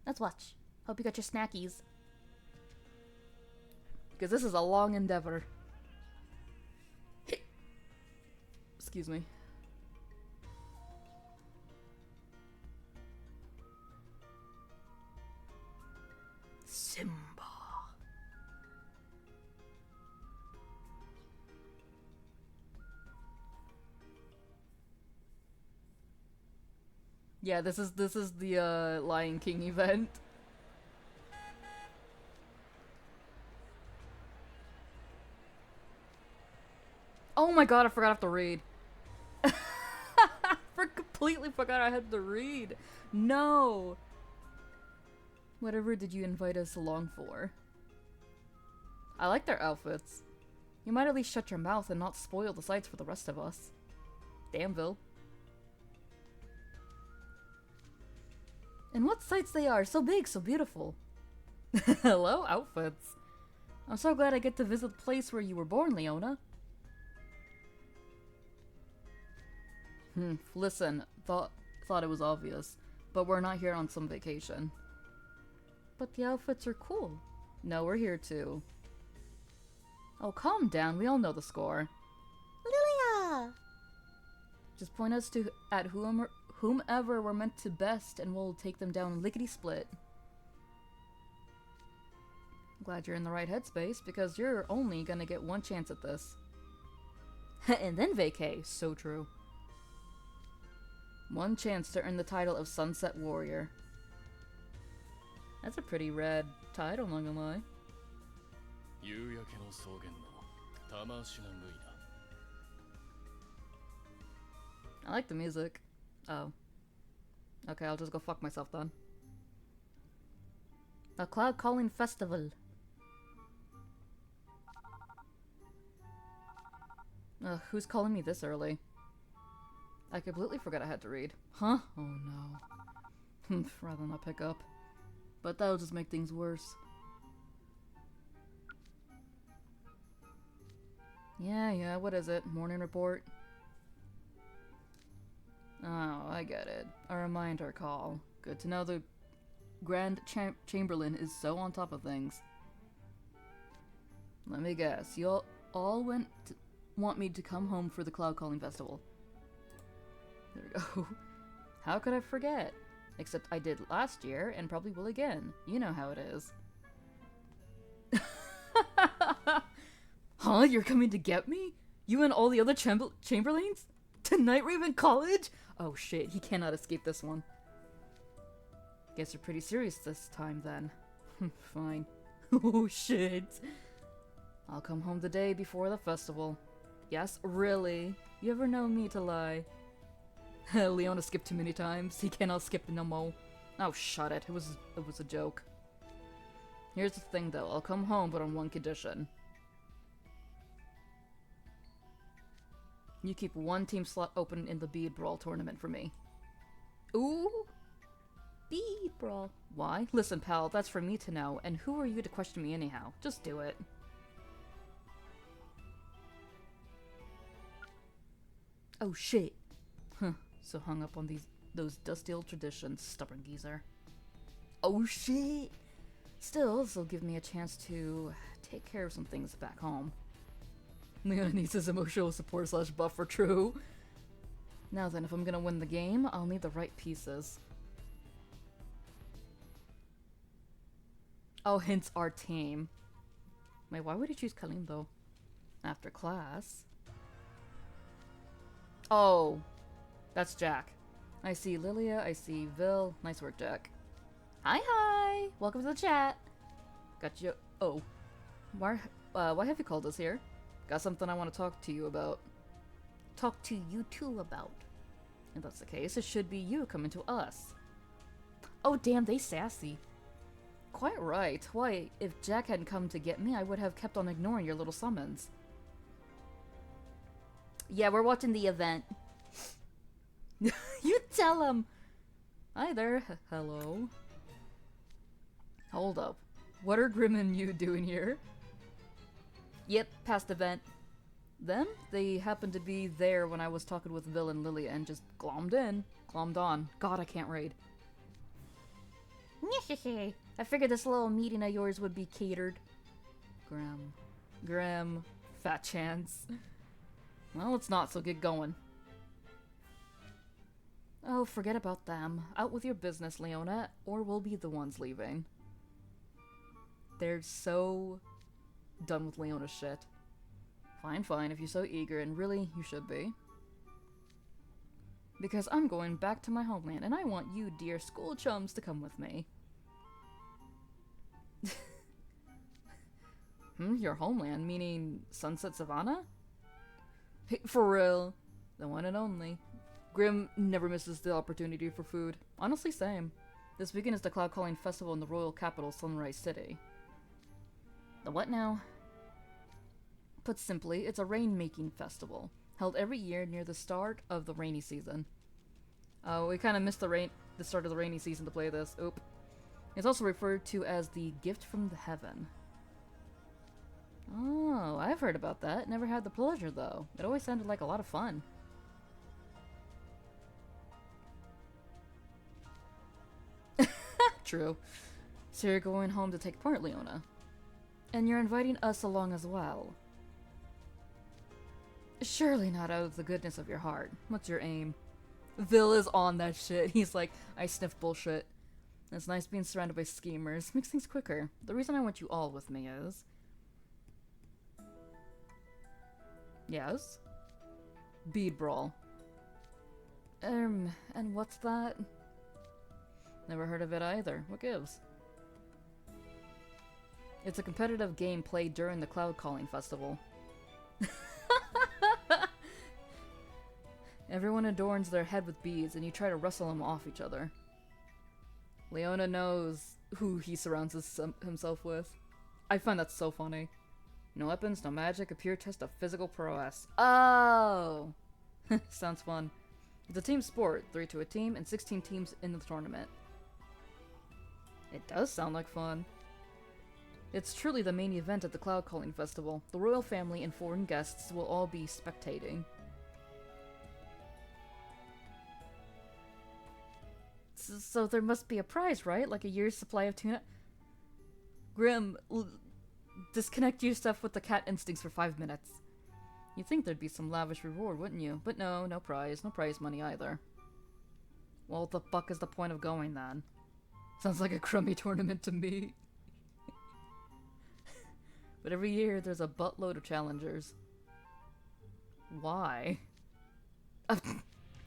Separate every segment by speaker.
Speaker 1: Let's watch. Hope you got your snackies. Because this is a long endeavor. Excuse me. Simba. Yeah, this is the Lion King event. Oh my god, I forgot I have to read. Completely forgot I had to read. No. Whatever did you invite us along for? I like their outfits. You might at least shut your mouth and not spoil the sights for the rest of us. Damnville. And what sights they are, so big, so beautiful. Hello, outfits. I'm so glad I get to visit the place where you were born, Leona. Listen, thought it was obvious, but we're not here on some vacation. But the outfits are cool. No, we're here too. Oh, calm down, we all know the score.
Speaker 2: Lilia!
Speaker 1: Just point us at whomever we're meant to best and we'll take them down lickety-split. I'm glad you're in the right headspace, because you're only gonna get one chance at this. And then vacay, so true. One chance to earn the title of Sunset Warrior. That's a pretty rad title, not gonna lie. I like the music. Oh. Okay, I'll just go fuck myself then. A Cloudcalling Festival. Who's calling me this early? I completely forgot I had to read. Huh? Oh no. Rather not pick up. But that'll just make things worse. Yeah, what is it? Morning report? Oh, I get it. A reminder call. Good to know the Grand Chamberlain is so on top of things. Let me guess, you all want me to come home for the Cloudcalling Festival. There we go. How could I forget? Except I did last year, and probably will again. You know how it is. Huh? You're coming to get me? You and all the other Chamberlains? To Night Raven College? Oh shit, he cannot escape this one. Guess you're pretty serious this time then. Fine. Oh shit. I'll come home the day before the festival. Yes, really? You ever know me to lie? Leona skipped too many times. He cannot skip no more. Oh, shut it. It was a joke. Here's the thing, though. I'll come home, but on one condition. You keep one team slot open in the Bead Brawl tournament for me. Ooh. Bead Brawl. Why? Listen, pal, that's for me to know, and who are you to question me anyhow? Just do it. Oh, shit. Huh. So hung up on those dusty old traditions, stubborn geezer. Oh shit! Still, this'll give me a chance to take care of some things back home. Leona needs his emotional support / buffer, true. Now then, if I'm gonna win the game, I'll need the right pieces. Oh, hence our team. Wait, why would he choose Kalim though? After class? Oh. That's Jack. I see Lilia, I see Vil. Nice work, Jack. Hi! Welcome to the chat! Got you. Oh. Why have you called us here? Got something I want to talk to you about. Talk to you two about. If that's the case, it should be you coming to us. Oh, damn, they sassy. Quite right. Why, if Jack hadn't come to get me, I would have kept on ignoring your little summons. Yeah, we're watching the event. You tell him! Hi there. Hello. Hold up. What are Grim and you doing here? Yep, past event. Them? They happened to be there when I was talking with Vil and Lilia and just glommed on. God, I can't raid. I figured this little meeting of yours would be catered. Grim. Fat chance. Well, it's not, so get going. Oh, forget about them. Out with your business, Leona, or we'll be the ones leaving. They're so done with Leona's shit. Fine, if you're so eager, and really, you should be. Because I'm going back to my homeland, and I want you, dear school chums, to come with me. Your homeland, meaning Sunset Savana? Hey, for real. The one and only. Grim never misses the opportunity for food. Honestly, same. This weekend is the Cloudcalling Festival in the royal capital, Sunrise City. The what now? Put simply, it's a rain-making festival, held every year near the start of the rainy season. Oh, we kind of missed the start of the rainy season to play this. Oop. It's also referred to as the Gift from the Heaven. Oh, I've heard about that. Never had the pleasure, though. It always sounded like a lot of fun. True. So you're going home to take part, Leona. And you're inviting us along as well. Surely not out of the goodness of your heart. What's your aim? Vil is on that shit. He's like, I sniff bullshit. It's nice being surrounded by schemers. Makes things quicker. The reason I want you all with me is... Yes? Bead Brawl. And what's that? Never heard of it either. What gives? It's a competitive game played during the Cloudcalling Festival. Everyone adorns their head with beads, and you try to wrestle them off each other. Leona knows who he surrounds himself with. I find that so funny. No weapons, no magic, a pure test of physical prowess. Oh! Sounds fun. It's a team sport, 3 to a team, and 16 teams in the tournament. It does sound like fun. It's truly the main event at the Cloudcalling Festival. The royal family and foreign guests will all be spectating. So there must be a prize, right? Like a year's supply of tuna? Grim, disconnect your stuff with the cat instincts for 5 minutes. You'd think there'd be some lavish reward, wouldn't you? But no, no prize. No prize money either. Well, what the fuck is the point of going then? Sounds like a crummy tournament to me. But every year there's a buttload of challengers. Why?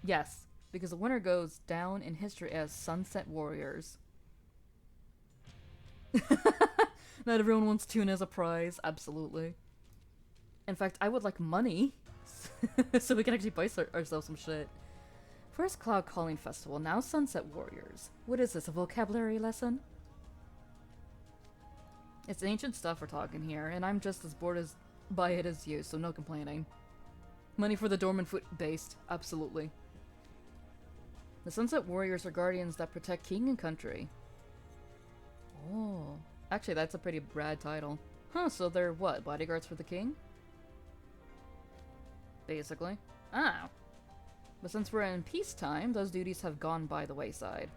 Speaker 1: Yes, because the winner goes down in history as Sunset Warriors. Not everyone wants tuna as a prize. Absolutely. In fact, I would like money so we can actually buy ourselves some shit. First Cloudcalling Festival, now Sunset Warriors. What is this, a vocabulary lesson? It's ancient stuff we're talking here, and I'm just as bored by it as you, so no complaining. Money for the dormant foot based, absolutely. The Sunset Warriors are guardians that protect king and country. Oh, actually that's a pretty rad title. Huh, so they're what, bodyguards for the king? Basically. Oh. But since we're in peacetime, those duties have gone by the wayside.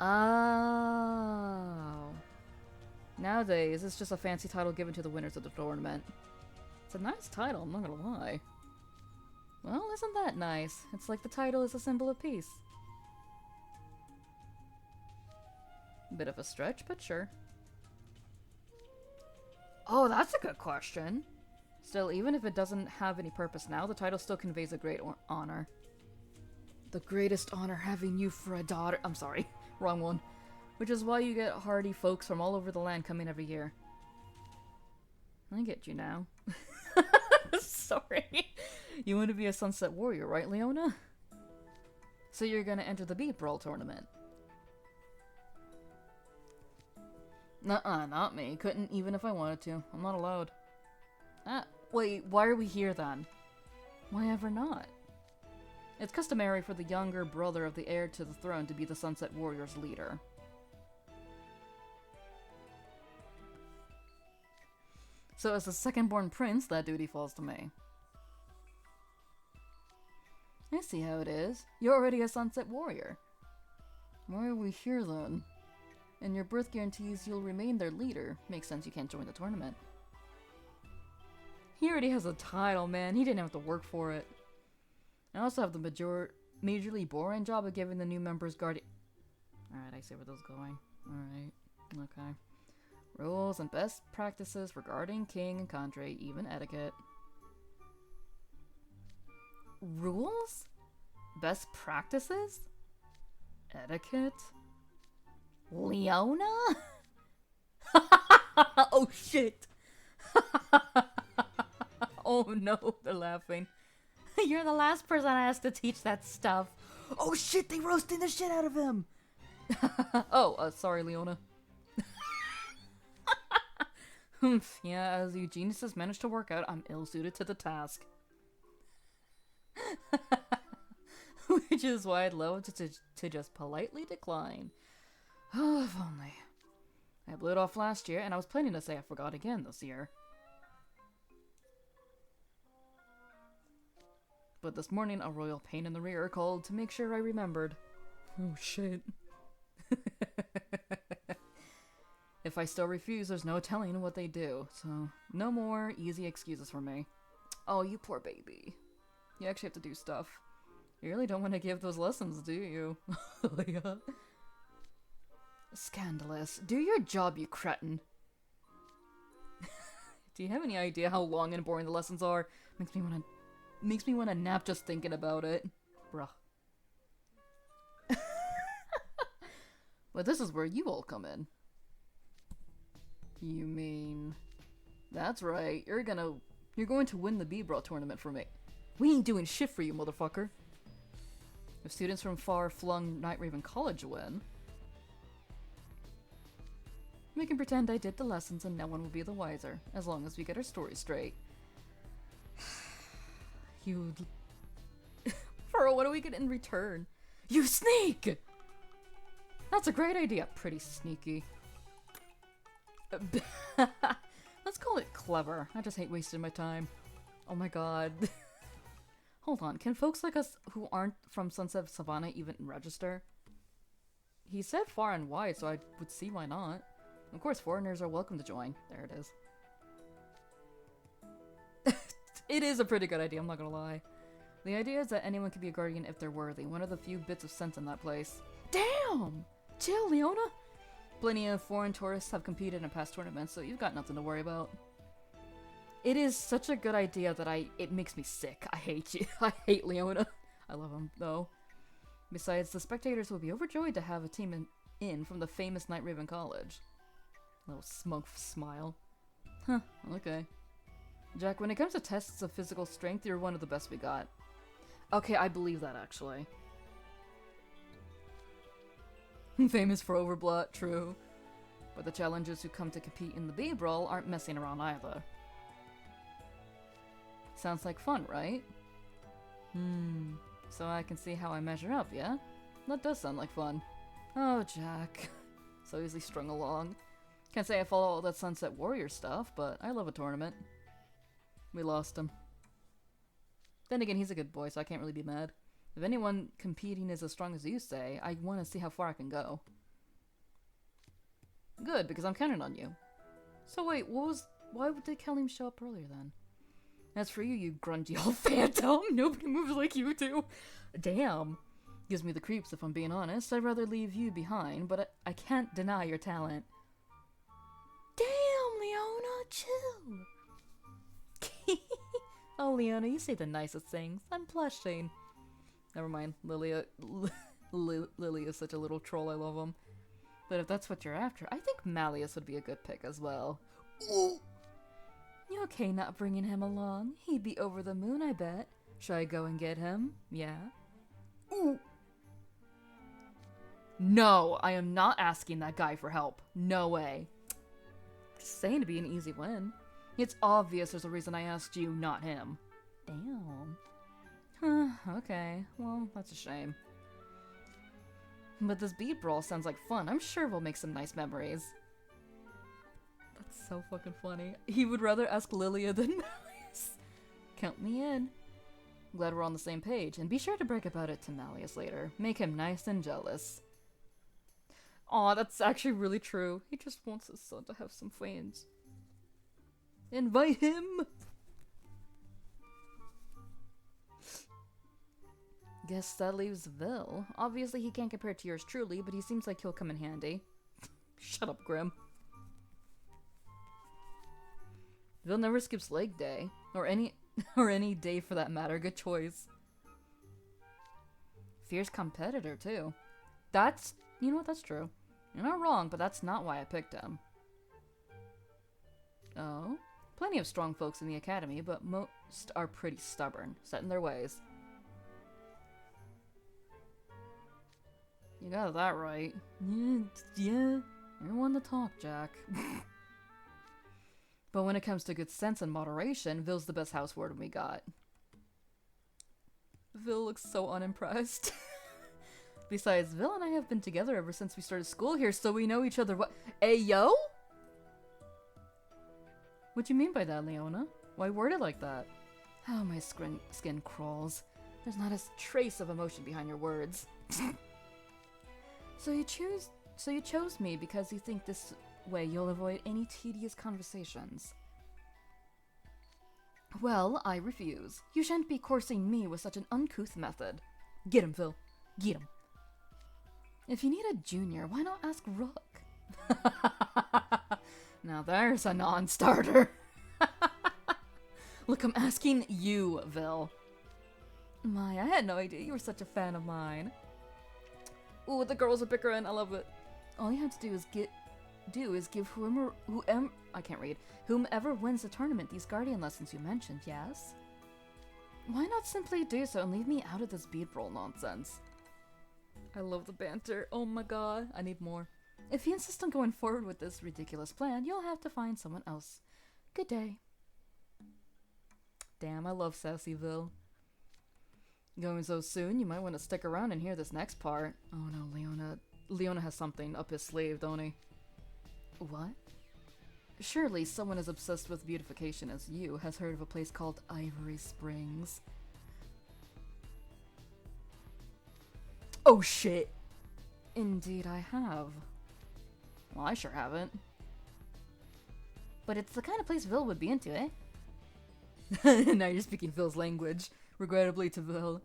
Speaker 1: Oh. Nowadays, it's just a fancy title given to the winners of the tournament. It's a nice title, I'm not gonna lie. Well, isn't that nice? It's like the title is a symbol of peace. Bit of a stretch, but sure. Oh, that's a good question. Still, even if it doesn't have any purpose now, the title still conveys a great honor. The greatest honor having you for a daughter. I'm sorry, wrong one. Which is why you get hardy folks from all over the land coming every year. I get you now. Sorry. You want to be a Sunset Warrior, right, Leona? So you're gonna enter the Bead Brawl tournament. Nuh-uh, not me. Couldn't even if I wanted to. I'm not allowed. Wait, why are we here then? Why ever not? It's customary for the younger brother of the heir to the throne to be the Sunset Warrior's leader. So as the second-born prince, that duty falls to me. I see how it is. You're already a Sunset Warrior. Why are we here then? And your birth guarantees you'll remain their leader. Makes sense you can't join the tournament. He already has a title, man. He didn't have to work for it. I also have the majorly boring job of giving the new members guardian. Alright, I see where this is going. Alright, okay. Rules and best practices regarding king and cadre, even etiquette. Rules? Best practices? Etiquette? Leona? Oh shit! Oh no, they're laughing. You're the last person I asked to teach that stuff. Oh shit, they roasting the shit out of him! Oh, sorry, Leona. Yeah, as you geniuses managed to work out, I'm ill-suited to the task. Which is why I'd love to just politely decline. Oh, if only. I blew it off last year, and I was planning to say I forgot again this year. But this morning, a royal pain in the rear called to make sure I remembered. Oh, shit. If I still refuse, there's no telling what they do, so no more easy excuses for me. Oh, you poor baby. You actually have to do stuff. You really don't want to give those lessons, do you? Yeah. Scandalous. Do your job, you cretin. Do you have any idea how long and boring the lessons are? Makes me wanna nap just thinking about it. Bruh. But this is where you all come in. You mean... That's right, you're going to win the B-Brawl tournament for me. We ain't doing shit for you, motherfucker. If students from far-flung Night Raven College win... We can pretend I did the lessons and no one will be the wiser, as long as we get our story straight. You... For what do we get in return? You sneak! That's a great idea, pretty sneaky. Let's call it clever. I just hate wasting my time. Oh my god. Hold on, can folks like us who aren't from Sunset Savana even register? He said far and wide, so I would see why not. Of course, foreigners are welcome to join. There it is. It is a pretty good idea, I'm not gonna lie. The idea is that anyone can be a guardian if they're worthy. One of the few bits of sense in that place. Damn! Chill, Leona! Plenty of foreign tourists have competed in past tournaments, so you've got nothing to worry about. It is such a good idea that it makes me sick. I hate you. I hate Leona. I love him, though. Besides, the spectators will be overjoyed to have a team in from the famous Night Raven College. Little smug smile. Huh, okay. Jack, when it comes to tests of physical strength, you're one of the best we got. Okay, I believe that, actually. Famous for overblood, true. But the challengers who come to compete in the B-Brawl aren't messing around either. Sounds like fun, right? So I can see how I measure up, yeah? That does sound like fun. Oh, Jack. So easily strung along. Can't say I follow all that Sunset Warrior stuff, but I love a tournament. We lost him. Then again, he's a good boy, so I can't really be mad. If anyone competing is as strong as you say, I want to see how far I can go. Good, because I'm counting on you. So wait, why did Kalim show up earlier then? As for you, you grungy old phantom, nobody moves like you do. Damn. Gives me the creeps if I'm being honest. I'd rather leave you behind, but I can't deny your talent. Damn, Leona, chill. Oh, Leona, you say the nicest things. I'm blushing. Never mind, Lilia is such a little troll, I love him. But if that's what you're after, I think Malleus would be a good pick as well. Ooh. You okay not bringing him along? He'd be over the moon, I bet. Should I go and get him? Yeah? Ooh. No, I am not asking that guy for help. No way. Just saying to be an easy win. It's obvious there's a reason I asked you, not him. Damn. Huh, okay. Well, that's a shame. But this beat brawl sounds like fun. I'm sure we'll make some nice memories. That's so fucking funny. He would rather ask Lilia than Malleus. Count me in. Glad we're on the same page. And be sure to brag about it to Malleus later. Make him nice and jealous. Aw, that's actually really true. He just wants his son to have some fans. Invite him! Guess that leaves Vil. Obviously he can't compare to yours truly, but he seems like he'll come in handy. Shut up, Grim. Vil never skips leg day. Or any day for that matter. Good choice. Fierce competitor, too. That's... You know what? That's true. You're not wrong, but that's not why I picked him. Oh? Plenty of strong folks in the academy, but most are pretty stubborn, set in their ways. You got that right. Yeah. You're one to talk, Jack. But when it comes to good sense and moderation, Vil's the best housewarden we got. Vil looks so unimpressed. Besides, Vil and I have been together ever since we started school here, so we know each other. What? Ayo? What do you mean by that, Leona? Why word it like that? Oh, my skin crawls. There's not a trace of emotion behind your words. So you chose me because you think this way you'll avoid any tedious conversations. Well, I refuse. You shan't be coursing me with such an uncouth method. Get him, Vil. Get him. If you need a junior, why not ask Rook? Now there's a non-starter. Look, I'm asking you, Vil. My, I had no idea you were such a fan of mine. Ooh, the girls are bickering. I love it. All you have to do is give whomever wins the tournament these guardian lessons you mentioned, yes? Why not simply do so and leave me out of this bead roll nonsense? I love the banter. Oh my god, I need more. If you insist on going forward with this ridiculous plan, you'll have to find someone else. Good day. Damn, I love sassy Vil. Going so soon, you might want to stick around and hear this next part. Oh no, Leona has something up his sleeve, don't he? What? Surely someone as obsessed with beautification as you has heard of a place called Ivory Springs. Oh shit! Indeed I have. Well, I sure haven't. But it's the kind of place Vil would be into, eh? Now you're speaking Vil's language. Regrettably to Vil.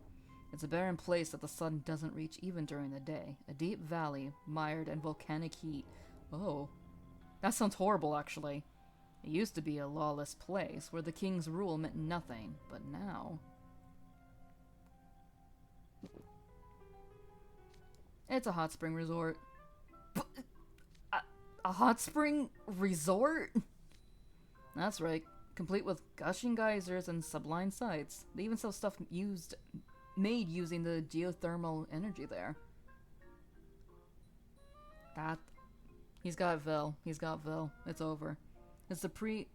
Speaker 1: It's a barren place that the sun doesn't reach even during the day. A deep valley, mired in volcanic heat. Oh. That sounds horrible, actually. It used to be a lawless place where the king's rule meant nothing, but now... It's a hot spring resort. A hot spring resort? That's right. Complete with gushing geysers and sublime sights. They even sell stuff made using the geothermal energy there. He's got Vil. It's over. It's the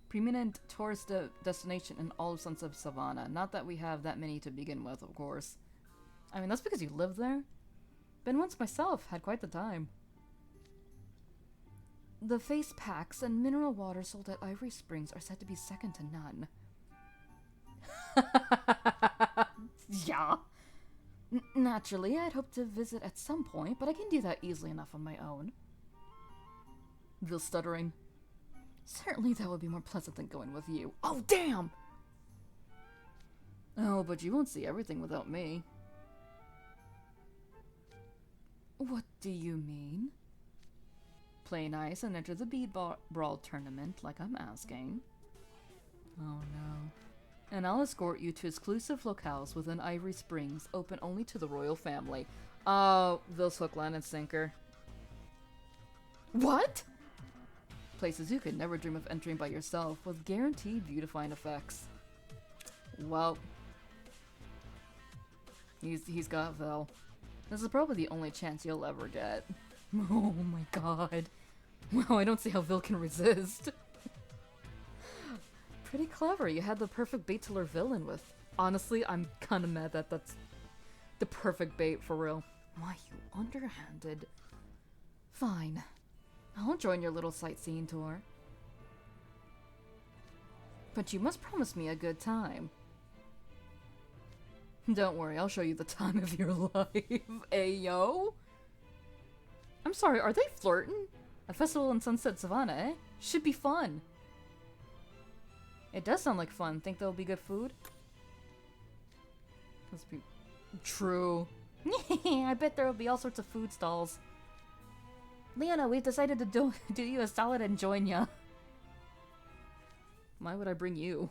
Speaker 1: preeminent tourist destination in all of Sons of Savana. Not that we have that many to begin with, of course. I mean, that's because you live there. Been once myself. Had quite the time. The face packs and mineral water sold at Ivory Springs are said to be second to none. Yeah. Naturally, I'd hope to visit at some point, but I can do that easily enough on my own. Vil stuttering. Certainly that would be more pleasant than going with you. Oh, damn! Oh, but you won't see everything without me. What do you mean? Play nice and enter the bead brawl tournament like I'm asking. Oh no. And I'll escort you to exclusive locales within Ivory Springs, open only to the royal family. Vil's hook, line, and sinker. What? Places you could never dream of entering by yourself, with guaranteed beautifying effects. Well, he's got Vil. This is probably the only chance you'll ever get. Oh my god. Wow, I don't see how Vil can resist. Pretty clever. You had the perfect bait to lure Vil in with. Honestly, I'm kinda mad that that's the perfect bait for real. Why, you underhanded. Fine. I'll join your little sightseeing tour. But you must promise me a good time. Don't worry, I'll show you the time of your life. Ayo? I'm sorry, are they flirting? A festival in Sunset Savana, eh? Should be fun. It does sound like fun. Think there'll be good food? Must be true. I bet there'll be all sorts of food stalls. Leona, we've decided to do you a solid and join ya. Why would I bring you?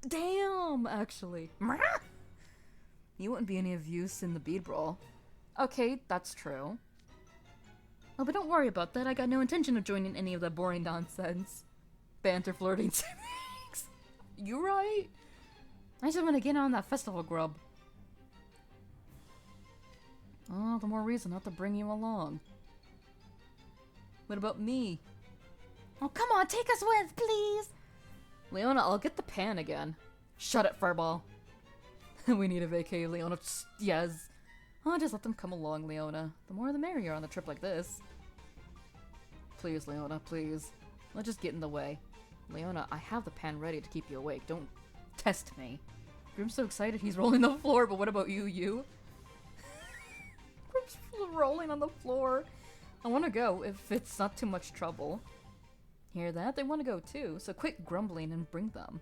Speaker 1: Damn, actually. You wouldn't be any of use in the bead brawl. Okay, that's true. Oh, but don't worry about that. I got no intention of joining any of that boring nonsense. Banter, flirting, things. You right? I just want to get on that festival grub. Oh, the more reason not to bring you along. What about me? Oh, come on, take us with, please! Leona, I'll get the pan again. Shut it, Furball. We need a vacay, Leona. Yes. Oh, just let them come along, Leona. The more the merrier on a trip like this. Please, Leona, please. Let's just get in the way. Leona, I have the pan ready to keep you awake. Don't test me. Grim's so excited he's rolling the floor, but what about you? Grim's rolling on the floor. I want to go if it's not too much trouble. Hear that? They want to go too, so quit grumbling and bring them.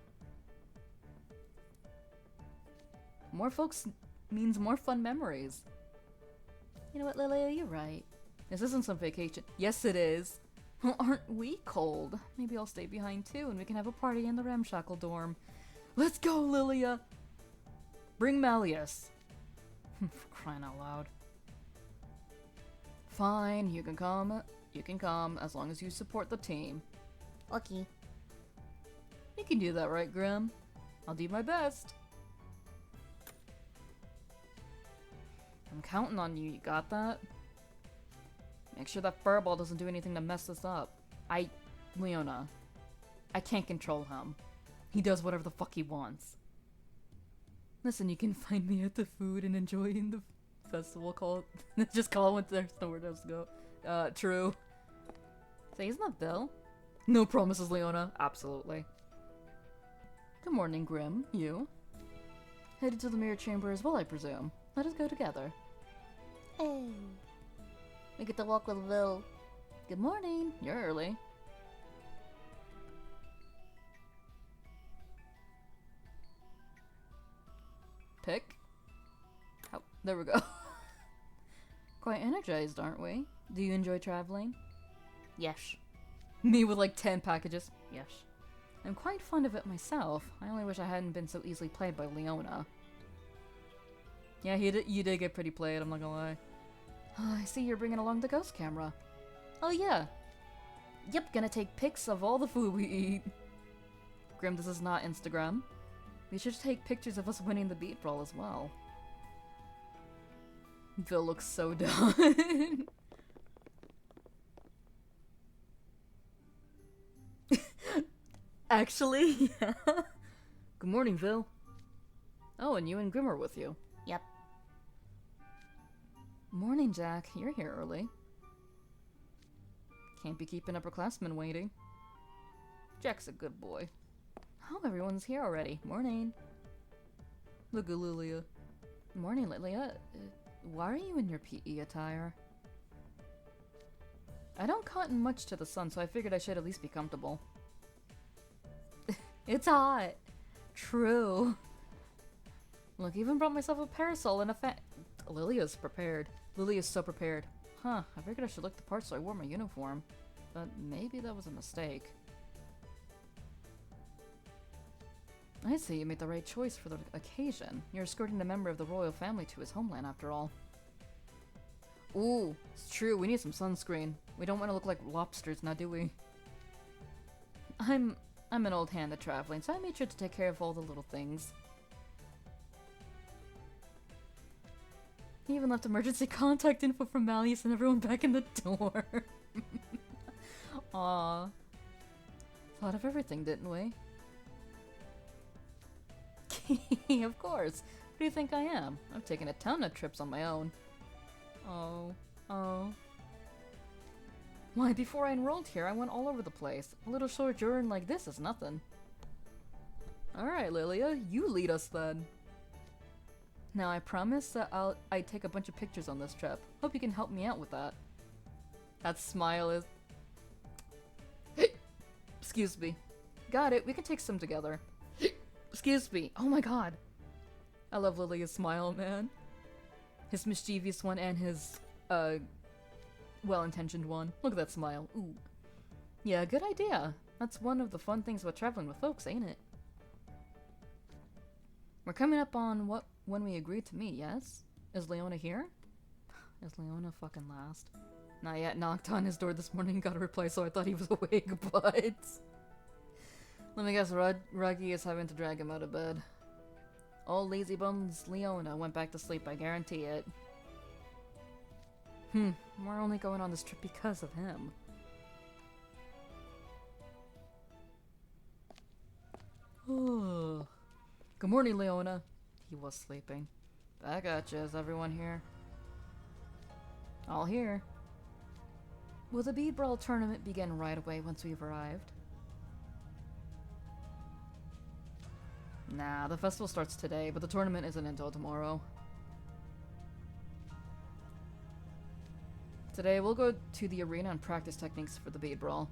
Speaker 1: More folks means more fun memories. You know what, Lilia? You're right. This isn't some vacation. Yes, it is. Well, aren't we cold? Maybe I'll stay behind too, and we can have a party in the ramshackle dorm. Let's go, Lilia! Bring Malleus. For crying out loud. Fine, you can come. You can come, as long as you support the team.
Speaker 2: Okay.
Speaker 1: You can do that, right, Grim? I'll do my best. I'm counting on you, you got that? Make sure that Furball doesn't do anything to mess this up. Leona, I can't control him. He does whatever the fuck he wants. Listen, you can find me at the food and enjoying the festival call. Just call when there's nowhere else to go. True. Say, isn't that Bill? No promises, Leona. Absolutely. Good morning, Grim. You? Headed to the mirror chamber as well, I presume. Let us go together.
Speaker 2: Hey. We get to walk with Will.
Speaker 1: Good morning. You're early. Pick. Oh, there we go. Quite energized, aren't we? Do you enjoy traveling?
Speaker 2: Yes.
Speaker 1: Me with like 10 packages? Yes. I'm quite fond of it myself. I only wish I hadn't been so easily played by Leona. Yeah, you did get pretty played, I'm not gonna lie. I see you're bringing along the ghost camera. Oh yeah. Yep, gonna take pics of all the food we eat. Grim, this is not Instagram. We should take pictures of us winning the beat brawl as well. Phil looks so done. Actually, yeah. Good morning, Phil. Oh, and you and Grim are with you.
Speaker 2: Yep.
Speaker 1: Morning, Jack. You're here early. Can't be keeping upperclassmen waiting. Jack's a good boy. Oh, everyone's here already. Morning. Look at Lilia. Morning, Lilia. Why are you in your PE attire? I don't cotton much to the sun, so I figured I should at least be comfortable. It's hot. True. Look, even brought myself a parasol and a fan. Lilia's prepared. Lilia's so prepared. Huh, I figured I should look the part, so I wore my uniform. But maybe that was a mistake. I see, you made the right choice for the occasion. You're escorting a member of the royal family to his homeland, after all. Ooh, it's true, we need some sunscreen. We don't want to look like lobsters, now do we? I'm an old hand at traveling, so I made sure to take care of all the little things. He even left emergency contact info for Malleus and everyone back in the door. Aww. Thought of everything, didn't we? Of course. Who do you think I am? I've taken a ton of trips on my own. Oh. Why, before I enrolled here, I went all over the place. A little sojourn like this is nothing. Alright, Lilia, you lead us then. Now, I promise that I'd take a bunch of pictures on this trip. Hope you can help me out with that. That smile is... Excuse me. Got it, we can take some together. Excuse me. Oh my god. I love Lilia's smile, man. His mischievous one and his, well-intentioned one. Look at that smile. Ooh. Yeah, good idea. That's one of the fun things about traveling with folks, ain't it? We're coming up on when we agreed to meet, yes? Is Leona here? Is Leona fucking last? Not yet. Knocked on his door this morning and got a reply, so I thought he was awake, but... Let me guess, Ruggy is having to drag him out of bed. Old lazy bones Leona went back to sleep, I guarantee it. We're only going on this trip because of him. Good morning, Leona. He was sleeping. Back at ya, is everyone here? All here. Will the Bead Brawl tournament begin right away once we've arrived? Nah, the festival starts today, but the tournament isn't until tomorrow. Today, we'll go to the arena and practice techniques for the Bead Brawl.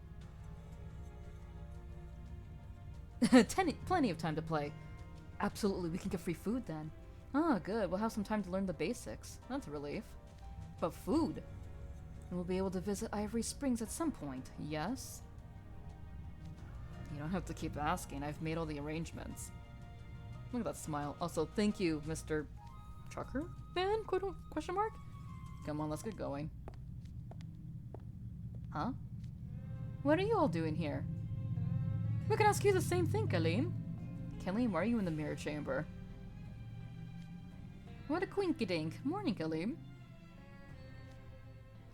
Speaker 1: Plenty of time to play. Absolutely, we can get free food then. Ah, good. We'll have some time to learn the basics. That's a relief. But food? And we'll be able to visit Ivory Springs at some point, yes? You don't have to keep asking. I've made all the arrangements. Look at that smile. Also, thank you, Mr. Trucker Man? Question mark? Come on, let's get going. Huh? What are you all doing here? We can ask you the same thing, Kaleem. Kaleem, why are you in the mirror chamber? What a quinky-dink. Morning, Kaleem.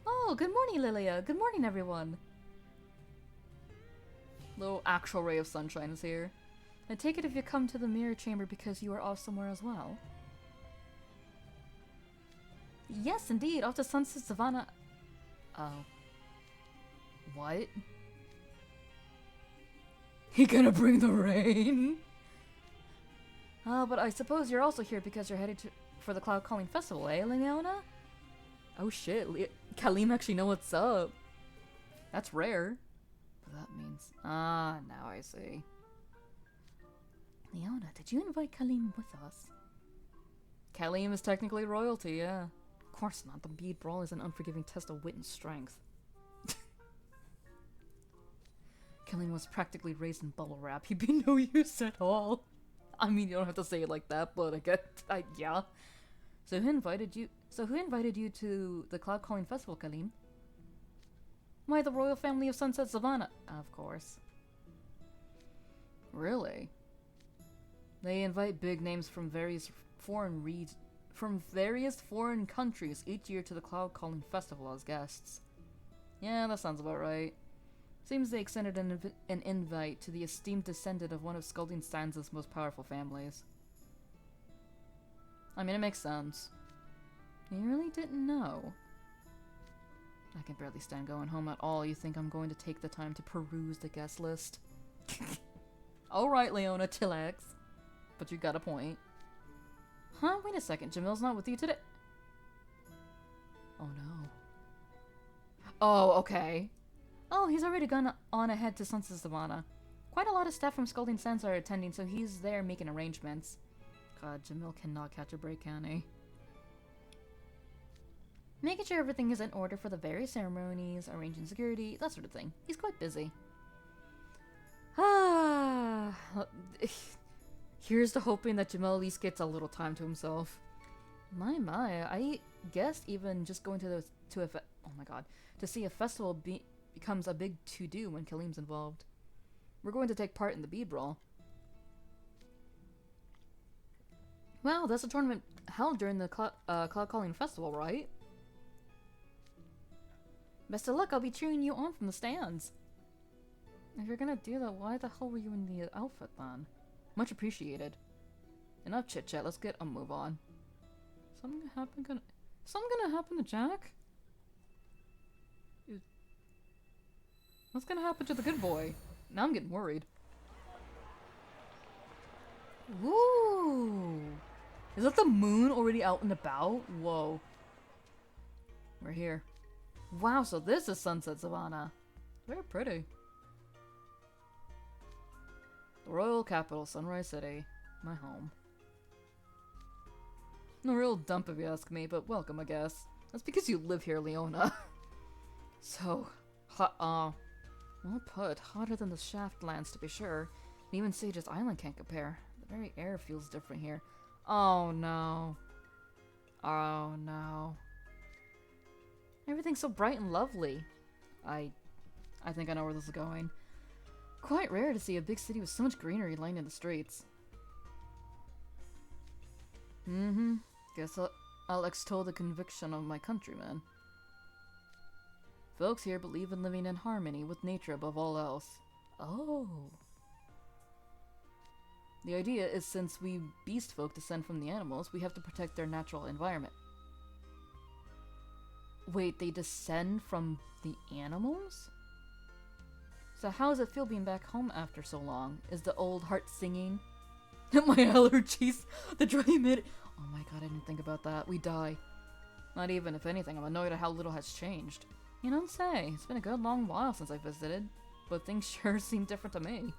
Speaker 1: Oh, good morning, Lilia. Good morning, everyone. Little actual ray of sunshine is here. I take it if you come to the mirror chamber because you are off somewhere as well. Yes, indeed. Off to Sunset Savana. Oh. What? He gonna bring the rain? But I suppose you're also here because you're headed for the Cloudcalling Festival, eh, Leona? Oh shit, Kaleem actually know what's up. That's rare. But that means... Ah, now I see. Leona, did you invite Kaleem with us? Kaleem is technically royalty, yeah. Of course not. The Bead Brawl is an unforgiving test of wit and strength. Kaleem was practically raised in bubble wrap. He'd be no use at all. I mean, you don't have to say it like that, but yeah. So who invited you to the Cloudcalling Festival, Kaleem? Why, the royal family of Sunset Savana. Of course. Really? They invite big names from various foreign countries each year to the Cloudcalling Festival as guests. Yeah, that sounds about right. Seems they extended an invite to the esteemed descendant of one of Scolding Sands' most powerful families. I mean, it makes sense. You really didn't know? I can barely stand going home at all. You think I'm going to take the time to peruse the guest list? Alright, Leona, chillax. But you got a point. Huh? Wait a second. Jamil's not with you today? Oh no. Oh, okay. Oh, he's already gone on ahead to Sunset Savana. Quite a lot of staff from Scolding Sands are attending, so he's there making arrangements. God, Jamil cannot catch a break, can he? Making sure everything is in order for the various ceremonies, arranging security, that sort of thing. He's quite busy. Ah, here's to hoping that Jamil at least gets a little time to himself. My, I guess even just going to see a festival becomes a big to-do when Kaleem's involved. We're going to take part in the Bead Brawl. Wow, that's a tournament held during the Cloudcalling Festival, right? Best of luck, I'll be cheering you on from the stands. If you're gonna do that, why the hell were you in the outfit then? Much appreciated. Enough chit-chat, let's get a move on. Something gonna happen to Jack? What's gonna happen to the good boy? Now I'm getting worried. Ooh! Is that the moon already out and about? Whoa. We're here. Wow, so this is Sunset Savana. Very pretty. The royal capital, Sunrise City. My home. No real dump if you ask me, but welcome, I guess. That's because you live here, Leona. So, hot, well put. Hotter than the Shaftlands, to be sure. And even Sage's Island can't compare. The very air feels different here. Oh no. Oh no. Everything's so bright and lovely. I think I know where this is going. Quite rare to see a big city with so much greenery lining the streets. Guess I'll extol the conviction of my countrymen. Folks here believe in living in harmony with nature above all else. Oh. The idea is since we beast folk descend from the animals, we have to protect their natural environment. Wait, they descend from the animals? So how does it feel being back home after so long? Is the old heart singing? My allergies! The dry humidity! Oh my god, I didn't think about that. We die. Not even, if anything, I'm annoyed at how little has changed. You don't say. It's been a good long while since I visited, but things sure seem different to me.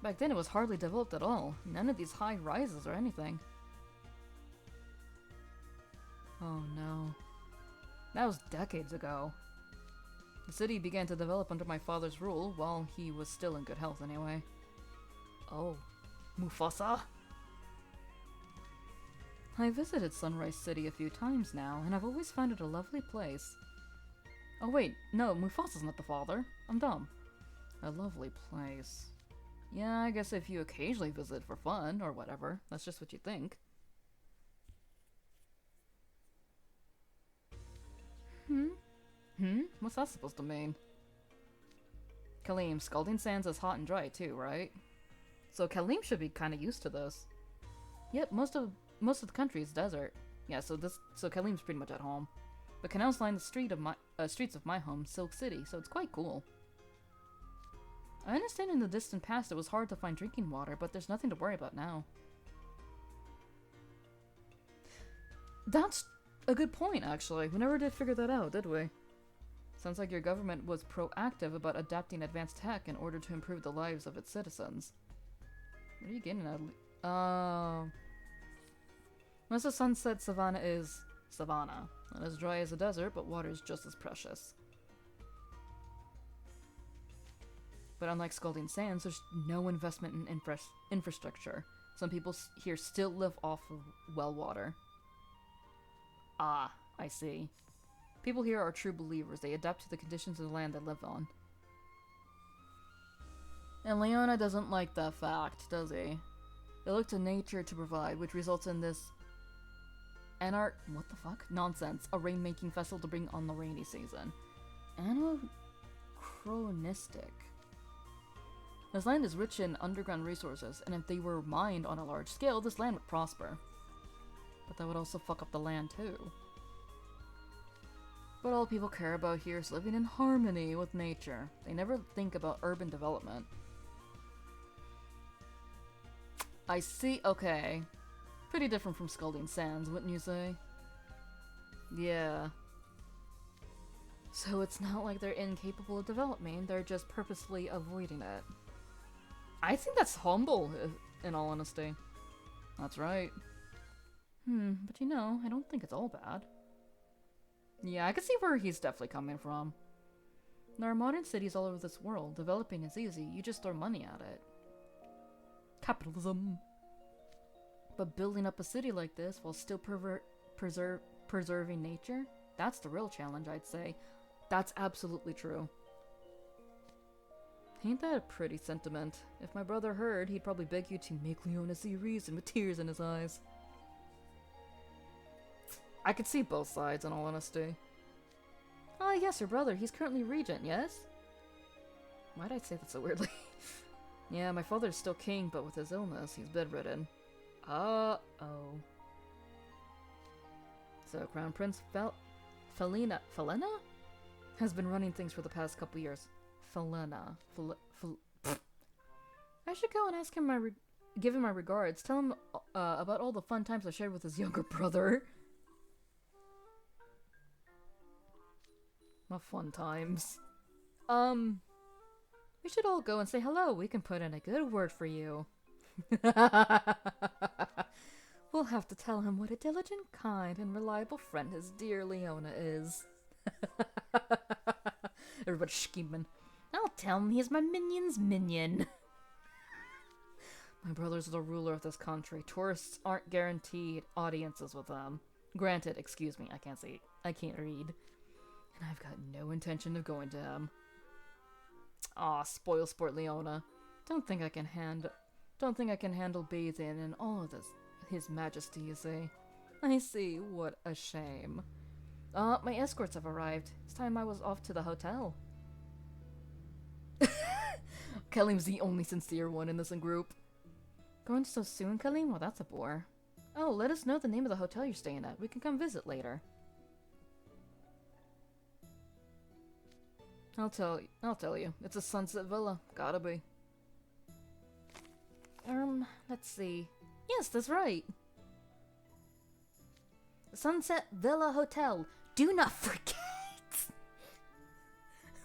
Speaker 1: Back then it was hardly developed at all. None of these high rises or anything. Oh no. That was decades ago. The city began to develop under my father's rule, while he was still in good health anyway. Oh. Mufasa? I visited Sunrise City a few times now, and I've always found it a lovely place. Oh wait, no, Mufasa's not the father. I'm dumb. A lovely place. Yeah, I guess if you occasionally visit for fun, or whatever, that's just what you think. What's that supposed to mean? Kalim, Scalding Sands is hot and dry too, right? So Kalim should be kinda used to this. Yep, most of the country is desert. Yeah, so Kalim's pretty much at home. The canals line the streets of my home, Silk City, so it's quite cool. I understand in the distant past it was hard to find drinking water, but there's nothing to worry about now. That's a good point, actually. We never did figure that out, did we? Sounds like your government was proactive about adapting advanced tech in order to improve the lives of its citizens. What are you getting at? Most of Sunset Savana is Savana. Not as dry as a desert, but water is just as precious. But unlike Scalding Sands, there's no investment in infrastructure. Some people here still live off of well water. Ah, I see. People here are true believers. They adapt to the conditions of the land they live on. And Leona doesn't like that fact, does he? They look to nature to provide, which results in this what the fuck? Nonsense. A rain-making festival to bring on the rainy season. Anachronistic. This land is rich in underground resources, and if they were mined on a large scale, this land would prosper. But that would also fuck up the land too. But all people care about here is living in harmony with nature. They never think about urban development. I see, okay. Pretty different from Scalding Sands, wouldn't you say? Yeah. So it's not like they're incapable of development, they're just purposely avoiding it. I think that's humble, in all honesty. That's right. But you know, I don't think it's all bad. Yeah, I can see where he's definitely coming from. There are modern cities all over this world. Developing is easy, you just throw money at it. Capitalism. But building up a city like this while still preserving nature, that's the real challenge, I'd say. That's absolutely true. Ain't that a pretty sentiment? If my brother heard, he'd probably beg you to make Leona see reason with tears in his eyes. I could see both sides, in all honesty. Ah, yes, your brother. He's currently regent, yes? Why'd I say that so weirdly? Yeah, my father's still king, but with his illness, he's bedridden. Uh-oh. So, Crown Prince Felina has been running things for the past couple years. Felina. I should go and ask him give him my regards. Tell him about all the fun times I shared with his younger brother. My fun times. We should all go and say hello. We can put in a good word for you. We'll have to tell him what a diligent, kind, and reliable friend his dear Leona is. Everybody's scheming. I'll tell him he's my minion's minion. My brother's the ruler of this country. Tourists aren't guaranteed audiences with them. Granted, excuse me, I can't read. And I've got no intention of going to him. Aw, spoil sport Leona. Don't think I can handle bathing in all of this, his majesty, you see. I see, what a shame. My escorts have arrived. It's time I was off to the hotel. Kalim's the only sincere one in this group. Going so soon, Kalim? Well, that's a bore. Oh, let us know the name of the hotel you're staying at. We can come visit later. I'll tell you. It's a Sunset Villa. Gotta be. Let's see. Yes, that's right. Sunset Villa Hotel. Do not forget!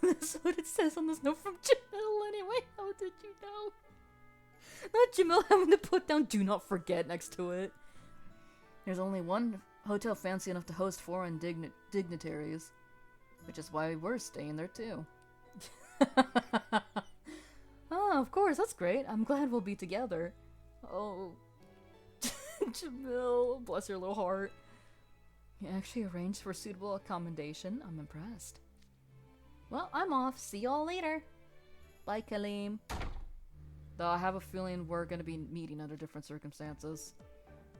Speaker 1: That's what it says on this note from Jamil anyway. How did you know? Not Jamil having to put down do not forget next to it. There's only one hotel fancy enough to host foreign dignitaries. Which is why we're staying there too. Oh, of course, that's great. I'm glad we'll be together. Oh, Jamil, bless your little heart. You actually arranged for suitable accommodation. I'm impressed. Well, I'm off. See y'all later. Bye, Kalim. Though I have a feeling we're gonna be meeting under different circumstances.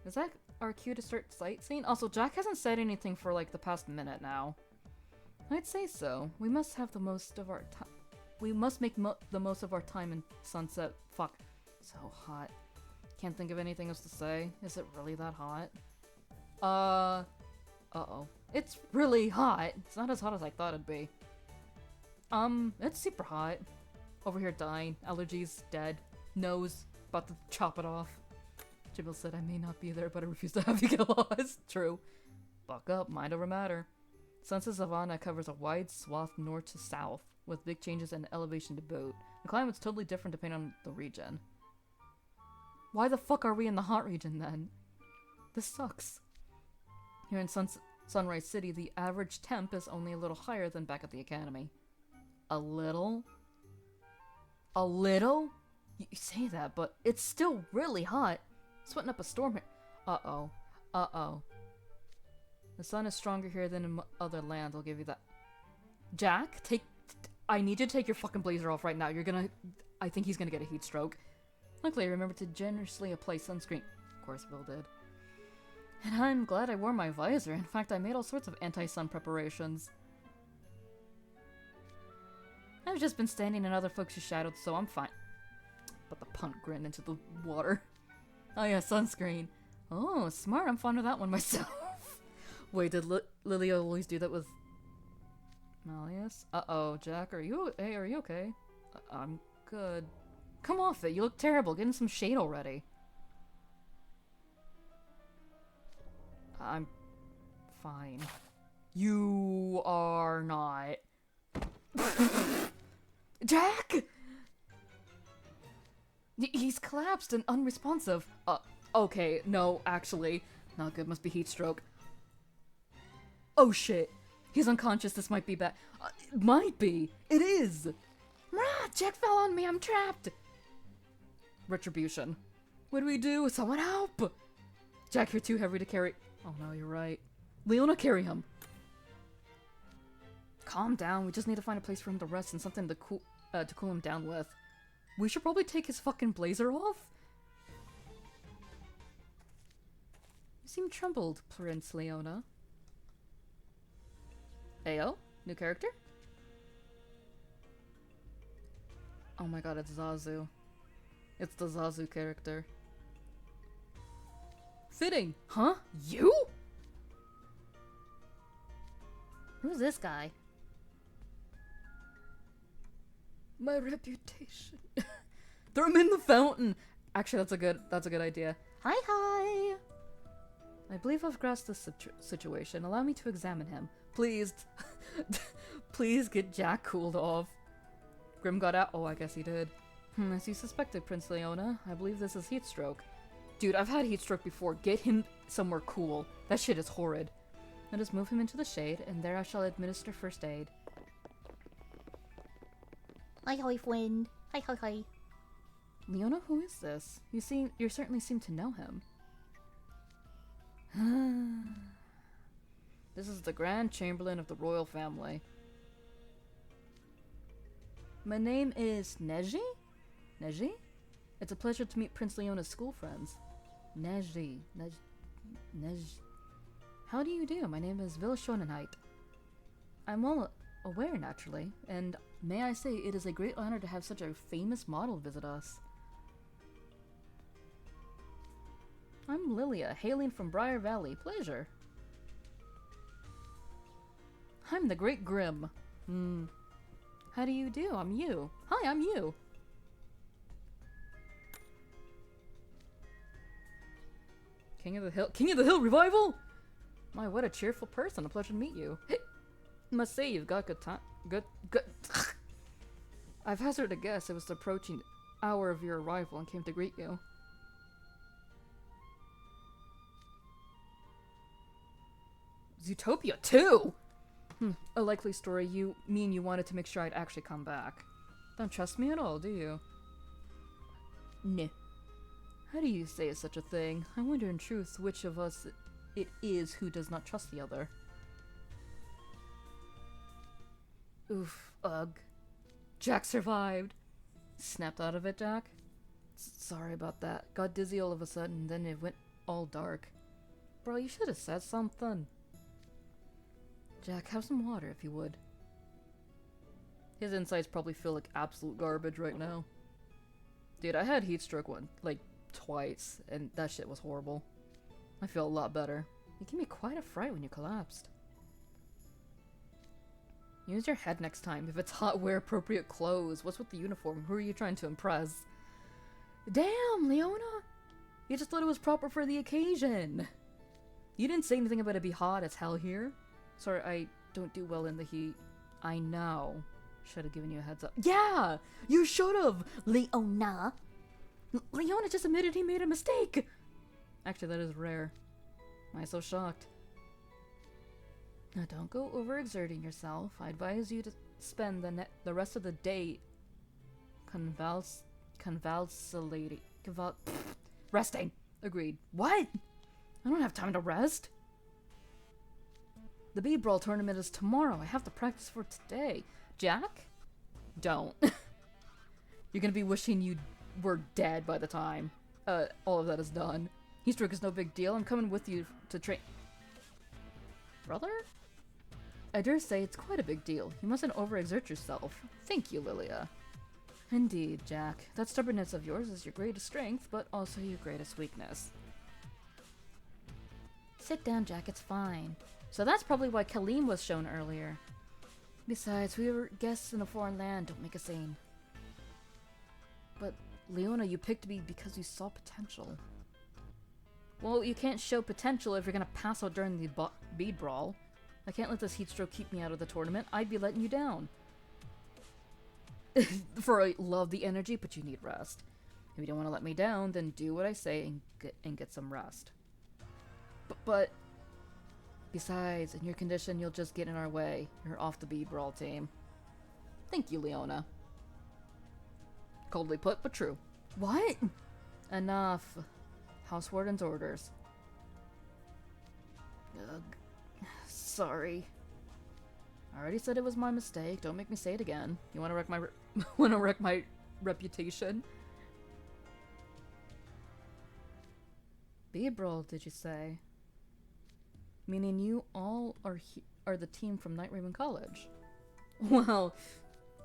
Speaker 1: Is that our cue to start sightseeing? Also, Jack hasn't said anything for like the past minute now. I'd say so. We must have the most of our time. We must make the most of our time in Sunset. Fuck. So hot. Can't think of anything else to say. Is it really that hot? Uh-oh. It's really hot. It's not as hot as I thought it'd be. It's super hot. Over here dying. Allergies, dead. Nose, about to chop it off. Jibril said I may not be there, but I refuse to have you get lost. True. Buck up, mind over matter. Sunset Savana covers a wide swath north to south, with big changes in elevation to boot. The climate's totally different depending on the region. Why the fuck are we in the hot region then? This sucks. Here in Sunrise City, the average temp is only a little higher than back at the academy. A little? A little? You say that, but it's still really hot. Sweating up a storm here. Uh-oh. Uh-oh. The sun is stronger here than in other lands, I'll give you that. Jack, I need you to take your fucking blazer off right now. I think he's gonna get a heat stroke. Luckily, I remembered to generously apply sunscreen. Of course, Bill did. And I'm glad I wore my visor. In fact, I made all sorts of anti-sun preparations. I've just been standing in other folks' shadows, so I'm fine. But the punk grinned into the water. Oh yeah, sunscreen. Oh, smart. I'm fond of that one myself. Wait, did Lily always do that with Malleus? Uh-oh, Jack, are you okay? I'm good. Come off it, you look terrible. Get in some shade already. I'm fine. You are not. Jack! He's collapsed and unresponsive. Okay, no, actually. Not good, must be heat stroke. Oh shit. He's unconscious, this might be bad. Might be. It is. Rah, Jack fell on me, I'm trapped. Retribution. What do we do? Someone help! Jack, you're too heavy to carry. Oh no, you're right. Leona, carry him. Calm down, we just need to find a place for him to rest and something to cool him down with. We should probably take his fucking blazer off? You seem troubled, Prince Leona. Ayo? New character? Oh my god, it's Zazu. It's the Zazu character. Fitting! Huh? You?
Speaker 2: Who's this guy?
Speaker 1: My reputation. Throw him in the fountain! Actually, that's a good idea.
Speaker 2: Hi, hi!
Speaker 1: I believe I've grasped this situation. Allow me to examine him. Please. Please get Jack cooled off. Grim got out. Oh, I guess he did. As you suspected, Prince Leona. I believe this is heat stroke. Dude, I've had heat stroke before. Get him somewhere cool. That shit is horrid. Let us move him into the shade, and there I shall administer first aid.
Speaker 2: Hi, hi, friend. Hi, hi, hi.
Speaker 1: Leona, who is this? You certainly seem to know him. This is the Grand Chamberlain of the royal family. My name is Neji? Neji? It's a pleasure to meet Prince Leona's school friends. Neji. How do you do? My name is Villashonenheit. I'm well aware, naturally, and may I say it is a great honor to have such a famous model visit us. I'm Lilia, hailing from Briar Valley. Pleasure. I'm the Great Grim. How do you do? I'm you. Hi, I'm you. King of the Hill revival? My, what a cheerful person. A pleasure to meet you. Hey, must say you've got good time. Good. I've hazarded a guess it was the approaching hour of your arrival and came to greet you. Zootopia 2? A likely story. You mean you wanted to make sure I'd actually come back. Don't trust me at all, do you? Nah. How do you say such a thing? I wonder in truth which of us it is who does not trust the other. Oof, ugh. Jack survived. Snapped out of it, Jack? Sorry about that. Got dizzy all of a sudden, then it went all dark. Bro, you should have said something. Jack, have some water if you would. His insides probably feel like absolute garbage right now. Dude, I had heat stroke twice, and that shit was horrible. I feel a lot better. You gave me quite a fright when you collapsed. Use your head next time. If it's hot, wear appropriate clothes. What's with the uniform? Who are you trying to impress? Damn, Leona! You just thought it was proper for the occasion. You didn't say anything about it be hot as hell here. Sorry, I don't do well in the heat. I know. Should have given you a heads up. Yeah! You should have, Leona! Leona just admitted he made a mistake! Actually, that is rare. Why so shocked? Now, don't go overexerting yourself. I advise you to spend the rest of the day resting. Agreed. What? I don't have time to rest. The Bee Brawl tournament is tomorrow. I have to practice for today. Jack? Don't. You're gonna be wishing you were dead by the time all of that is done. Heat stroke is no big deal. I'm coming with you to train. Brother? I dare say it's quite a big deal. You mustn't overexert yourself. Thank you, Lilia. Indeed, Jack. That stubbornness of yours is your greatest strength, but also your greatest weakness. Sit down, Jack. It's fine. So that's probably why Kaleem was shown earlier. Besides, we were guests in a foreign land. Don't make a scene. But, Leona, you picked me because you saw potential. Well, you can't show potential if you're gonna pass out during the bead brawl. I can't let this heat stroke keep me out of the tournament. I'd be letting you down. For I love the energy, but you need rest. If you don't want to let me down, then do what I say and get some rest. But besides, in your condition, you'll just get in our way. You're off the bead brawl team. Thank you, Leona. Coldly put, but true. What? Enough. House Warden's orders. Ugh. Sorry. I already said it was my mistake. Don't make me say it again. You want to wreck my reputation? Bead Brawl, did you say? Meaning you all are the team from Night Raven College. Well,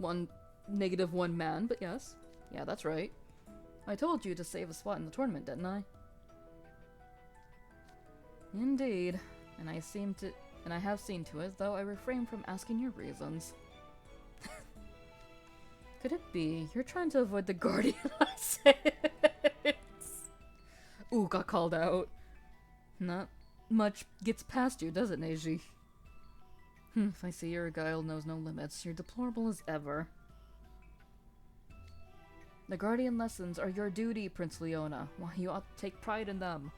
Speaker 1: -1 man, but yes. Yeah, that's right. I told you to save a spot in the tournament, didn't I? Indeed. And I have seen to it, though I refrain from asking your reasons. Could it be you're trying to avoid the Guardian license? Ooh, got called out. Not much gets past you, does it, Neji? If I see your guile knows no limits, you're deplorable as ever. The guardian lessons are your duty, Prince Leona. Why, you ought to take pride in them.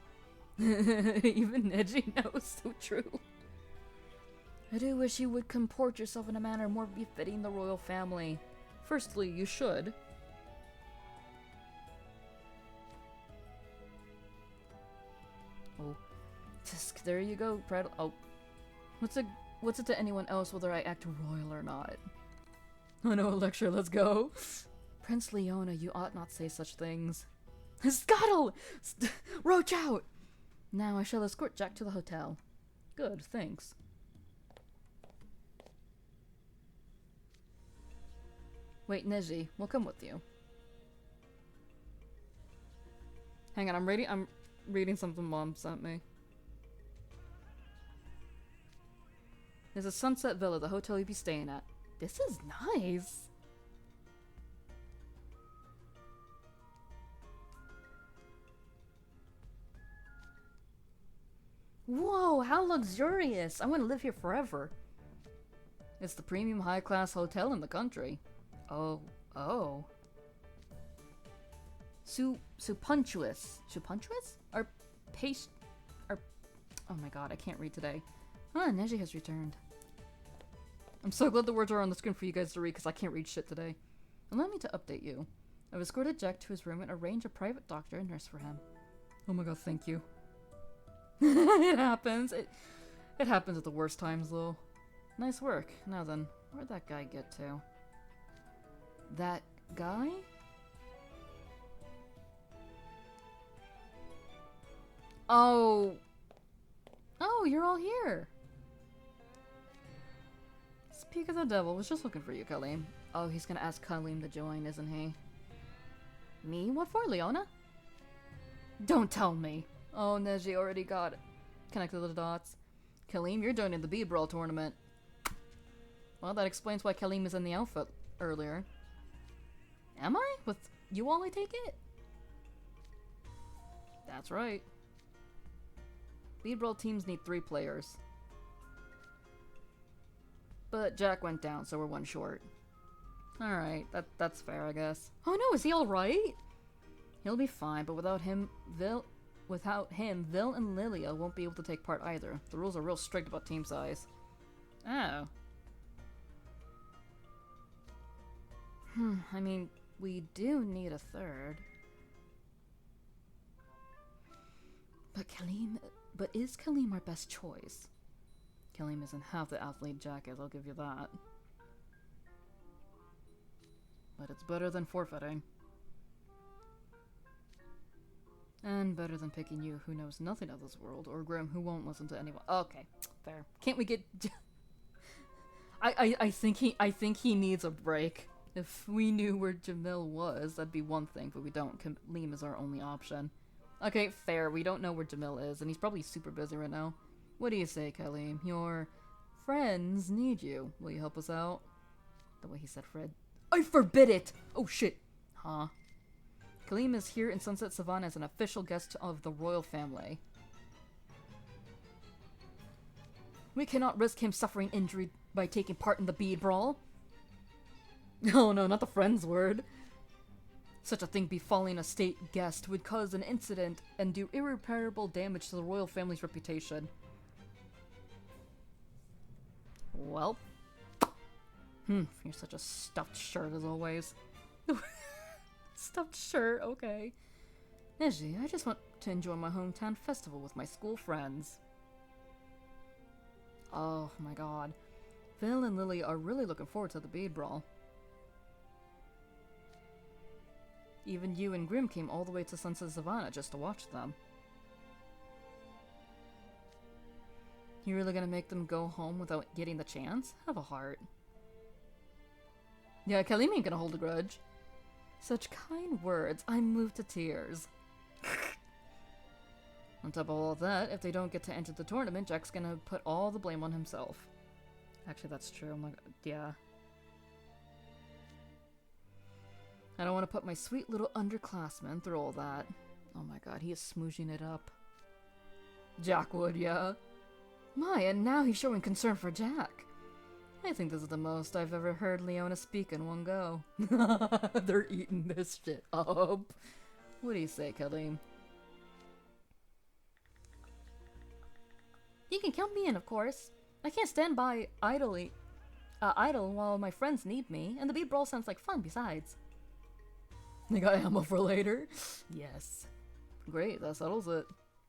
Speaker 1: Even Neji knows, so true. I do wish you would comport yourself in a manner more befitting the royal family. Firstly, you should. Oh. Tisk, there you go, Prattle. Oh. What's it to anyone else whether I act royal or not? Oh no, a lecture, let's go. Prince Leona, you ought not say such things. Scuttle! Roach out! Now I shall escort Jack to the hotel. Good, thanks. Wait, Neji, we'll come with you. Hang on, I'm reading something Mom sent me. There's a Sunset Villa, the hotel you'll be staying at. This is nice. Whoa, how luxurious! I want to live here forever. It's the premium high-class hotel in the country. Oh. Supunctuous? Or oh my god, I can't read today. Ah, Neji has returned. I'm so glad the words are on the screen for you guys to read because I can't read shit today. Allow me to update you. I've escorted Jack to his room and arranged a private doctor and nurse for him. Oh my god, thank you. It happens. It happens at the worst times though. Nice work. Now then, where'd that guy get to? That guy? Oh, you're all here. Speak of the devil, was just looking for you, Kalim. Oh, he's gonna ask Kalim to join, isn't he? Me? What for, Leona? Don't tell me. Oh, Neji already got it. Connected the dots. Kalim, you're joining the Bead Brawl tournament. Well, that explains why Kalim is in the outfit earlier. Am I? With you all, I take it? That's right. Bead Brawl teams need 3 players. But Jack went down, so we're 1 short. Alright, that's fair, I guess. Oh no, is he alright? He'll be fine, but without him, Vil and Lilia won't be able to take part either. The rules are real strict about team size. Oh. I mean, we do need a 3rd. But is Kalim our best choice? Kalim isn't half the athlete Jack is, I'll give you that. But it's better than forfeiting. And better than picking you, who knows nothing of this world, or Grim, who won't listen to anyone. Okay, fair. Can't we get... I think he needs a break. If we knew where Jamil was, that'd be one thing, but we don't. Kalim is our only option. Okay, fair. We don't know where Jamil is, and he's probably super busy right now. What do you say, Kalim? Your friends need you. Will you help us out? The way he said Fred. I forbid it! Oh shit. Huh? Kalim is here in Sunset Savana as an official guest of the royal family. We cannot risk him suffering injury by taking part in the bead brawl. Oh no, not the friend's word. Such a thing befalling a state guest would cause an incident and do irreparable damage to the royal family's reputation. Well. You're such a stuffed shirt as always. Stuffed shirt, okay. Neji, I just want to enjoy my hometown festival with my school friends. Oh my god. Phil and Lily are really looking forward to the bead brawl. Even you and Grim came all the way to Sunset Savana just to watch them. You really gonna make them go home without getting the chance? Have a heart. Yeah, Kalim ain't gonna hold a grudge. Such kind words, I'm moved to tears. On top of all of that, if they don't get to enter the tournament, Jack's gonna put all the blame on himself. Actually, that's true. I'm like, yeah. I don't want to put my sweet little underclassman through all that. Oh my god, he is smooching it up. Jack would, yeah. My, and now he's showing concern for Jack. I think this is the most I've ever heard Leona speak in one go. They're eating this shit up. What do you say, Kalim?
Speaker 2: You can count me in, of course. I can't stand by idle while my friends need me, and the beat brawl sounds like fun besides.
Speaker 1: You got ammo for later? Yes. Great, that settles it.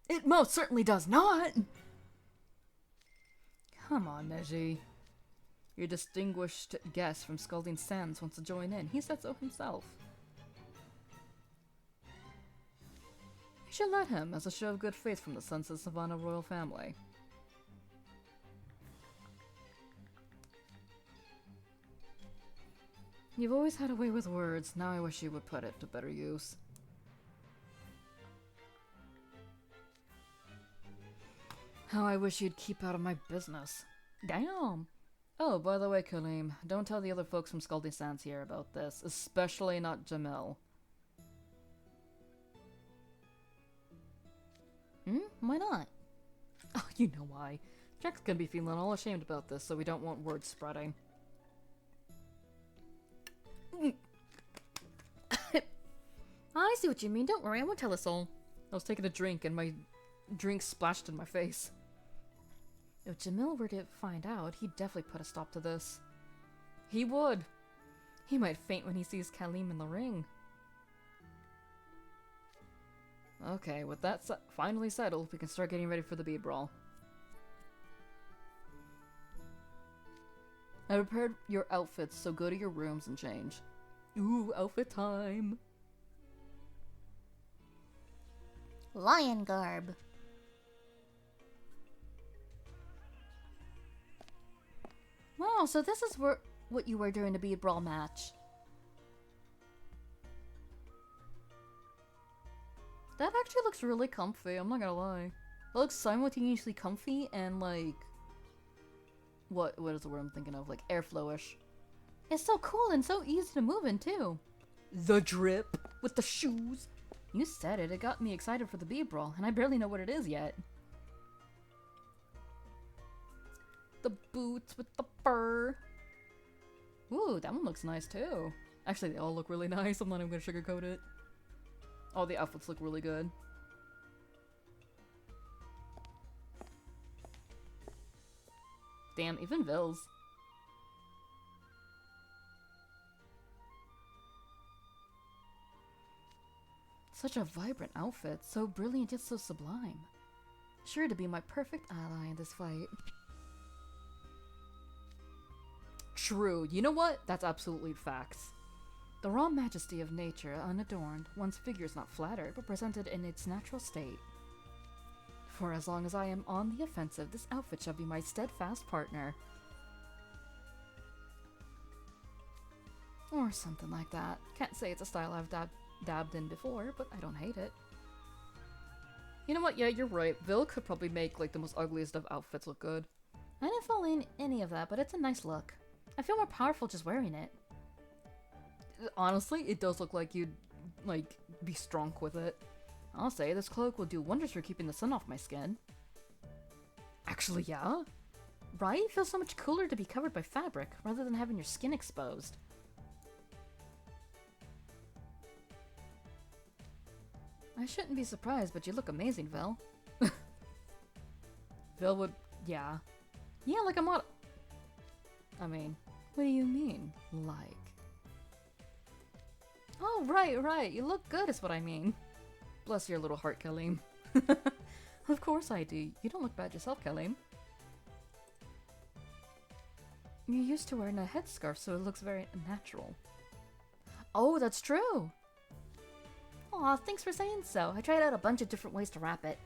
Speaker 1: It most certainly does not! Come on, Neji. Your distinguished guest from Scalding Sands wants to join in. He said so himself. We should let him, as a show of good faith from the sons of the Savana royal family. You've always had a way with words. Now I wish you would put it to better use. How I wish you'd keep out of my business.
Speaker 2: Damn.
Speaker 1: Oh, by the way, Kalim, don't tell the other folks from Scalding Sands here about this, especially not Jamil.
Speaker 2: Why not?
Speaker 1: Oh, you know why. Jack's gonna be feeling all ashamed about this, so we don't want word spreading.
Speaker 2: I see what you mean. Don't worry, I won't tell us all.
Speaker 1: I was taking a drink and my drink splashed in my face. If Jamil were to find out, he'd definitely put a stop to this. He would. He might faint when he sees Kalim in the ring. Okay, with that finally settled, we can start getting ready for the bead brawl. I prepared your outfits, so go to your rooms and change. Ooh, outfit time!
Speaker 2: Lion garb. Wow, so this is what you were during the bead brawl match.
Speaker 1: That actually looks really comfy, I'm not gonna lie. It looks simultaneously comfy and like... What is the word I'm thinking of? Like airflowish.
Speaker 2: It's so cool and so easy to move in too.
Speaker 1: The drip with the shoes.
Speaker 2: You said it, it got me excited for the bead brawl, and I barely know what it is yet.
Speaker 1: The boots with the fur. Ooh, that one looks nice too. Actually, they all look really nice. I'm not even gonna sugarcoat it. All the outfits look really good. Damn, even Vils. Such a vibrant outfit, so brilliant yet so sublime. Sure to be my perfect ally in this fight. True, you know what? That's absolutely facts. The raw majesty of nature, unadorned, one's figure is not flattered, but presented in its natural state. For as long as I am on the offensive, this outfit shall be my steadfast partner. Or something like that. Can't say it's a style I've dabbed in before, but I don't hate it. You know what? Yeah, you're right. Vil could probably make like the most ugliest of outfits look good.
Speaker 2: I didn't fall in any of that, but it's a nice look. I feel more powerful just wearing it.
Speaker 1: Honestly, it does look like you'd like be strong with it. I'll say this cloak will do wonders for keeping the sun off my skin. Actually, yeah.
Speaker 2: Right? It feels so much cooler to be covered by fabric rather than having your skin exposed.
Speaker 1: I shouldn't be surprised, but you look amazing, Vel. Vel would... yeah. Yeah, like a model... I mean, what do you mean, like?
Speaker 2: Oh, right. You look good is what I mean.
Speaker 1: Bless your little heart, Kalim. Of course I do. You don't look bad yourself, Kalim. You're used to wearing a headscarf, so it looks very natural.
Speaker 2: Oh, that's true! Aw, thanks for saying so. I tried out a bunch of different ways to wrap it.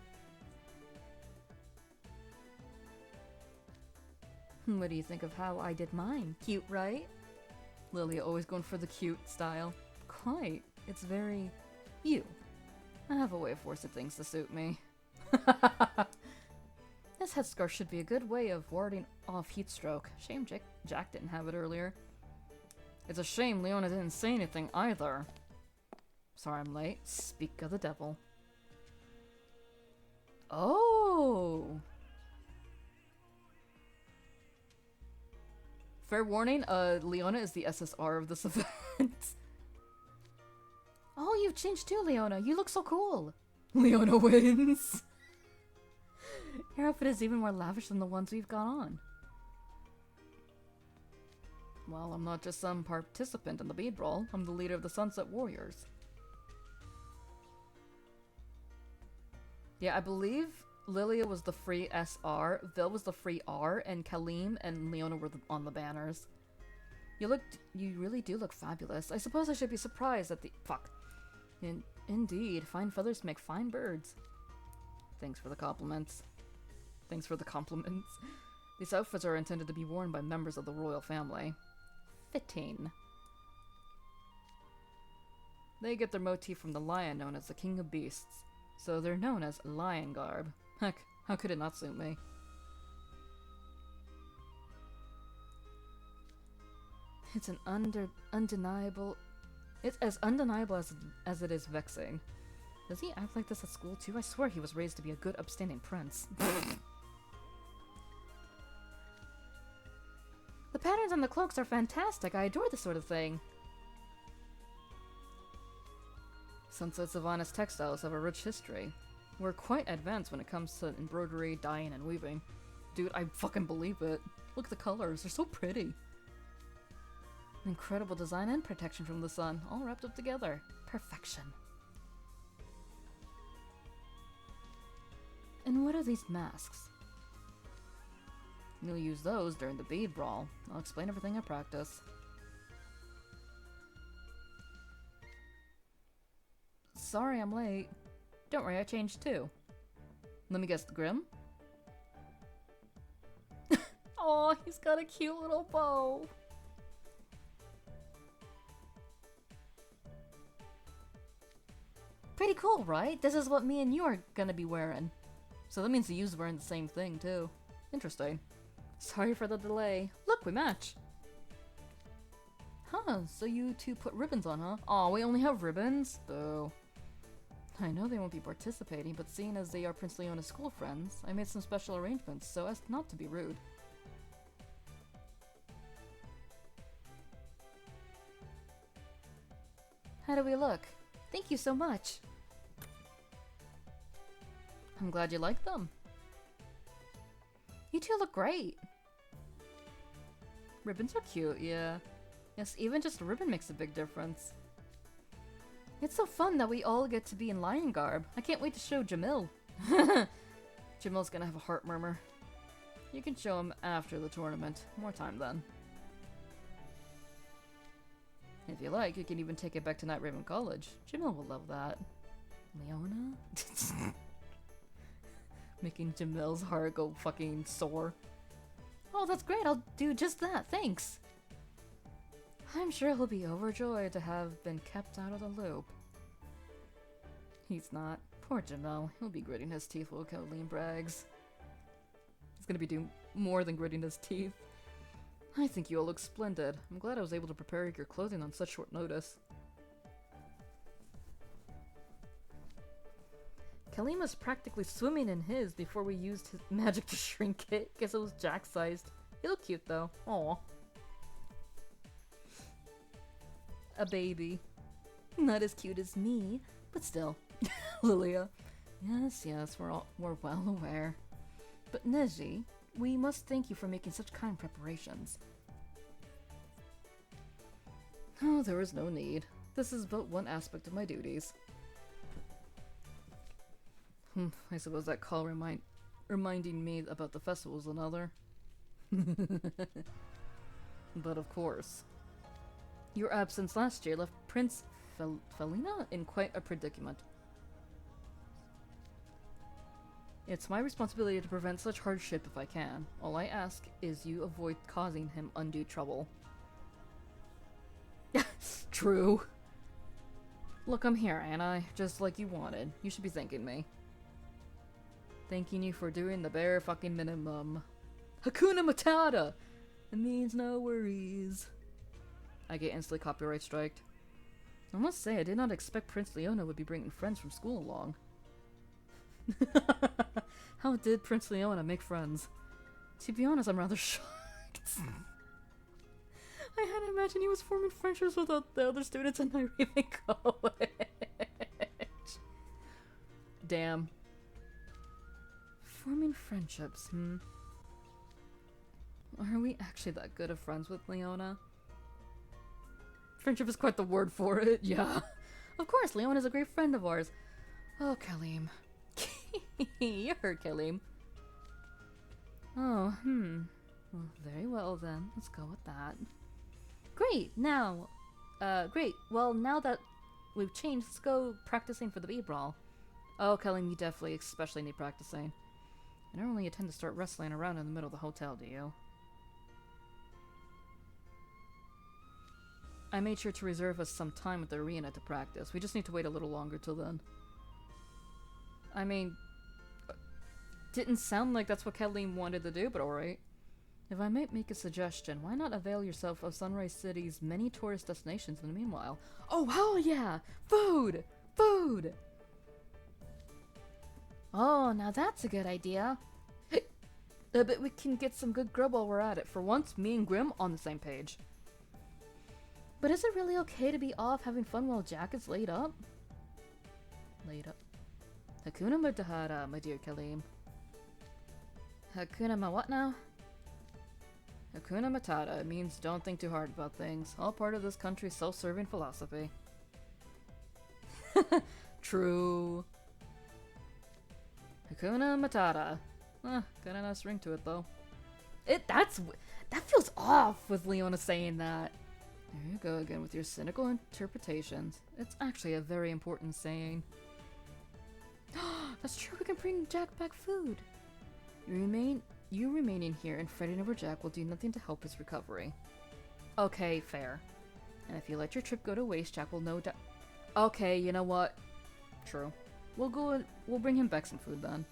Speaker 1: What do you think of how I did mine? Cute, right? Lily always going for the cute style. Quite. It's very... you. I have a way of forcing things to suit me. This headscarf should be a good way of warding off heat stroke. Shame Jack didn't have it earlier. It's a shame Leona didn't say anything either. Sorry I'm late. Speak of the devil. Oh! Fair warning, Leona is the SSR of this event.
Speaker 2: Oh, you've changed too, Leona. You look so cool.
Speaker 1: Leona wins.
Speaker 2: Your outfit is even more lavish than the ones we've got on.
Speaker 1: Well, I'm not just some participant in the bead brawl. I'm the leader of the Sunset Warriors. Yeah, I believe Lilia was the free SR, Vil was the free R, and Kalim and Leona were on the banners. You really do look fabulous. I suppose I should be surprised at the— fuck. Indeed, fine feathers make fine birds. Thanks for the compliments. Thanks for the compliments. These outfits are intended to be worn by members of the royal family. Fitting. They get their motif from the lion known as the King of Beasts, so they're known as lion garb. Heck, how could it not suit me? It's an undeniable... It's as undeniable as it is vexing. Does he act like this at school too? I swear he was raised to be a good, upstanding prince.
Speaker 2: The patterns on the cloaks are fantastic. I adore this sort of thing.
Speaker 1: Sunset Savana's textiles have a rich history. We're quite advanced when it comes to embroidery, dyeing, and weaving. Dude, I fucking believe it. Look at the colors, they're so pretty. Incredible design and protection from the sun, all wrapped up together. Perfection.
Speaker 2: And what are these masks?
Speaker 1: You'll use those during the bead brawl. I'll explain everything at practice. Sorry I'm late. Don't worry, I changed too. Let me guess, the Grim?
Speaker 2: Oh, he's got a cute little bow.
Speaker 1: Pretty cool, right? This is what me and you are gonna be wearing. So that means you's wearing the same thing too. Interesting. Sorry for the delay. Look, we match. Huh, so you two put ribbons on, huh? Aw, we only have ribbons? Boo. I know they won't be participating, but seeing as they are Prince Leona's school friends, I made some special arrangements so as not to be rude. How do we look?
Speaker 2: Thank you so much.
Speaker 1: I'm glad you like them.
Speaker 2: You two look great.
Speaker 1: Ribbons are cute, yeah. Yes, even just a ribbon makes a big difference.
Speaker 2: It's so fun that we all get to be in lion garb. I can't wait to show Jamil.
Speaker 1: Jamil's gonna have a heart murmur. You can show him after the tournament. More time then. If you like, you can even take it back to Night Raven College. Jamil will love that. Leona? Making Jamil's heart go fucking sore.
Speaker 2: Oh, that's great. I'll do just that. Thanks.
Speaker 1: I'm sure he'll be overjoyed to have been kept out of the loop. He's not. Poor Jamil. He'll be gritting his teeth while Colleen brags. He's gonna be doing more than gritting his teeth. I think you all look splendid. I'm glad I was able to prepare your clothing on such short notice. Kalim was practically swimming in his before we used his magic to shrink it. Guess it was Jack-sized. He looked cute though. Aw. A baby. Not as cute as me, but still. Lilia. Yes, we're well aware. But Neji, we must thank you for making such kind preparations. Oh, there is no need. This is but one aspect of my duties. I suppose that call reminding me about the festival is another. But of course. Your absence last year left Prince Felina in quite a predicament. It's my responsibility to prevent such hardship if I can. All I ask is you avoid causing him undue trouble. True. Look, I'm here, ain't I? Just like you wanted. You should be thanking me. Thanking you for doing the bare fucking minimum. Hakuna Matata! It means no worries. I get instantly copyright striked. I must say, I did not expect Prince Leona would be bringing friends from school along. How did Prince Leona make friends? To be honest, I'm rather shocked. imagine he was forming friendships with the other students in Nairobi College? Damn. Forming friendships, Are we actually that good of friends with Leona? Friendship is quite the word for it, yeah. Of course, Leona's a great friend of ours. Oh, Kalim. You heard Kalim. Oh, Well, very well then. Let's go with that. Great, now... great. Well, now that we've changed, let's go practicing for the B-Brawl. Oh, Kalim, you definitely especially need practicing. I don't really intend to start wrestling around in the middle of the hotel, do you? I made sure to reserve us some time at the arena to practice. We just need to wait a little longer till then. I mean... Didn't sound like that's what Kathleen wanted to do, but alright. If I might make a suggestion, why not avail yourself of Sunrise City's many tourist destinations in the meanwhile? Oh, hell yeah! Food! Food! Oh, now that's a good idea. I bet we can get some good grub while we're at it. For once, me and Grim on the same page. But is it really okay to be off having fun while Jack is laid up? Laid up. Hakuna Matata, my dear Kalim. Hakuna ma what now? Hakuna Matata means don't think too hard about things. All part of this country's self-serving philosophy. True. Hakuna Matata. Got a nice ring to it though. That feels off with Leona saying that. There you go again with your cynical interpretations. It's actually a very important saying. That's true, we can bring Jack back food. You remaining here and fretting over Jack will do nothing to help his recovery. Okay, fair. And if you let your trip go to waste, Jack will no doubt... Okay, you know what? True. We'll bring him back some food then.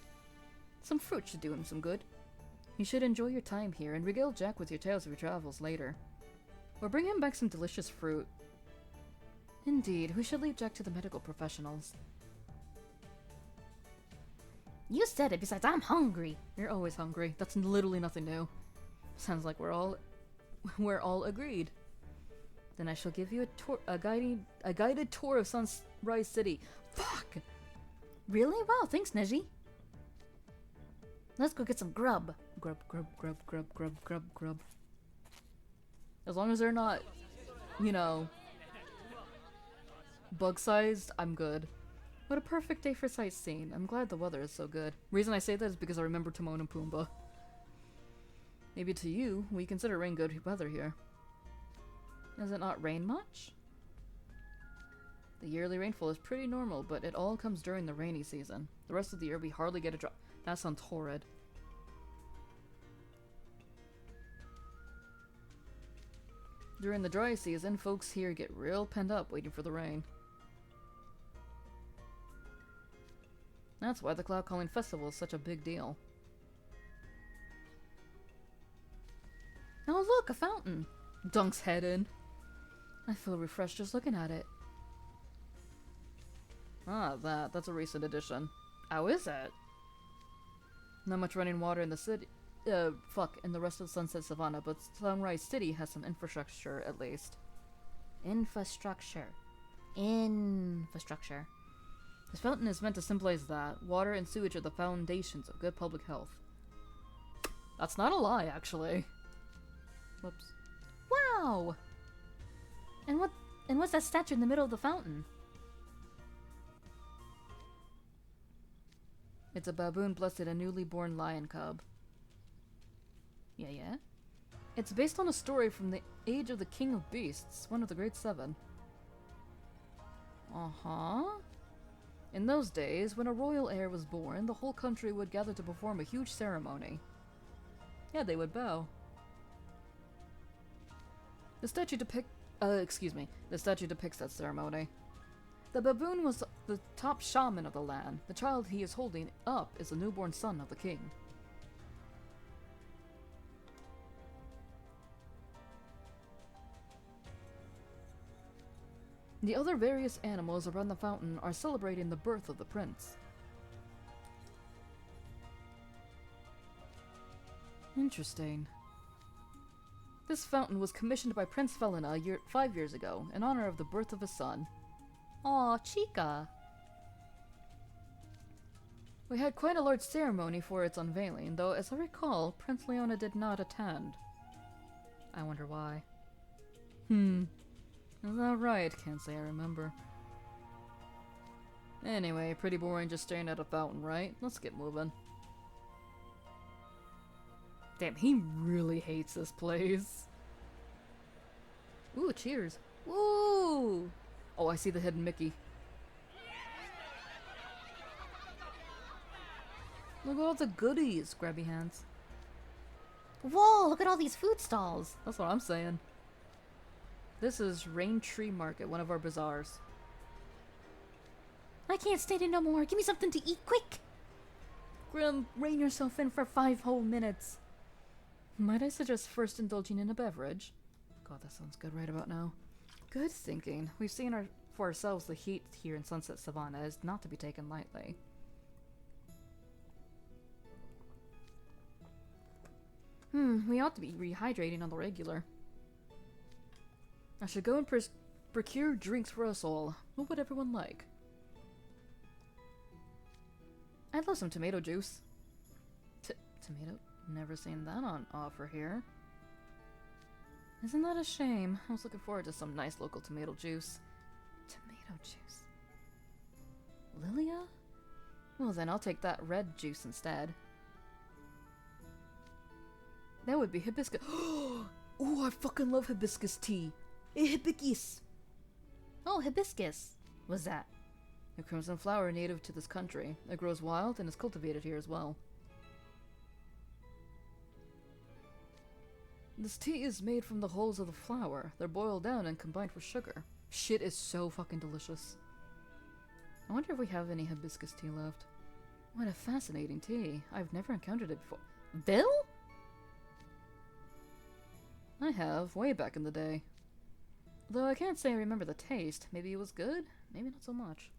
Speaker 1: Some fruit should do him some good. You should enjoy your time here and regale Jack with your tales of your travels later. Or bring him back some delicious fruit. Indeed, we should leave Jack to the medical professionals. You said it, besides I'm hungry. You're always hungry. That's literally nothing new. Sounds like we're all agreed. Then I shall give you a guided tour of Sunrise City. Fuck! Really? Wow, thanks, Neji. Let's go get some grub. Grub. As long as they're not, you know, bug-sized, I'm good. What a perfect day for sightseeing. I'm glad the weather is so good. Reason I say that is because I remember Timon and Pumbaa. Maybe to you, we consider rain good weather here. Does it not rain much? The yearly rainfall is pretty normal, but it all comes during the rainy season. The rest of the year we hardly get a drop. That sounds horrid. During the dry season, folks here get real pent up waiting for the rain. That's why the Cloudcalling Festival is such a big deal. Oh look, a fountain! Dunks head in. I feel refreshed just looking at it. Ah, that's a recent addition. How is it? Not much running water in the city. In the rest of Sunset Savana, but Sunrise City has some infrastructure at least. Infrastructure. This fountain is meant to symbolize that. Water and sewage are the foundations of good public health. That's not a lie, actually. Whoops. Wow! And what's that statue in the middle of the fountain? It's a baboon blessed a newly born lion cub. Yeah? It's based on a story from the age of the King of Beasts, one of the Great Seven. Uh-huh. In those days, when a royal heir was born, the whole country would gather to perform a huge ceremony. Yeah, they would bow. The statue depicts that ceremony. The baboon was the top shaman of the land. The child he is holding up is the newborn son of the king. The other various animals around the fountain are celebrating the birth of the prince. Interesting. This fountain was commissioned by Prince Felina 5 years ago, in honor of the birth of his son.
Speaker 2: Aw, Chica.
Speaker 1: We had quite a large ceremony for its unveiling, though as I recall, Prince Leona did not attend. I wonder why. Is that right? Can't say I remember. Anyway, pretty boring just staring at a fountain, right? Let's get moving. Damn, he really hates this place. Ooh, cheers. Woo! Oh, I see the hidden Mickey. Look at all the goodies, grabby hands.
Speaker 2: Whoa, look at all these food stalls.
Speaker 1: That's what I'm saying. This is Rain Tree Market, one of our bazaars.
Speaker 2: I can't stand it no more. Give me something to eat quick.
Speaker 1: Grim, rein yourself in for 5 whole minutes. Might I suggest first indulging in a beverage? God, that sounds good right about now. Good thinking. We've seen for ourselves the heat here in Sunset Savana is not to be taken lightly. We ought to be rehydrating on the regular. I should go and procure drinks for us all. What would everyone like? I'd love some tomato juice. Tomato? Never seen that on offer here. Isn't that a shame? I was looking forward to some nice local tomato juice. Tomato juice. Lilia? Well then, I'll take that red juice instead. That would be hibiscus. Ooh, I fucking love hibiscus tea. Hibiscus.
Speaker 2: Oh, hibiscus. What's that?
Speaker 1: A crimson flower native to this country. It grows wild and is cultivated here as well. This tea is made from the hulls of the flower. They're boiled down and combined with sugar. Shit is so fucking delicious. I wonder if we have any hibiscus tea left. What a fascinating tea. I've never encountered it before.
Speaker 2: Bill?
Speaker 1: I have, way back in the day. Though I can't say I remember the taste. Maybe it was good, maybe not so much.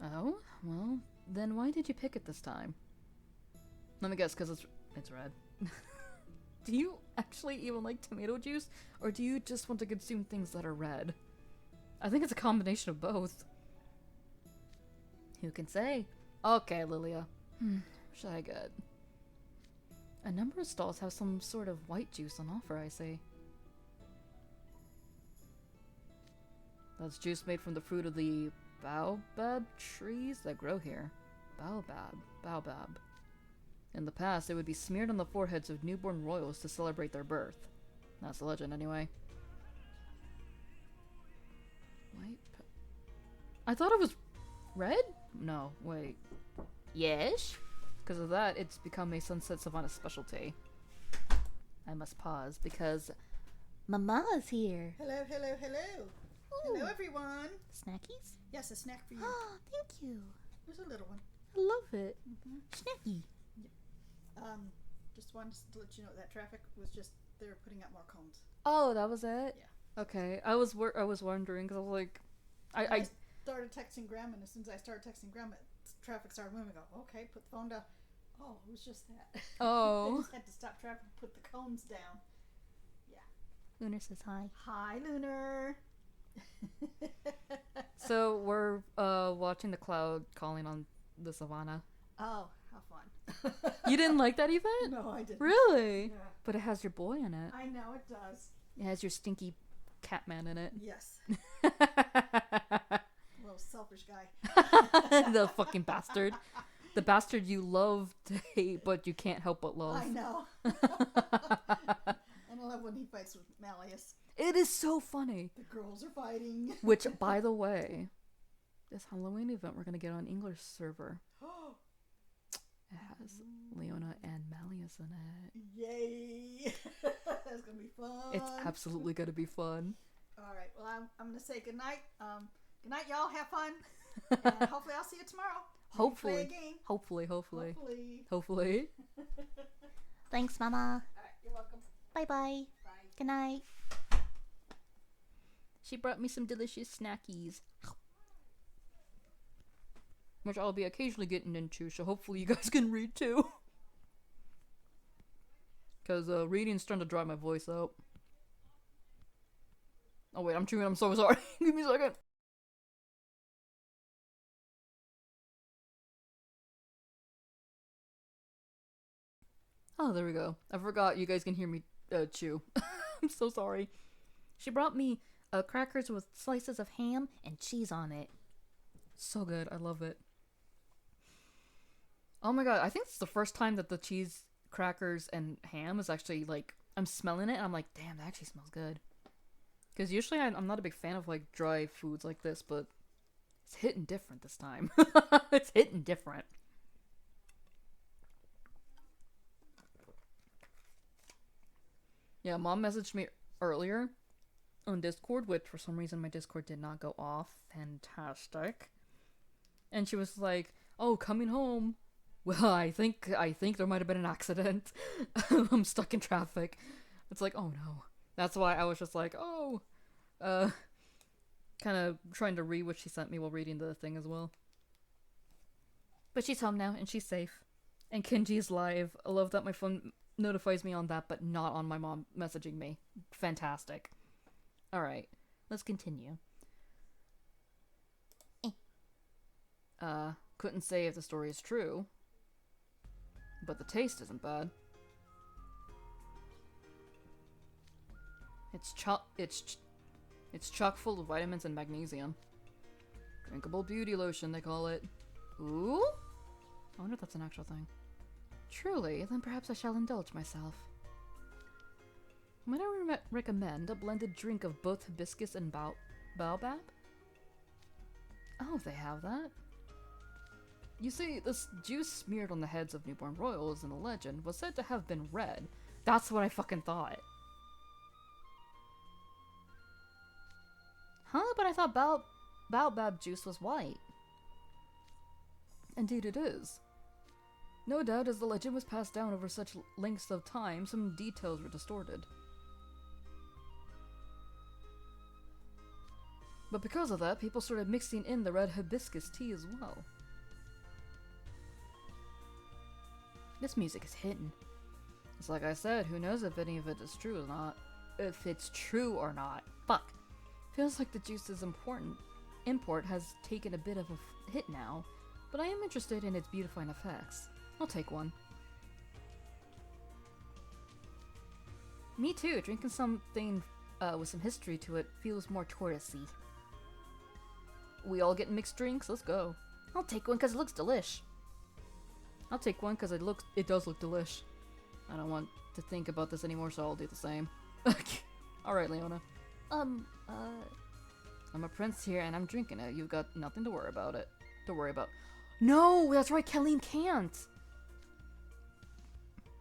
Speaker 1: Oh? Well, then why did you pick it this time? Let me guess, because it's red. Do you actually even like tomato juice? Or do you just want to consume things that are red? I think it's a combination of both. Who can say? Okay, Lilia. What should I get? A number of stalls have some sort of white juice on offer, I see. That's juice made from the fruit of the baobab trees that grow here. Baobab. In the past, it would be smeared on the foreheads of newborn royals to celebrate their birth. That's the legend, anyway. I thought it was red? No, wait.
Speaker 2: Yes?
Speaker 1: Because of that, it's become a Sunset Savana specialty. I must pause because
Speaker 2: Mama's here.
Speaker 3: Hello.
Speaker 2: Ooh.
Speaker 3: Hello, everyone.
Speaker 2: Snackies?
Speaker 3: Yes, a snack for you.
Speaker 2: Oh, thank you.
Speaker 3: There's a little one.
Speaker 2: I love it. Snacky.
Speaker 3: Just wanted to let you know that traffic was just, they were putting out more cones.
Speaker 1: oh, that was it.
Speaker 3: Yeah.
Speaker 1: Okay, I was wondering because I was like,
Speaker 3: I started texting Grandma, and as soon as I started texting Grandma, traffic started moving. I go, okay, put the phone down. Oh, it was just that.
Speaker 1: Oh.
Speaker 3: They just had to stop traffic and put the cones down. Yeah.
Speaker 2: Lunar says hi.
Speaker 3: Hi, Lunar.
Speaker 1: So we're watching the Cloudcalling on the Savana.
Speaker 3: Oh, how fun.
Speaker 1: You didn't like that event?
Speaker 3: No, I didn't.
Speaker 1: Really?
Speaker 3: Yeah.
Speaker 1: But it has your boy in it.
Speaker 3: I know it does.
Speaker 1: It has your stinky Catman in it.
Speaker 3: Yes. Little selfish guy.
Speaker 1: The fucking bastard. The bastard you love to hate, but you can't help but love.
Speaker 3: I know. And I love when he fights with Malleus.
Speaker 1: It is so funny.
Speaker 3: The girls are fighting.
Speaker 1: Which, by the way, this Halloween event we're gonna get on English server. It has Leona and Malleus in it.
Speaker 3: Yay! That's gonna be fun.
Speaker 1: It's absolutely gonna be fun.
Speaker 3: All right. Well, I'm gonna say good night. Good night, y'all. Have fun. And hopefully, I'll see you tomorrow.
Speaker 1: Hopefully.
Speaker 3: Play a game.
Speaker 1: Hopefully.
Speaker 2: Thanks, Mama.
Speaker 3: All right. You're welcome.
Speaker 2: Bye-bye.
Speaker 3: Bye.
Speaker 2: Good night.
Speaker 1: She brought me some delicious snackies, which I'll be occasionally getting into, so hopefully you guys can read too. Because reading's trying to dry my voice out. Oh wait, I'm chewing, I'm so sorry. Give me a second. Oh, there we go. I forgot you guys can hear me chew. I'm so sorry.
Speaker 2: She brought me crackers with slices of ham and cheese on it.
Speaker 1: So good, I love it. Oh my god, I think it's the first time that the cheese, crackers, and ham is actually like, I'm smelling it and I'm like, damn, that actually smells good. Because usually I'm not a big fan of like dry foods like this, but it's hitting different this time. It's hitting different. Yeah, Mom messaged me earlier on Discord, which for some reason my Discord did not go off. Fantastic. And she was like, "Oh, coming home. Well, I think there might have been an accident. I'm stuck in traffic." It's like, oh no. That's why I was just like, oh, kind of trying to read what she sent me while reading the thing as well. But she's home now and she's safe. And Kenji's live. I love that my phone notifies me on that, but not on my mom messaging me. Fantastic. Alright, let's continue. Couldn't say if the story is true, but the taste isn't bad. It's chock full of vitamins and magnesium. Drinkable beauty lotion, they call it. Ooh? I wonder if that's an actual thing. Truly, then perhaps I shall indulge myself. Might I recommend a blended drink of both hibiscus and baobab? Oh, they have that. You see, this juice smeared on the heads of newborn royals in the legend was said to have been red. That's what I fucking thought.
Speaker 2: Huh? But I thought baobab juice was white.
Speaker 1: Indeed it is. No doubt as the legend was passed down over such lengths of time, some details were distorted. But because of that, people started mixing in the red hibiscus tea as well. This music is hitting. It's like I said, who knows if any of it is true or not. If it's true or not. Fuck. Feels like the juice's import has taken a bit of a hit now, but I am interested in its beautifying effects. I'll take one. Me too. Drinking something with some history to it feels more touristy. We all get mixed drinks? Let's go.
Speaker 2: I'll take one because it looks delish.
Speaker 1: I'll take one because it does look delish. I don't want to think about this anymore, so I'll do the same. Alright, Leona. I'm a prince here and I'm drinking it. You've got nothing to worry about it. No, that's right, Kalim can't!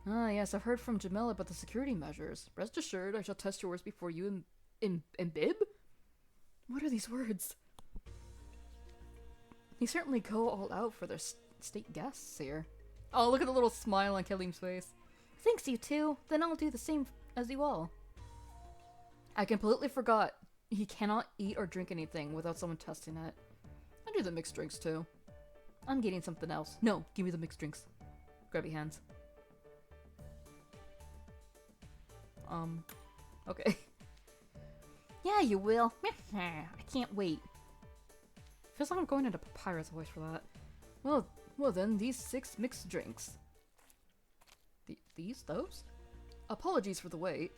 Speaker 1: Ah, yes, I've heard from Jamel about the security measures. Rest assured, I shall test yours before you imbib? What are these words? They certainly go all out for their state guests here. Oh, look at the little smile on Kalim's face.
Speaker 2: Thanks, you two. Then I'll do the same as you all.
Speaker 1: I completely forgot. He cannot eat or drink anything without someone testing it. I do the mixed drinks too. I'm getting something else. No, give me the mixed drinks. Grab your hands. Okay.
Speaker 2: Yeah, you will. I can't wait.
Speaker 1: Feels like I'm going into papyrus voice for that. Well then, these 6 mixed drinks. Those? Apologies for the wait.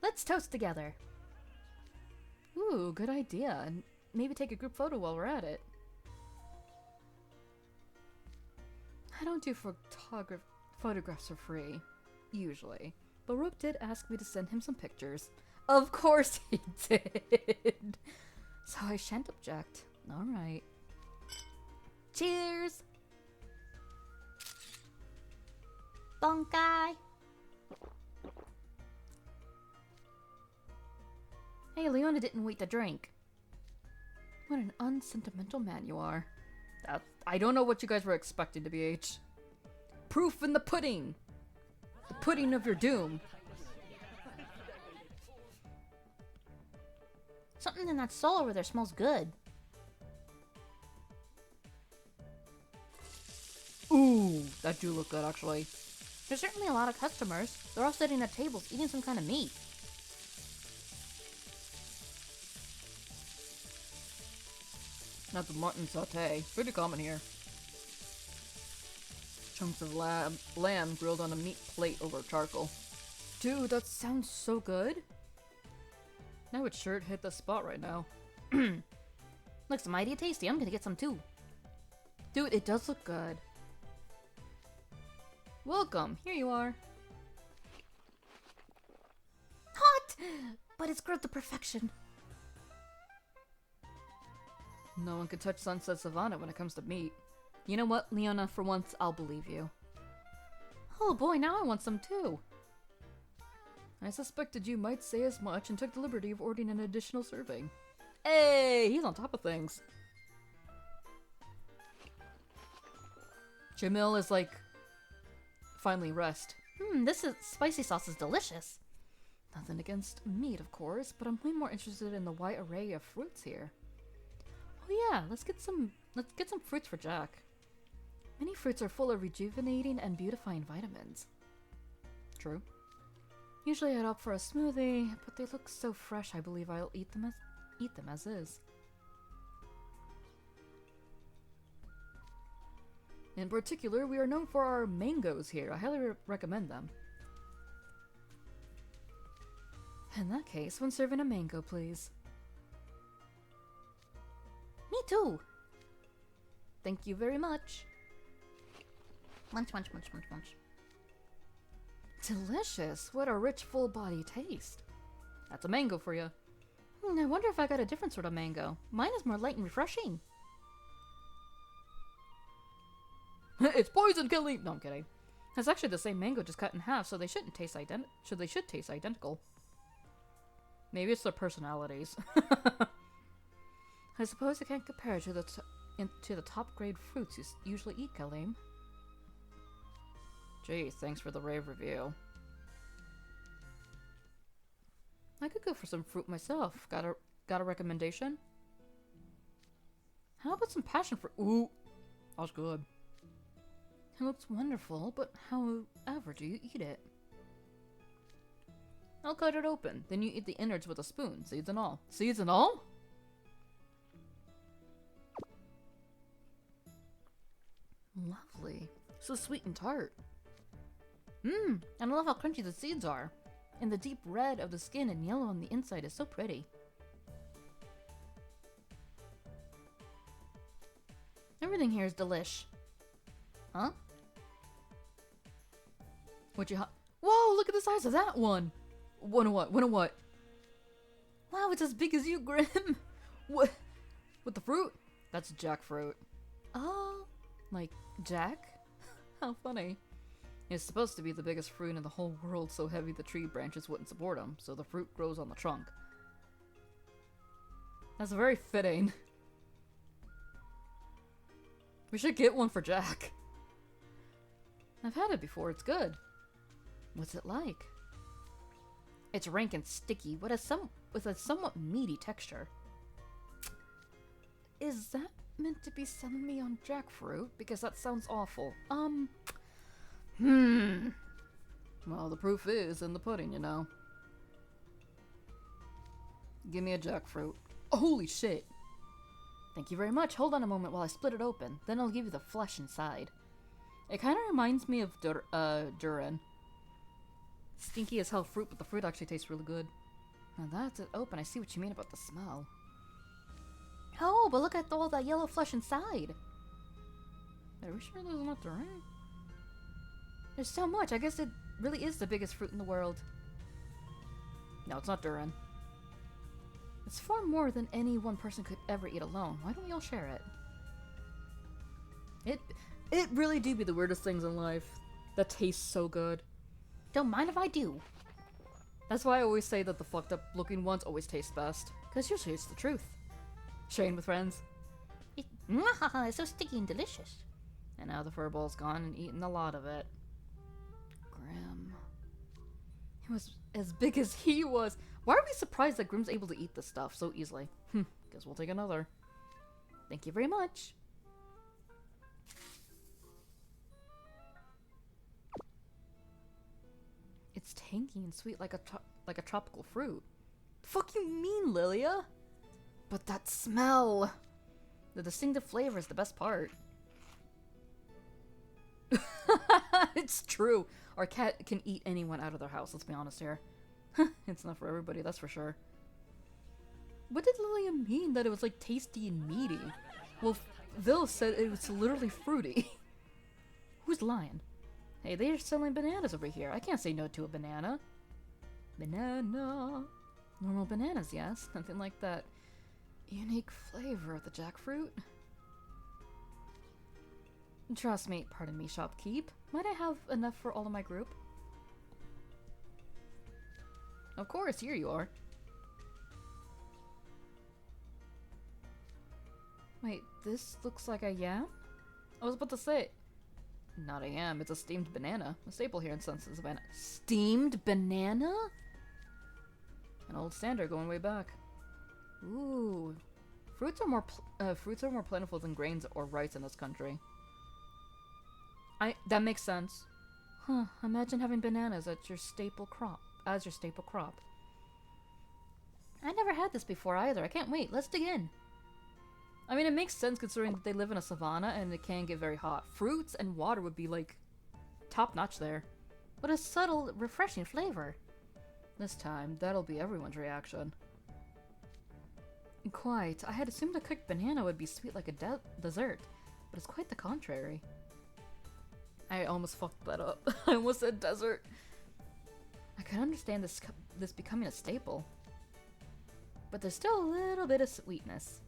Speaker 2: Let's toast together.
Speaker 1: Ooh, good idea. And maybe take a group photo while we're at it. I don't do photographs for free, usually. But Rope did ask me to send him some pictures. Of course he did! So I shan't object. Alright.
Speaker 2: Cheers! Bonkai! Hey, Leona didn't wait to drink.
Speaker 1: What an unsentimental man you are. I don't know what you guys were expecting to be, H. Proof in the pudding! The pudding of your doom.
Speaker 2: Something in that soul over there smells good.
Speaker 1: Ooh, that do look good, actually.
Speaker 2: There's certainly a lot of customers. They're all sitting at tables eating some kind of meat.
Speaker 1: Not the mutton sauté. Pretty common here. Chunks of lamb grilled on a meat plate over charcoal. Dude, that sounds so good. I would sure hit the spot right now.
Speaker 2: Looks mighty tasty. I'm gonna get some too.
Speaker 1: Dude, it does look good. Welcome. Here you are.
Speaker 2: Hot! But it's grilled to perfection.
Speaker 1: No one can touch Sunset Savana when it comes to meat. You know what, Leona? For once, I'll believe you.
Speaker 2: Oh boy, now I want some too.
Speaker 1: I suspected you might say as much and took the liberty of ordering an additional serving. Hey, he's on top of things. Jamil is like, finally rest.
Speaker 2: This spicy sauce is delicious.
Speaker 1: Nothing against meat, of course, but I'm way more interested in the wide array of fruits here.
Speaker 2: Oh yeah, let's get some fruits for Jack.
Speaker 1: Many fruits are full of rejuvenating and beautifying vitamins. True. Usually I'd opt for a smoothie, but they look so fresh I believe I'll eat them as is. In particular, we are known for our mangoes here. I highly recommend them. In that case, when serving a mango, please.
Speaker 2: Me too.
Speaker 1: Thank you very much.
Speaker 2: Munch, munch, munch, munch, munch.
Speaker 1: Delicious. What a rich, full body taste. That's a mango for you.
Speaker 2: I wonder if I got a different sort of mango. Mine is more light and refreshing.
Speaker 1: It's poison killing. No, I'm kidding. It's actually the same mango just cut in half, so they shouldn't taste they should taste identical. Maybe it's their personalities. I suppose I can't compare to the top grade fruits you usually eat, Kalim. Gee, thanks for the rave review. I could go for some fruit myself. Got a recommendation? How about some passion fruit? Ooh, that was good. It looks wonderful, but however do you eat it? I'll cut it open. Then you eat the innards with a spoon, seeds and all. Seeds and all? Lovely. So sweet and tart.
Speaker 2: And I love how crunchy the seeds are. And the deep red of the skin and yellow on the inside is so pretty. Everything here is delish. Huh?
Speaker 1: Whoa, look at the size of that one! One of what? One of what? Wow, it's as big as you, Grim! What? With the fruit? That's jackfruit. Oh, like Jack? How funny. It's supposed to be the biggest fruit in the whole world, so heavy the tree branches wouldn't support him, so the fruit grows on the trunk. That's very fitting. We should get one for Jack. I've had it before, it's good. What's it like? It's rank and sticky, with a somewhat meaty texture. Is that meant to be selling me on jackfruit? Because that sounds awful. Well, the proof is in the pudding, you know. Give me a jackfruit. Oh, holy shit! Thank you very much. Hold on a moment while I split it open. Then I'll give you the flesh inside. It kind of reminds me of durian. Stinky as hell fruit, but the fruit actually tastes really good. Now that's it open. I see what you mean about the smell.
Speaker 2: Oh, but look at all that yellow flesh inside.
Speaker 1: Are we sure there's not durian?
Speaker 2: There's so much. I guess it really is the biggest fruit in the world.
Speaker 1: No, it's not durian. It's far more than any one person could ever eat alone. Why don't we all share it? It really do be the weirdest things in life that taste so good.
Speaker 2: Don't mind if I do.
Speaker 1: That's why I always say that the fucked up looking ones always taste best. Because usually it's the truth. Sharing with friends.
Speaker 2: It's so sticky and delicious.
Speaker 1: And now the furball's gone and eaten a lot of it. Grim. He was as big as he was. Why are we surprised that Grim's able to eat this stuff so easily? Guess we'll take another. Thank you very much. It's tangy and sweet like a tropical fruit. The fuck you mean, Lilia? But that smell! The distinctive flavor is the best part. It's true. Our cat can eat anyone out of their house, let's be honest here. It's not for everybody, that's for sure. What did Lilia mean that it was like tasty and meaty? Well, Vil said it was literally fruity. Who's lying? Hey, they're selling bananas over here. I can't say no to a banana. Banana. Normal bananas, yes. Nothing like that unique flavor of the jackfruit. Trust me, pardon me, shopkeep. Might I have enough for all of my group? Of course, here you are. Wait, this looks like a yam? I was about to say, not a yam, it's a steamed banana. A staple here in Sunset Savannah. Steamed banana? An old standard going way back. Ooh. Fruits are more plentiful than grains or rice in this country. That makes sense. Huh, imagine having bananas as your staple crop. I never had this before either. I can't wait. Let's dig in. I mean, it makes sense considering that they live in a savanna and it can get very hot. Fruits and water would be like top notch there. What a subtle, refreshing flavor. This time, that'll be everyone's reaction. Quite. I had assumed a cooked banana would be sweet like a dessert, but it's quite the contrary. I almost fucked that up. I almost said desert. I can understand this becoming a staple, but there's still a little bit of sweetness.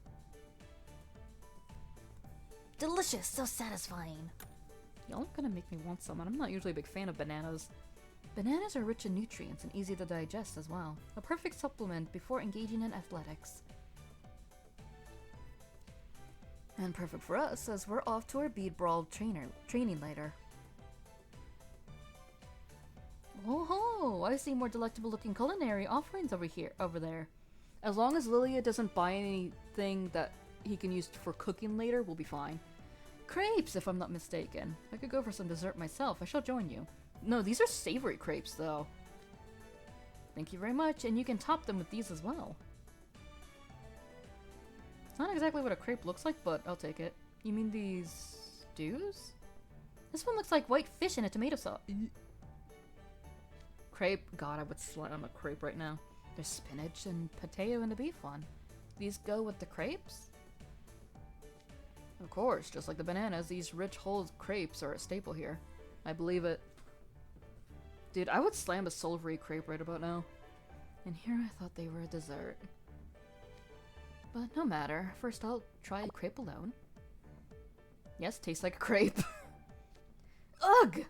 Speaker 2: Delicious, so satisfying.
Speaker 1: Y'all gonna make me want some, and I'm not usually a big fan of bananas. Bananas are rich in nutrients and easy to digest as well. A perfect supplement before engaging in athletics. And perfect for us, as we're off to our bead brawl training later. Oh, I see more delectable looking culinary offerings over there. As long as Lilia doesn't buy anything that he can use for cooking later, we'll be fine. Crepes, if I'm not mistaken. I could go for some dessert myself. I shall join you. No, these are savory crepes, though. Thank you very much, and you can top them with these as well. It's not exactly what a crepe looks like, but I'll take it. You mean these stews? This one looks like white fish in a tomato sauce. Crepe? God, I would slam a crepe right now. There's spinach and potato and a beef one. These go with the crepes? Of course, just like the bananas, these rich whole crepes are a staple here. I believe it. Dude, I would slam a silvery crepe right about now. And here I thought they were a dessert. But no matter. First I'll try a crepe alone. Yes, tastes like a crepe. Ugh!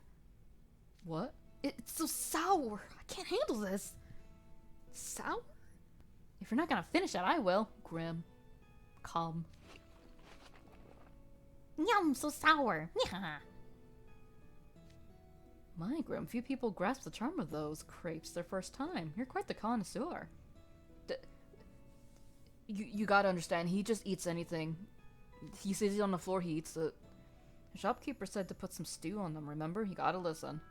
Speaker 1: What? It's so sour. I can't handle this. Sour? If you're not gonna finish it, I will. Grim. Calm.
Speaker 2: Yum, so sour. Yeah.
Speaker 1: My Grim, few people grasp the charm of those crepes their first time. You're quite the connoisseur. You gotta understand, he just eats anything. He sees it on the floor, he eats it. The shopkeeper said to put some stew on them, remember? You gotta listen.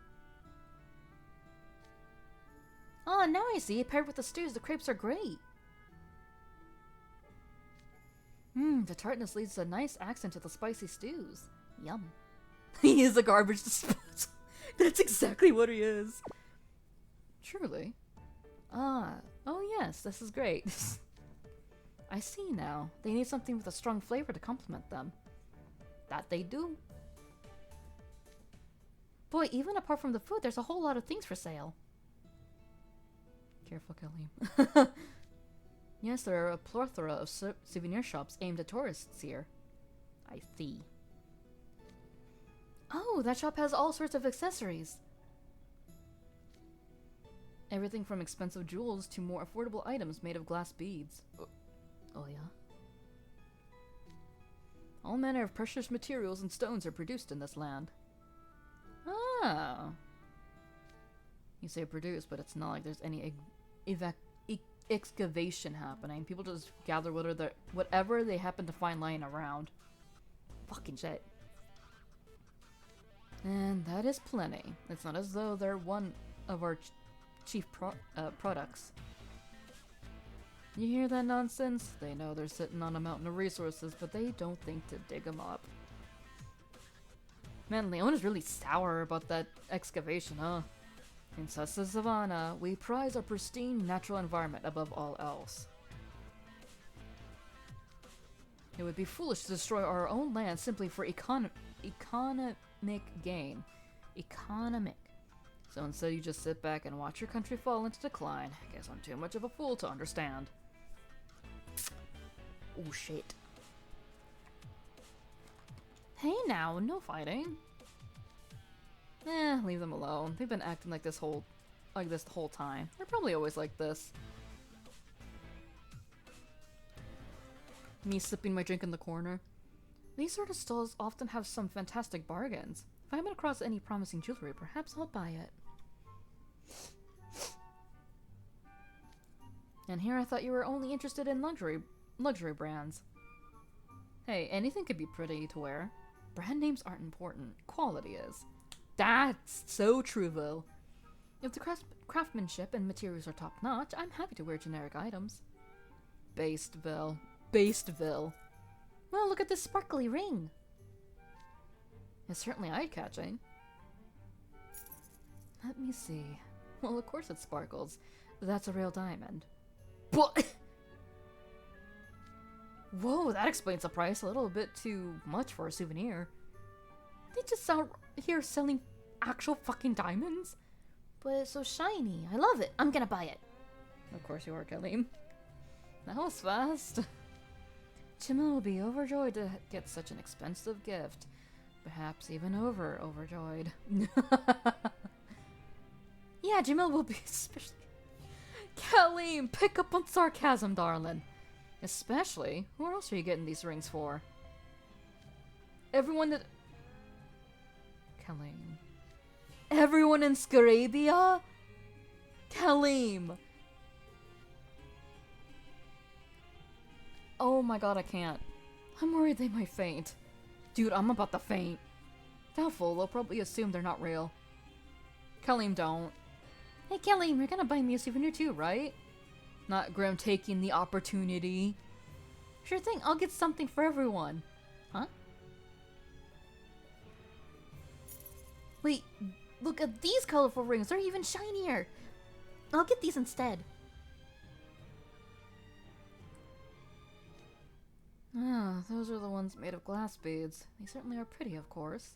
Speaker 2: Oh, now I see. Paired with the stews, the crepes are great.
Speaker 1: The tartness leads a nice accent to the spicy stews. Yum. He is a garbage disposal. That's exactly what he is. Truly. Ah, oh yes, this is great. I see now. They need something with a strong flavor to complement them. That they do.
Speaker 2: Boy, even apart from the food, there's a whole lot of things for sale.
Speaker 1: Careful, Kalim. Yes, there are a plethora of souvenir shops aimed at tourists here. I see.
Speaker 2: Oh, that shop has all sorts of accessories.
Speaker 1: Everything from expensive jewels to more affordable items made of glass beads. Oh yeah? All manner of precious materials and stones are produced in this land. Oh. You say produced, but it's not like there's any excavation happening. People just gather whatever they happen to find lying around. Fucking shit. And that is plenty. It's not as though they're one of our chief products. You hear that nonsense? They know they're sitting on a mountain of resources, but they don't think to dig them up. Man, Leon is really sour about that excavation, huh? In Savana, we prize our pristine natural environment above all else. It would be foolish to destroy our own land simply for economic gain. Economic. So instead you just sit back and watch your country fall into decline. Guess I'm too much of a fool to understand. Oh shit. Hey now, no fighting. Leave them alone. They've been acting like this the whole time. They're probably always like this. Me sipping my drink in the corner. These sort of stalls often have some fantastic bargains. If I happen across any promising jewelry, perhaps I'll buy it. And here I thought you were only interested in luxury brands. Hey, anything could be pretty to wear. Brand names aren't important. Quality is. That's so true, Vil. If the craftsmanship and materials are top-notch, I'm happy to wear generic items. Based, Vil. Based, Vil. Well, look at this sparkly ring. It's certainly eye-catching. Let me see. Well, of course it sparkles. That's a real diamond. But whoa, that explains the price. A little bit too much for a souvenir. They just out here selling actual fucking diamonds? But it's so shiny. I love it. I'm gonna buy it. Of course you are, Kalim. That was fast. Chima will be overjoyed to get such an expensive gift. Perhaps even overjoyed. Yeah, Jamil will be especially... Kalim, pick up on sarcasm, darling. Especially? Who else are you getting these rings for? Everyone that... Kalim. Everyone in Scarabia? Kalim. Oh my god, I can't. I'm worried they might faint. Dude, I'm about to faint. Doubtful, they'll probably assume they're not real. Kalim, don't. Hey, Kalim, you're gonna buy me a souvenir too, right? Not Grim taking the opportunity. Sure thing, I'll get something for everyone. Huh? Wait, look at these colorful rings. They're even shinier. I'll get these instead. Ah, those are the ones made of glass beads. They certainly are pretty, of course.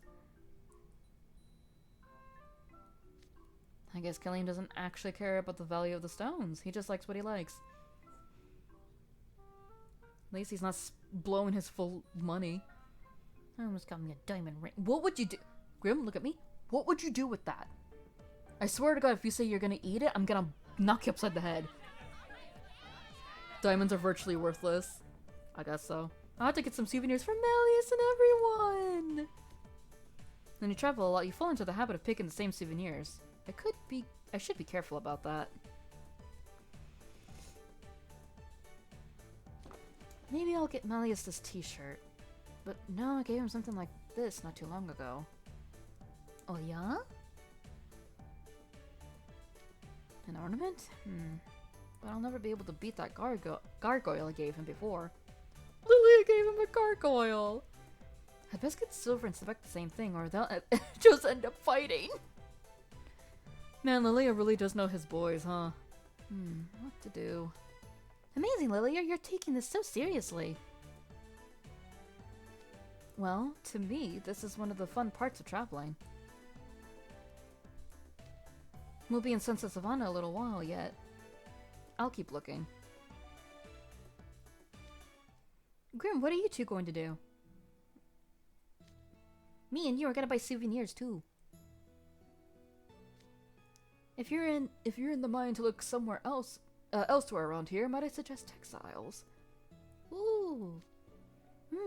Speaker 1: I guess Kalim doesn't actually care about the value of the stones. He just likes what he likes. At least he's not blowing his full money. I almost got me a diamond ring. What would you do? Grim, look at me. What would you do with that? I swear to God, if you say you're gonna eat it, I'm gonna knock you upside the head. Diamonds are virtually worthless. I guess so. I'll have to get some souvenirs for Melius and everyone! When you travel a lot, you fall into the habit of picking the same souvenirs. I should be careful about that. Maybe I'll get Melius this t-shirt. But no, I gave him something like this not too long ago. Oh yeah? An ornament? But I'll never be able to beat that gargoyle I gave him before. Lilia gave him a gargoyle! I'd best get Silver and expect the same thing, or they'll just end up fighting. Man, Lilia really does know his boys, huh? What to do? Amazing, Lilia, you're taking this so seriously. Well, to me, this is one of the fun parts of traveling. We'll be in Sunset Savana a little while yet. I'll keep looking. Grim, what are you two going to do? Me and you are gonna buy souvenirs too. If you're in the mind to look somewhere else, elsewhere around here, might I suggest textiles? Ooh.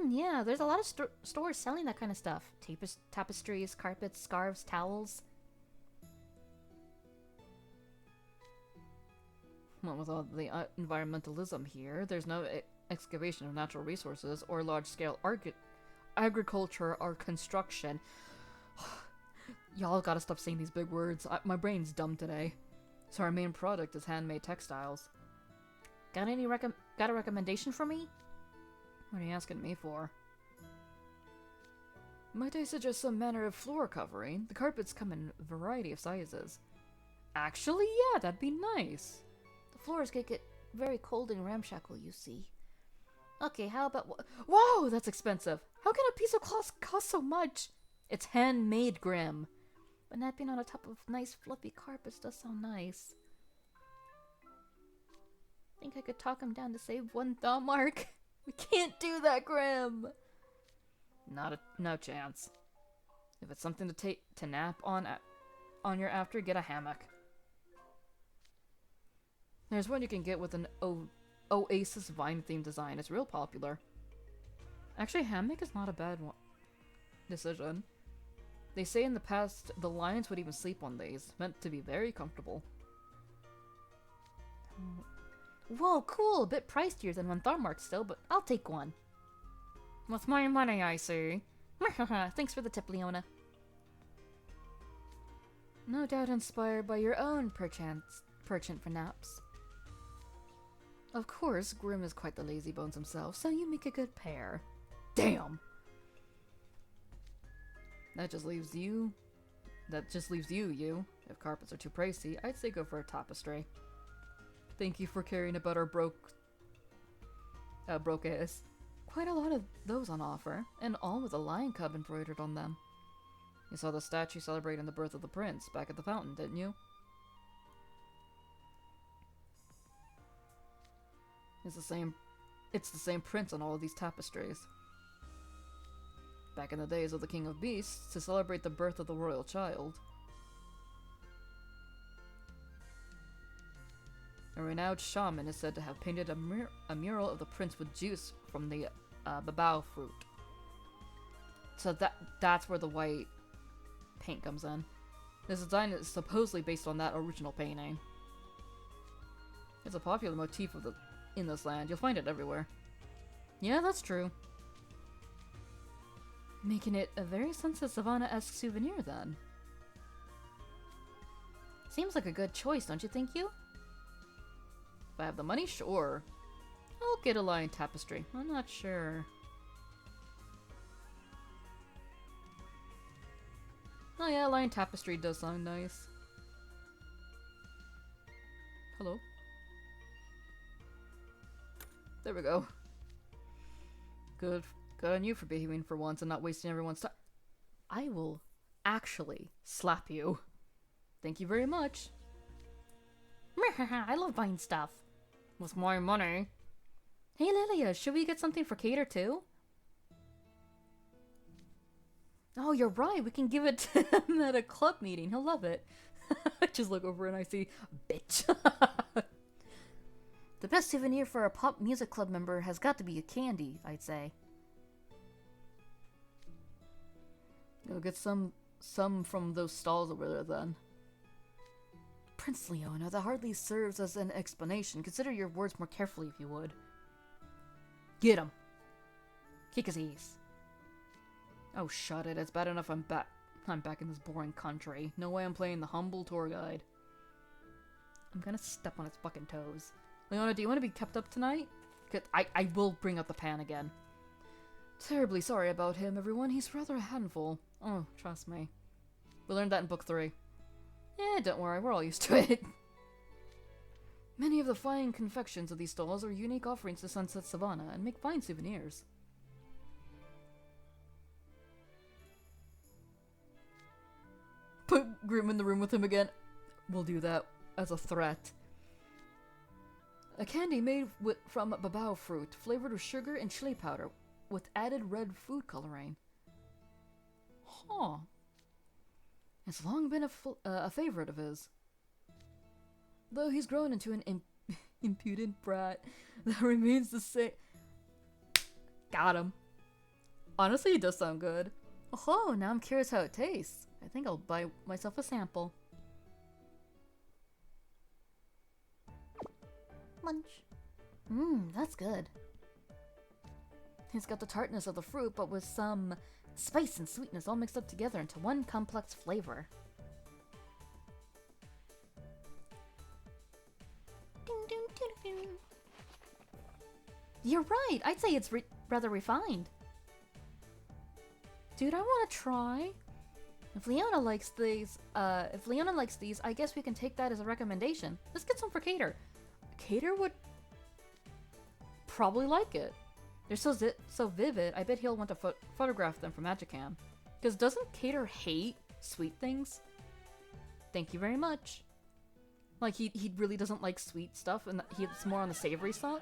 Speaker 1: Yeah, there's a lot of stores selling that kind of stuff. Tapestries, carpets, scarves, towels. Well, with all the environmentalism here, there's no excavation of natural resources or large-scale agriculture or construction. Y'all gotta stop saying these big words. My brain's dumb today. So our main product is handmade textiles.
Speaker 2: Got a recommendation for me?
Speaker 1: What are you asking me for? Might I suggest some manner of floor covering? The carpets come in a variety of sizes. Actually, yeah, that'd be nice.
Speaker 2: The floors get very cold and ramshackle, you see.
Speaker 1: Okay, how about... Whoa, that's expensive. How can a piece of cloth cost so much? It's handmade, Grim.
Speaker 2: But napping on top of nice fluffy carpets does sound nice. Think I could talk him down to save one thumb mark?
Speaker 1: We can't do that, Grim. No chance. If it's something to nap on your after, get a hammock. There's one you can get with an Oasis vine themed design. It's real popular. Actually, hammock is not a bad decision. They say in the past the lions would even sleep on these, meant to be very comfortable.
Speaker 2: Whoa, cool! A bit pricier than one thumb mark still, but I'll take one.
Speaker 1: With my money, I see.
Speaker 2: Thanks for the tip, Leona.
Speaker 1: No doubt inspired by your own penchant for naps. Of course, Grim is quite the lazy bones himself, so you make a good pair. Damn! That just leaves you. If carpets are too pricey, I'd say go for a tapestry. Thank you for caring about our broke ass. Quite a lot of those on offer, and all with a lion cub embroidered on them. You saw the statue celebrating the birth of the prince back at the fountain, didn't you? It's the same prince on all of these tapestries. Back in the days of the King of Beasts, to celebrate the birth of the royal child. A renowned shaman is said to have painted a mural of the prince with juice from the babao fruit. So that's where the white paint comes in. This design is supposedly based on that original painting. It's a popular motif in this land. You'll find it everywhere. Yeah, that's true. Making it a very Sunset Savana-esque souvenir, then.
Speaker 2: Seems like a good choice, don't you think, you?
Speaker 1: If I have the money, sure. I'll get a lion tapestry. I'm not sure. Oh yeah, lion tapestry does sound nice. Hello? There we go. Good on you for behaving for once and not wasting everyone's time. I will actually slap you. Thank you very much.
Speaker 2: I love buying stuff.
Speaker 1: With my money.
Speaker 2: Hey Lilia, should we get something for Cater too?
Speaker 1: Oh, you're right. We can give it to him at a club meeting. He'll love it. I just look over and I see, bitch.
Speaker 2: The best souvenir for a pop music club member has got to be a candy, I'd say.
Speaker 1: Go get some from those stalls over there then. Prince Leona, that hardly serves as an explanation. Consider your words more carefully if you would. Get him. Kick his ass. Oh, shut it. It's bad enough I'm back in this boring country. No way I'm playing the humble tour guide. I'm gonna step on its fucking toes. Leona, do you want to be kept up tonight? I will bring up the pan again. Terribly sorry about him, everyone. He's rather a handful. Oh, trust me. We learned that in book 3. Eh, don't worry. We're all used to it. Many of the fine confections of these stalls are unique offerings to Sunset Savana and make fine souvenirs. Put Grim in the room with him again. We'll do that as a threat. A candy made from babao fruit, flavored with sugar and chili powder, with added red food coloring. Huh. It's long been a favorite of his. Though he's grown into an impudent brat, that remains the same. Got him. Honestly, it does sound good. Oh, now I'm curious how it tastes. I think I'll buy myself a sample.
Speaker 2: Munch. That's good.
Speaker 1: It's got the tartness of the fruit, but with some spice and sweetness all mixed up together into one complex flavor.
Speaker 2: You're right. I'd say it's rather refined. Dude, I want to try. If Leona likes these, I guess we can take that as a recommendation. Let's get some for Cater. Cater would probably like it. They're so vivid. I bet he'll want to photograph them for Magicam. Because doesn't Cater hate sweet things? Thank you very much. Like, he really doesn't like sweet stuff, and he's more on the savory side.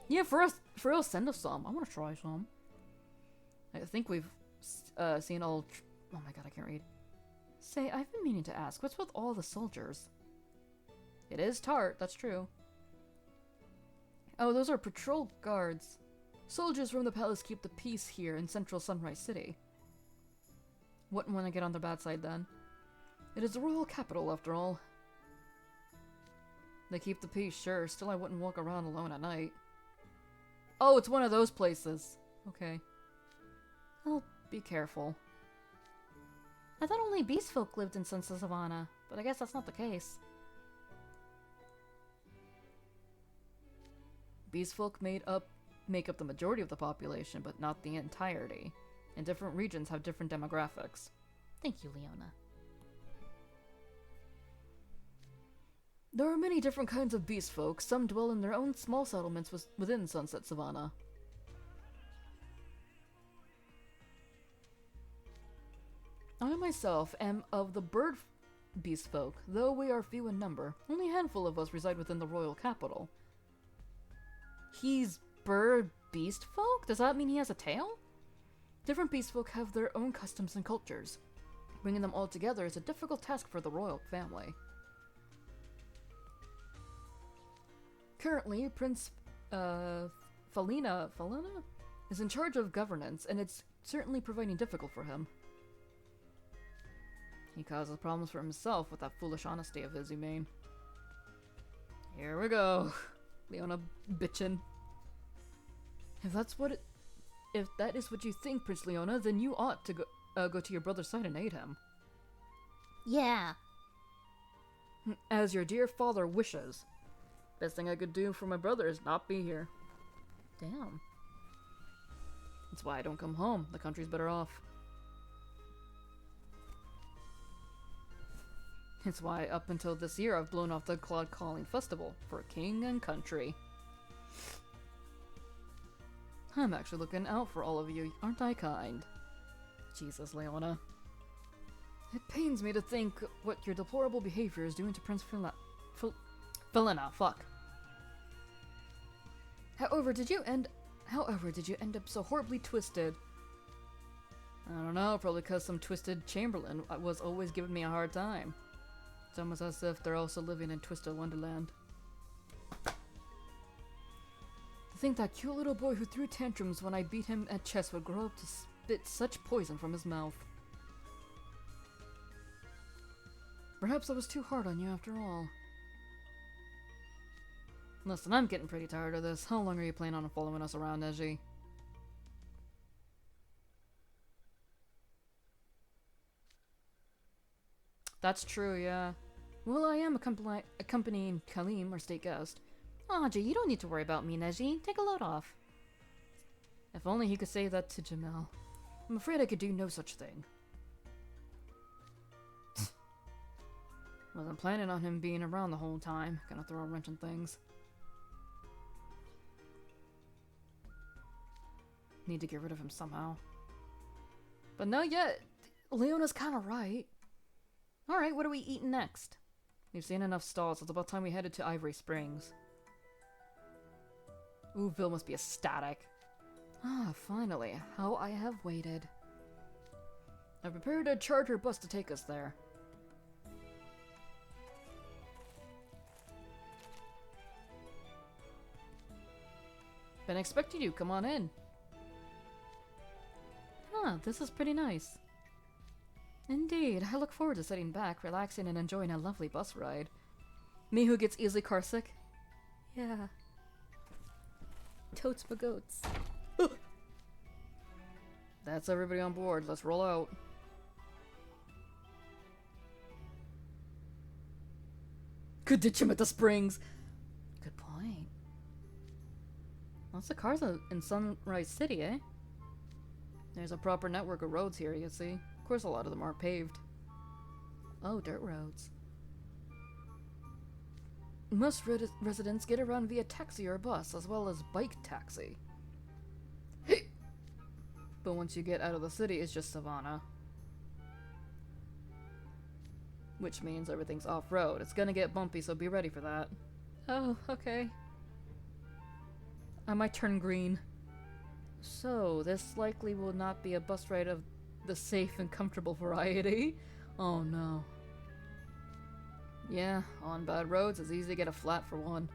Speaker 2: Yeah, for real, send us some. I want to try some. I think we've seen all... oh my god, I can't read. Say, I've been meaning to ask, what's with all the soldiers? It is tart, that's true. Oh, those are patrol guards. Soldiers from the palace keep the peace here in central Sunrise City. Wouldn't want to get on the bad side then. It is the royal capital, after all. They keep the peace, sure. Still, I wouldn't walk around alone at night. Oh, it's one of those places. Okay. I'll be careful. I thought only beast folk lived in Savana, but I guess that's not the case. Beast folk make up the majority of the population, but not the entirety. And different regions have different demographics. Thank you, Leona. There are many different kinds of beast folk. Some dwell in their own small settlements within Sunset Savannah. I myself am of the bird beast folk, though we are few in number. Only a handful of us reside within the royal capital. He's bird beast folk? Does that mean he has a tail? Different beast folk have their own customs and cultures. Bringing them all together is a difficult task for the royal family. Currently, Prince Falina is in charge of governance, and it's certainly proving difficult for him. He causes problems for himself with that foolish honesty of his, you mean? Here we go. Leona bitchin'. If that is what you think, Prince Leona, then you ought to go to your brother's side and aid him. Yeah.
Speaker 1: As your dear father wishes. Best thing I could do for my brother is not be here.
Speaker 2: Damn.
Speaker 1: That's why I don't come home. The country's better off. It's why up until this year I've blown off the Cloudcalling festival for king and country. I'm actually looking out for all of you, aren't I kind? Jesus, Leona. It pains me to think what your deplorable behavior is doing to Prince Falina, fuck. However, did you end up so horribly twisted? I don't know, probably because some twisted chamberlain was always giving me a hard time. It's almost as if they're also living in Twisted Wonderland. To think that cute little boy who threw tantrums when I beat him at chess would grow up to spit such poison from his mouth. Perhaps I was too hard on you after all. Listen, I'm getting pretty tired of this. How long are you planning on following us around, Neji? That's true, yeah. Well, I am accompanying Kalim, our state guest. Aw, Jay, you don't need to worry about me, Neji. Take a load off. If only he could say that to Jamel. I'm afraid I could do no such thing. Wasn't planning on him being around the whole time. Gonna throw a wrench in things. Need to get rid of him somehow. But no, yet Leona's kind of right. Alright, what are we eating next? We've seen enough stalls. It's about time we headed to Ivory Springs. Ooh, Vil must be ecstatic. Ah, finally. How I have waited. I've prepared a charter bus to take us there. Been expecting you. Come on in. Huh, this is pretty nice. Indeed, I look forward to sitting back, relaxing, and enjoying a lovely bus ride. Me who gets easily carsick? Yeah. Totes my goats. That's everybody on board. Let's roll out. Could ditch him at the springs. Good point.
Speaker 2: Lots of cars in Sunrise City, eh? There's a proper network of roads here, you see. Of course, a lot of them aren't paved. Oh, dirt roads. Most residents get around via taxi or bus, as well as bike taxi. But once you get out of the city, it's just Savana. Which means everything's off-road. It's gonna get bumpy, so be ready for that. Oh, okay. I might turn green. So, this likely will not be a bus ride of the safe and comfortable variety. Oh no. Yeah, on bad roads, it's easy to get a flat for one.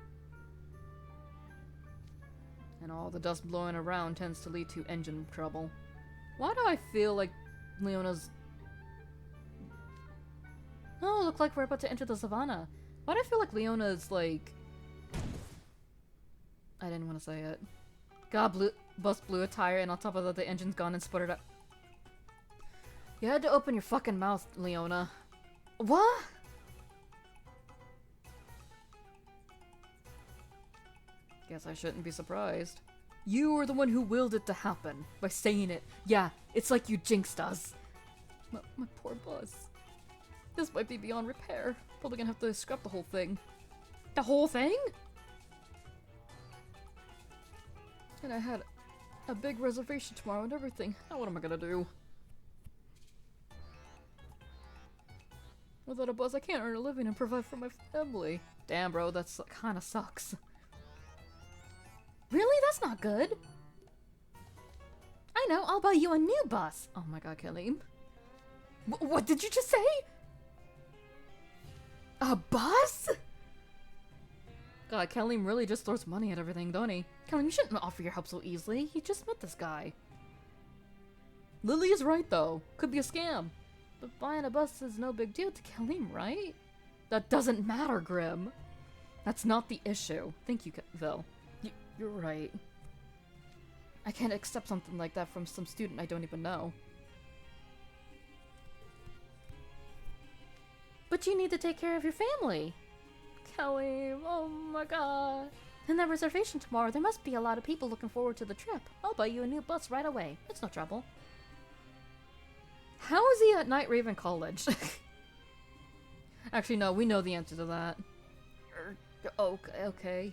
Speaker 2: And all the dust blowing around tends to lead to engine trouble. Why do I feel like Leona's... Oh, look like we're about to enter the savannah. Why do I feel like Leona's like... I didn't want to say it. God, bus blew a tire, and on top of that, the engine's gone and sputtered up. You had to open your fucking mouth, Leona. What? Guess I shouldn't be surprised. You were the one who willed it to happen by saying it. Yeah, it's like you jinxed us. My poor bus. This might be beyond repair. Probably gonna have to scrap the whole thing. The whole thing? And I had a big reservation tomorrow and everything. Now what am I gonna do? Without a bus, I can't earn a living and provide for my family. Damn, bro, that's kinda sucks. Really? That's not good. I know, I'll buy you a new bus. Oh my god, Kalim. What did you just say? A bus? God, Kalim really just throws money at everything, don't he? Kalim, you shouldn't offer your help so easily. You just met this guy. Lily is right, though. Could be a scam. But buying a bus is no big deal to Kalim, right? That doesn't matter, Grim. That's not the issue. Thank you, Vil. You're right. I can't accept something like that from some student I don't even know. But you need to take care of your family. Kalim, oh my god. And that reservation tomorrow, there must be a lot of people looking forward to the trip. I'll buy you a new bus right away. It's no trouble. How is he at Night Raven College? Actually, no, we know the answer to that. Okay.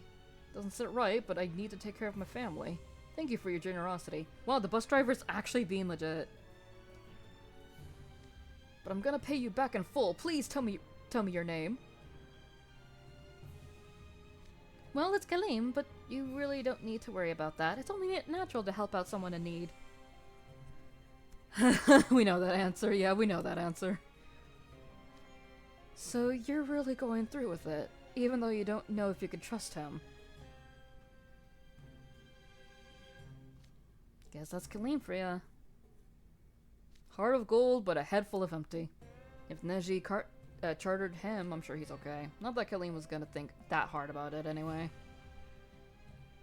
Speaker 2: Doesn't sit right, but I need to take care of my family. Thank you for your generosity. Wow, the bus driver's actually being legit. But I'm gonna pay you back in full. Please tell me your name. Well, it's Kalim, but you really don't need to worry about that. It's only natural to help out someone in need. We know that answer. Yeah, we know that answer. So you're really going through with it, even though you don't know if you can trust him. Guess that's Kalim for ya. Heart of gold, but a head full of empty. If Neji chartered him, I'm sure he's okay. Not that Kalim was gonna think that hard about it anyway.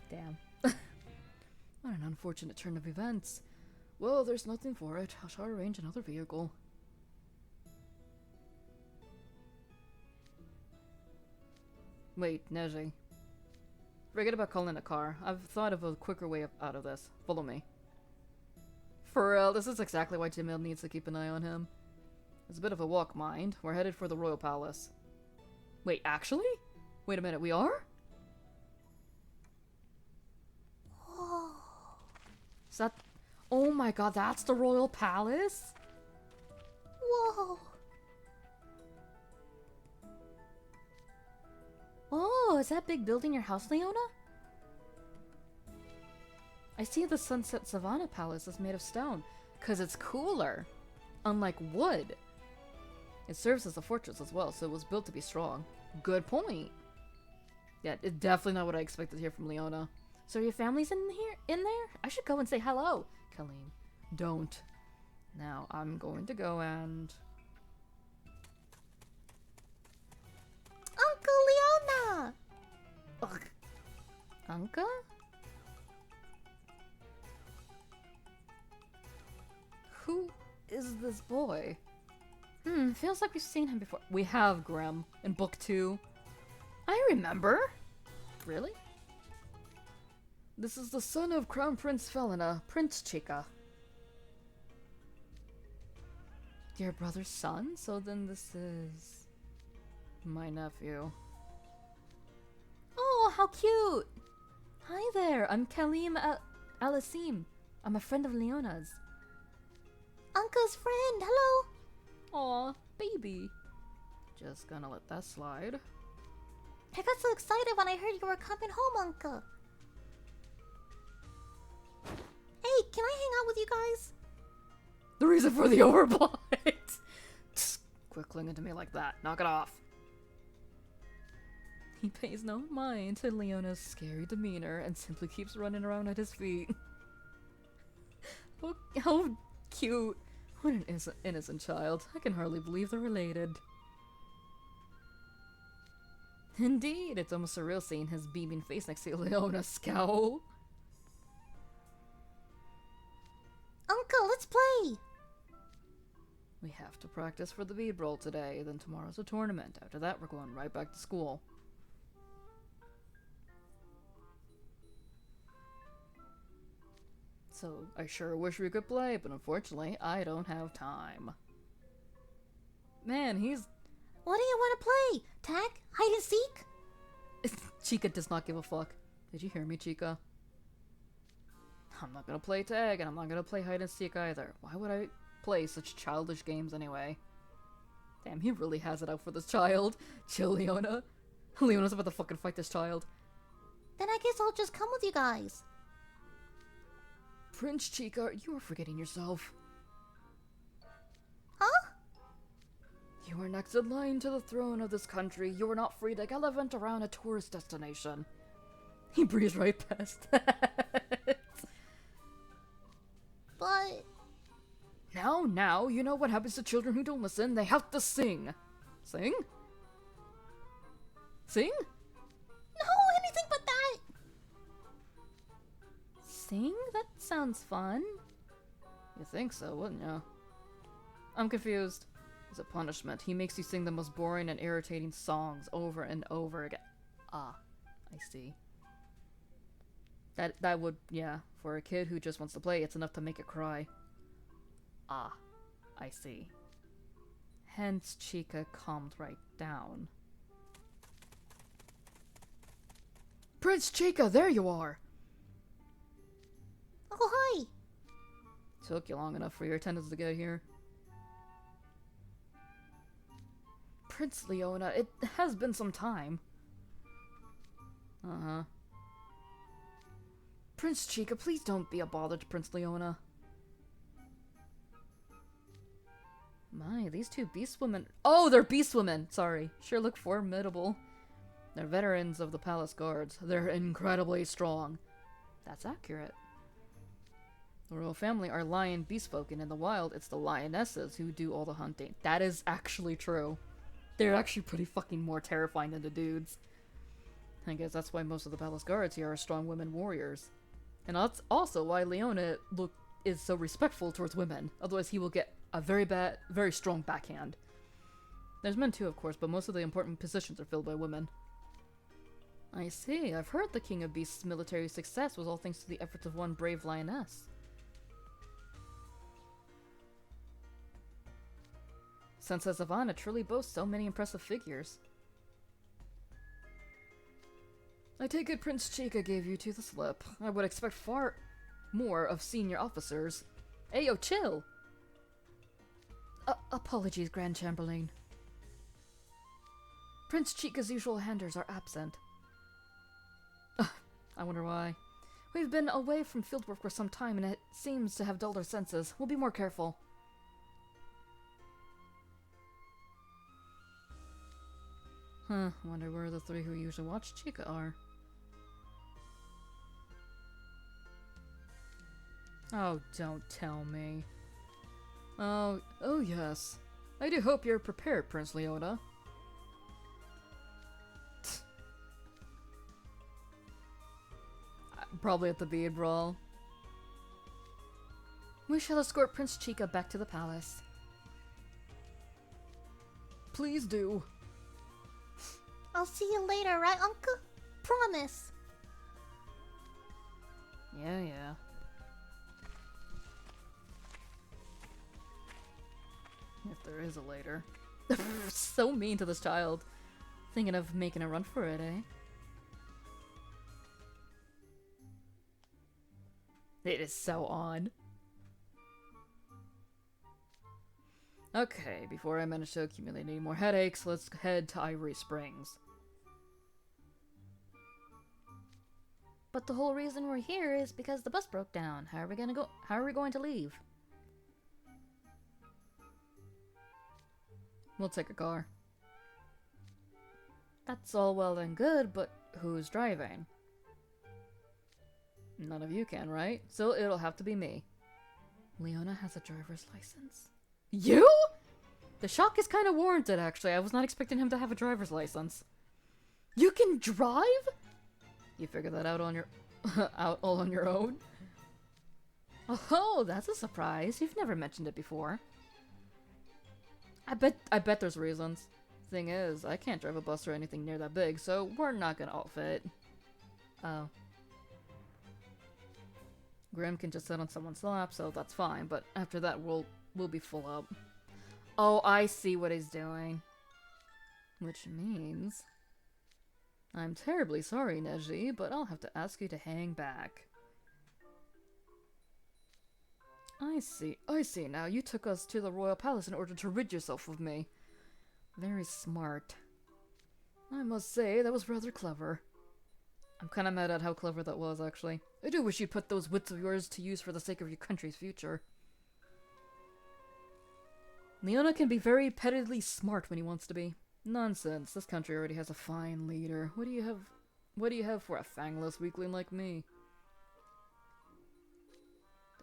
Speaker 2: Damn. What an unfortunate turn of events. Well, there's nothing for it. I shall arrange another vehicle. Wait, Neji. Forget about calling a car. I've thought of a quicker way out of this. Follow me. For real, this is exactly why Jamil needs to keep an eye on him. It's a bit of a walk, mind. We're headed for the Royal Palace. Wait, actually? Wait a minute, we are? Whoa. Is that... Oh my god, that's the Royal Palace? Whoa. Oh, is that big building your house, Leona? I see the Sunset Savannah Palace is made of stone, 'cause it's cooler. Unlike wood. It serves as a fortress as well, so it was built to be strong. Good point. Yeah, it's definitely not what I expected to hear from Leona. So your family's in there? I should go and say hello. Kalim, don't. Now, I'm going to go and... Uncle Leona! Ugh. Uncle? Who is this boy? Feels like we've seen him before. We have, Grim, in book 2. I remember. Really?
Speaker 1: This is the son of Crown Prince Felina, Prince Chica. Your brother's son? So then this is... my nephew. Oh, how cute! Hi there, I'm Kalim Alasim. I'm a friend of Leona's.
Speaker 2: Uncle's friend, hello!
Speaker 1: Aw, baby. Just gonna let that slide.
Speaker 2: I got so excited when I heard you were coming home, Uncle. Hey, can I hang out with you guys?
Speaker 1: The reason for the overbite! Quit clinging to me like that. Knock it off. He pays no mind to Leona's scary demeanor and simply keeps running around at his feet. How cute. What an innocent child. I can hardly believe they're related. Indeed, it's almost surreal seeing his beaming face next to Leona's scowl.
Speaker 2: Uncle, let's play!
Speaker 1: We have to practice for the bead roll today, then tomorrow's a tournament. After that, we're going right back to school. So, I sure wish we could play, but unfortunately, I don't have time. Man, he's...
Speaker 2: What do you want to play? Tag? Hide and seek?
Speaker 1: Chica does not give a fuck. Did you hear me, Chica? I'm not gonna play tag, and I'm not gonna play hide and seek either. Why would I play such childish games anyway? Damn, he really has it out for this child. Chill, Leona. Leona's about to fucking fight this child.
Speaker 2: Then I guess I'll just come with you guys.
Speaker 1: Prince Chica, you are forgetting yourself.
Speaker 2: Huh?
Speaker 1: You are next in line to the throne of this country. You are not free to gallivant around a tourist destination. He breezed right past that.
Speaker 2: But...
Speaker 1: Now, you know what happens to children who don't listen? They have to sing. Sing? Sing?
Speaker 2: No, anything but that!
Speaker 1: Sing? That sounds fun. You think so, wouldn't you? I'm confused. As a punishment, he makes you sing the most boring and irritating songs over and over again. Ah, I see. That would, yeah, for a kid who just wants to play, it's enough to make it cry. Ah, I see. Hence, Chica calmed right down. Prince Chica, there you are!
Speaker 2: Oh, hi!
Speaker 1: Took you long enough for your attendants to get here. Prince Leona, it has been some time. Uh-huh. Prince Chica, please don't be a bother to Prince Leona. My, these two beast women... Oh, they're beast women! Sorry. Sure look formidable. They're veterans of the palace guards. They're incredibly strong. That's accurate. The royal family are lion beast folk, and in the wild, it's the lionesses who do all the hunting. That is actually true. They're actually pretty fucking more terrifying than the dudes. I guess that's why most of the palace guards here are strong women warriors. And that's also why Leona is so respectful towards women. Otherwise he will get a very strong backhand. There's men too, of course, but most of the important positions are filled by women. I see. I've heard the King of Beasts' military success was all thanks to the efforts of one brave lioness. Since Savana truly boasts so many impressive figures. I take it Prince Chica gave you to the slip. I would expect far more of senior officers. Ayo, chill! Apologies, Grand Chamberlain. Prince Chica's usual handlers are absent. I wonder why. We've been away from fieldwork for some time and it seems to have dulled our senses. We'll be more careful. Huh, wonder where the three who usually watch Chica are. Oh, don't tell me. Oh yes. I do hope you're prepared, Prince Leona. Probably at the bead brawl. We shall escort Prince Chica back to the palace. Please do.
Speaker 2: I'll see you later, right, Uncle? Promise. Yeah, yeah.
Speaker 1: If there is a later.
Speaker 2: So mean to this child. Thinking of making a run for it, eh?
Speaker 1: It is so on. Okay, before I manage to accumulate any more headaches, let's head to Ivory Springs.
Speaker 2: But the whole reason we're here is because the bus broke down. How are we gonna go? How are we going to leave?
Speaker 1: We'll take a car.
Speaker 2: That's all well and good, but
Speaker 1: Who's driving? None of you can, right? So it'll have to be me.
Speaker 2: Leona has a driver's license.
Speaker 1: You? The shock is kind of warranted, actually. I was not expecting him to have a driver's license. You can drive? You figured that out on your out all on your own?
Speaker 2: Oh, that's a surprise. You've never mentioned it before.
Speaker 1: I bet there's reasons. Thing is, I can't drive a bus or anything near that big, so we're not gonna all fit.
Speaker 2: Oh.
Speaker 1: Grim can just sit on someone's lap, so that's fine, but after that we'll be full up. Oh, I see what he's doing. Which means... I'm terribly sorry, Neji, but I'll have to ask you to hang back. I see now. You took us to the Royal Palace in order to rid yourself of me. Very smart. I must say, that was rather clever. I'm kinda mad at how clever that was, actually. I do wish you'd put those wits of yours to use for the sake of your country's future. Leona can be very pettedly smart when he wants to be. Nonsense, this country already has a fine leader. What do you have for a fangless weakling like me?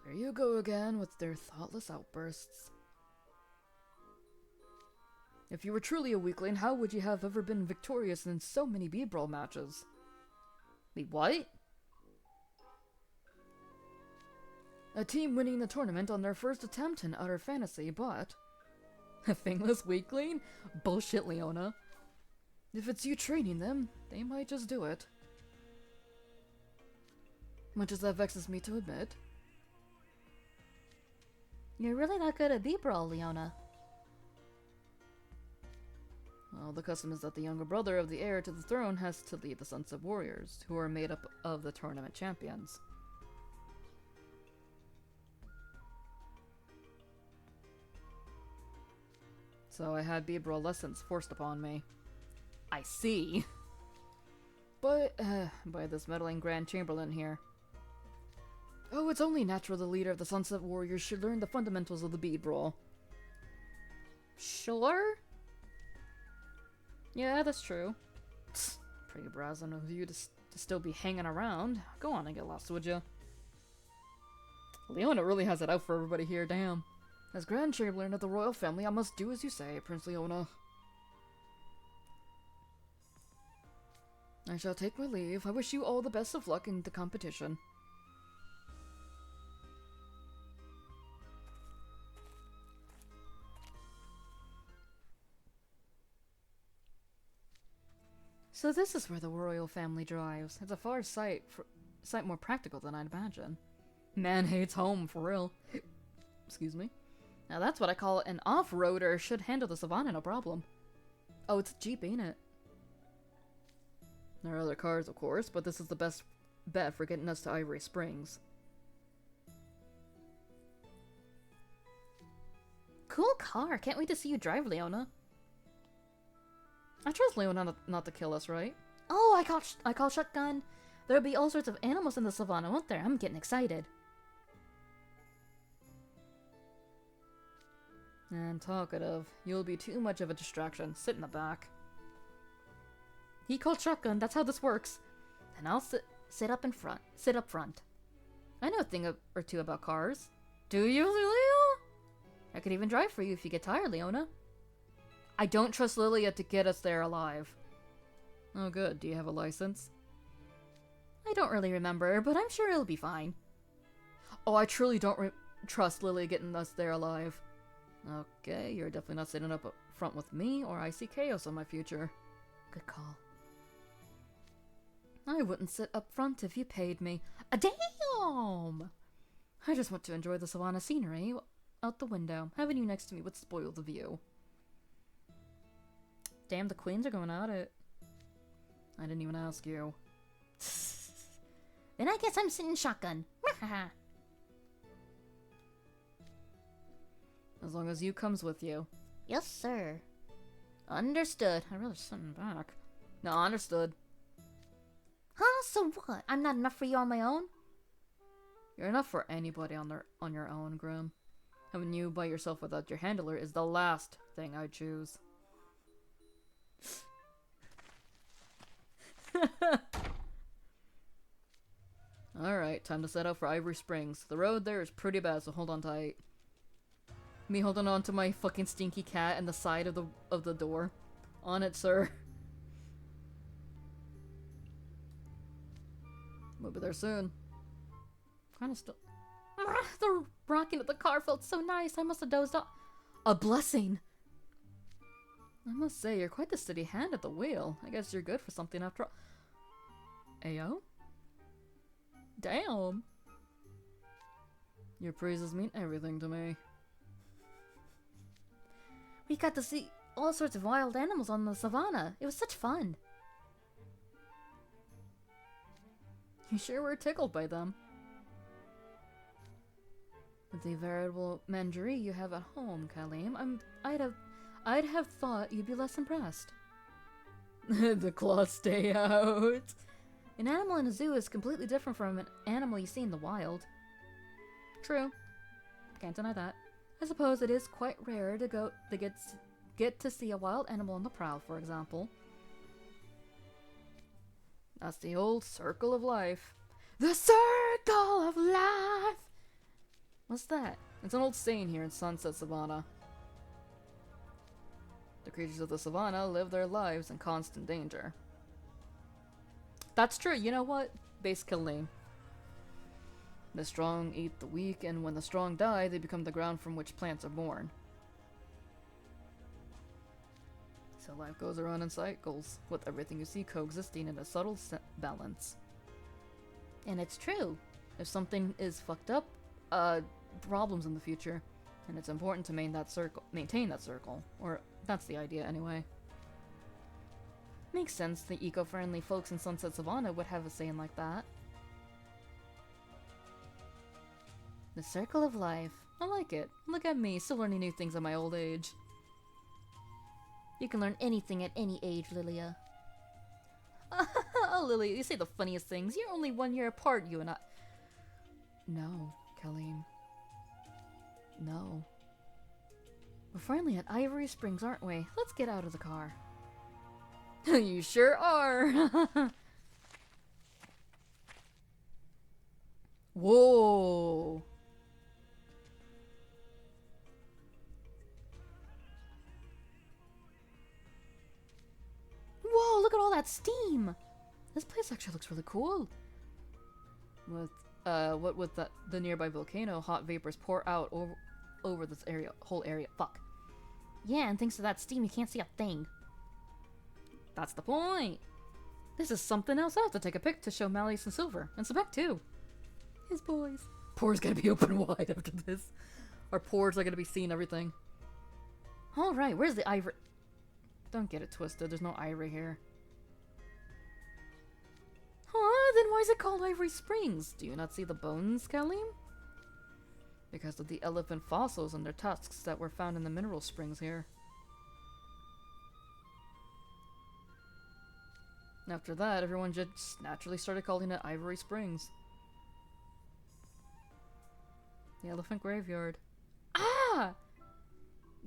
Speaker 1: There you go again with their thoughtless outbursts. If you were truly a weakling, how would you have ever been victorious in so many b-brawl matches? Wait, what? A team winning the tournament on their first attempt in utter fantasy, but... A fangless weakling? Bullshit, Leona. If it's you training them, they might just do it. Much as that vexes me to admit.
Speaker 2: You're really not good at b-brawl, Leona.
Speaker 1: Well, the custom is that the younger brother of the heir to the throne has to lead the Sunset Warriors, who are made up of the tournament champions. So I had b-brawl lessons forced upon me. I see. But, by this meddling Grand Chamberlain here. Oh, it's only natural the leader of the Sunset Warriors should learn the fundamentals of the bead brawl.
Speaker 2: Sure?
Speaker 1: Yeah, that's true. Psst, pretty brazen of you to still be hanging around. Go on and get lost, would you? Leona really has it out for everybody here, damn. As Grand Chamberlain of the royal family, I must do as you say, Prince Leona. I shall take my leave. I wish you all the best of luck in the competition. So this is where the royal family drives. It's a far sight more practical than I'd imagine. Man hates home, for real. Excuse me. Now that's what I call an off-roader. Should handle the Savana no problem. Oh, it's a Jeep, ain't it? There are other cars, of course, but this is the best bet for getting us to Ivory Springs.
Speaker 2: Cool car. Can't wait to see you drive, Leona.
Speaker 1: I trust Leona not to kill us, right?
Speaker 2: Oh, I call shotgun. There'll be all sorts of animals in the savannah, won't there? I'm getting excited.
Speaker 1: And talkative. You'll be too much of a distraction. Sit in the back.
Speaker 2: He called shotgun. That's how this works.
Speaker 1: And I'll sit up in front. Sit up front. I know a thing or two about cars.
Speaker 2: Do you, Lilio? I could even drive for you if you get tired, Leona.
Speaker 1: I don't trust Lilia to get us there alive. Oh good, do you have a license?
Speaker 2: I don't really remember, but I'm sure it'll be fine.
Speaker 1: Oh, I truly don't trust Lilia getting us there alive. Okay, you're definitely not sitting up front with me, or I see chaos on my future.
Speaker 2: Good call. I wouldn't sit up front if you paid me. Damn! I just want to enjoy the Savana scenery out the window. Having you next to me would spoil the view. Damn, the queens are going at it. I didn't even ask you. Then I guess I'm sitting shotgun. As long as you comes with you. Yes, sir. Understood. I'd rather sit in back. No, understood. Huh? So what? I'm not enough for you on my own? You're enough for anybody on your own, Grim. Having you by yourself without your handler is the last thing I'd choose. Alright, time to set out for Ivory Springs. The road there is pretty bad, so hold on tight. Me holding on to my fucking stinky cat and the side of the door. On it, sir. We'll be there soon. Kinda still. The rocking of the car felt so nice. I must have dozed off. A blessing! I must say, you're quite the steady hand at the wheel. I guess you're good for something after all. Ayo? Damn! Your praises mean everything to me. We got to see all sorts of wild animals on the savannah. It was such fun. You sure were tickled by them. With the veritable menagerie you have at home, Kalim, I'd have thought you'd be less impressed. The claws stay out. An animal in a zoo is completely different from an animal you see in the wild. True. Can't deny that. I suppose it is quite rare to get to see a wild animal on the prowl, for example. That's the old circle of life. The circle of life! What's that? It's an old saying here in Sunset Savannah. The creatures of the savannah live their lives in constant danger. That's true, you know what? Base kill name. The strong eat the weak, and when the strong die, they become the ground from which plants are born. So life goes around in cycles, with everything you see coexisting in a subtle balance. And it's true. If something is fucked up, problems in the future, and it's important to maintain that circle. Or that's the idea anyway. Makes sense the eco-friendly folks in Sunset Savannah would have a saying like that. The circle of life. I like it. Look at me, still learning new things at my old age. You can learn anything at any age, Lilia. Oh, Lilia, you say the funniest things. You're only 1 year apart, you and I. No, Kalim. No. We're finally at Ivory Springs, aren't we? Let's get out of the car. You sure are! Whoa! Whoa, look at all that steam! This place actually looks really cool. With, what with the nearby volcano, hot vapors pour out over this whole area. Fuck. Yeah, and thanks to that steam, you can't see a thing. That's the point. This is something else. I'll have to take a pic to show Malleus and Silver. And Sebek, too. His boys. Pores gonna be open wide after this. Our pores are gonna be seeing everything. Alright, where's the ivory? Don't get it twisted. There's no ivory here. Huh? Then why is it called Ivory Springs? Do you not see the bones, Kalim? Because of the elephant fossils and their tusks that were found in the mineral springs here. After that, everyone just naturally started calling it Ivory Springs. The elephant graveyard. Ah!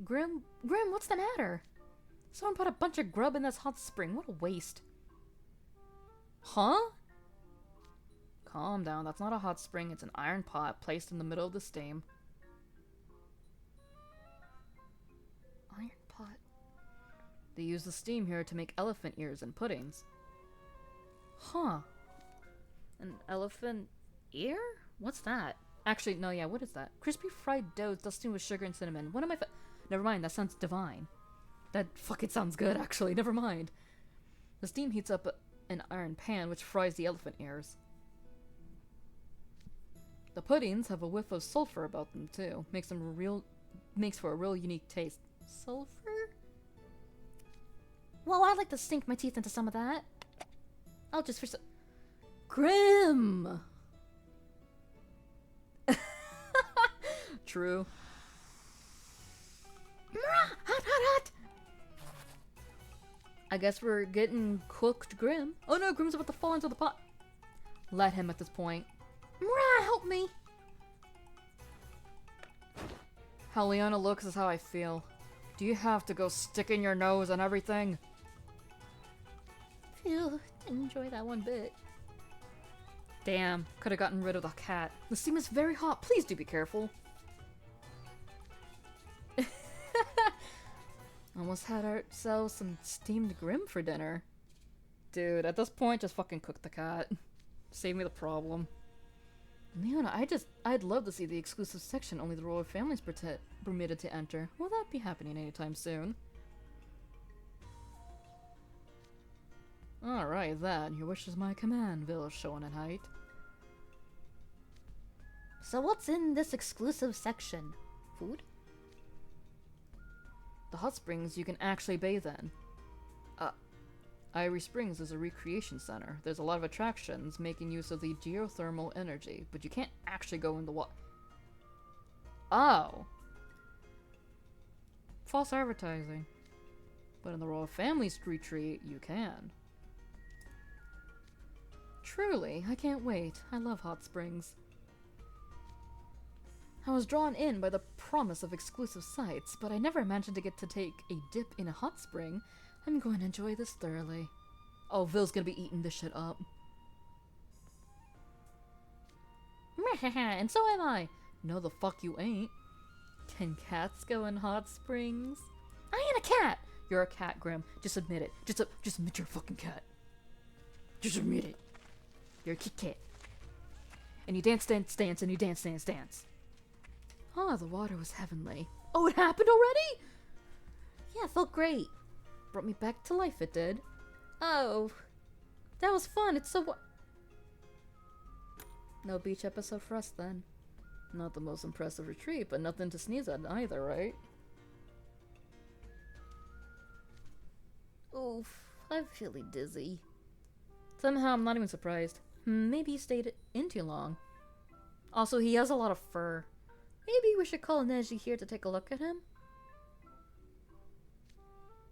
Speaker 2: Grim, what's the matter? Someone put a bunch of grub in this hot spring. What a waste. Huh? Calm down. That's not a hot spring. It's an iron pot placed in the middle of the steam. Iron pot? They use the steam here to make elephant ears and puddings. Huh. An elephant ear? What's that? Actually, no, yeah, what is that? Crispy fried dough dusting with sugar and cinnamon. What am I Never mind, that sounds divine. That fucking sounds good, actually. Never mind. The steam heats up an iron pan which fries the elephant ears. The puddings have a whiff of sulfur about them too. Makes for a real unique taste. Sulfur? Well, I'd like to sink my teeth into some of that. I'll just for Grim! True. Hot, hot, hot! I guess we're getting cooked Grim. Oh no, Grim's about to fall into the pot. Let him at this point. Mrah, help me! How Leona looks is how I feel. Do you have to go sticking your nose and everything? Phew, didn't enjoy that one bit. Damn, could have gotten rid of the cat. The steam is very hot, please do be careful. Almost had ourselves some steamed Grim for dinner. Dude, at this point, just fucking cook the cat. Save me the problem. Leona, I'd love to see the exclusive section only the royal family's permitted to enter. Will that be happening anytime soon? Alright then, your wish is my command, Village Shonen at height. So what's in this exclusive section? Food? The hot springs you can actually bathe in. Ivory Springs is a recreation center. There's a lot of attractions making use of the geothermal energy, but you can't actually go in the water. Oh! False advertising. But in the royal family's retreat, you can. Truly, I can't wait. I love hot springs. I was drawn in by the promise of exclusive sights, but I never imagined to get to take a dip in a hot spring. I'm going to enjoy this thoroughly. Oh, Ville's gonna be eating this shit up. And so am I. No, the fuck you ain't. Can cats go in hot springs? I ain't a cat! You're a cat, Grim. Just admit it. Just admit you're a fucking cat. Just admit it. You're a kitty cat. And you dance, dance, dance, and you dance, dance, dance. Ah, the water was heavenly. Oh, it happened already? Yeah, it felt great. Brought me back to life, it did. Oh, that was fun. It's so... No beach episode for us, then. Not the most impressive retreat, but nothing to sneeze at either, right? Oof, I'm feeling dizzy. Somehow, I'm not even surprised. Maybe he stayed in too long. Also, he has a lot of fur. Maybe we should call Neji here to take a look at him?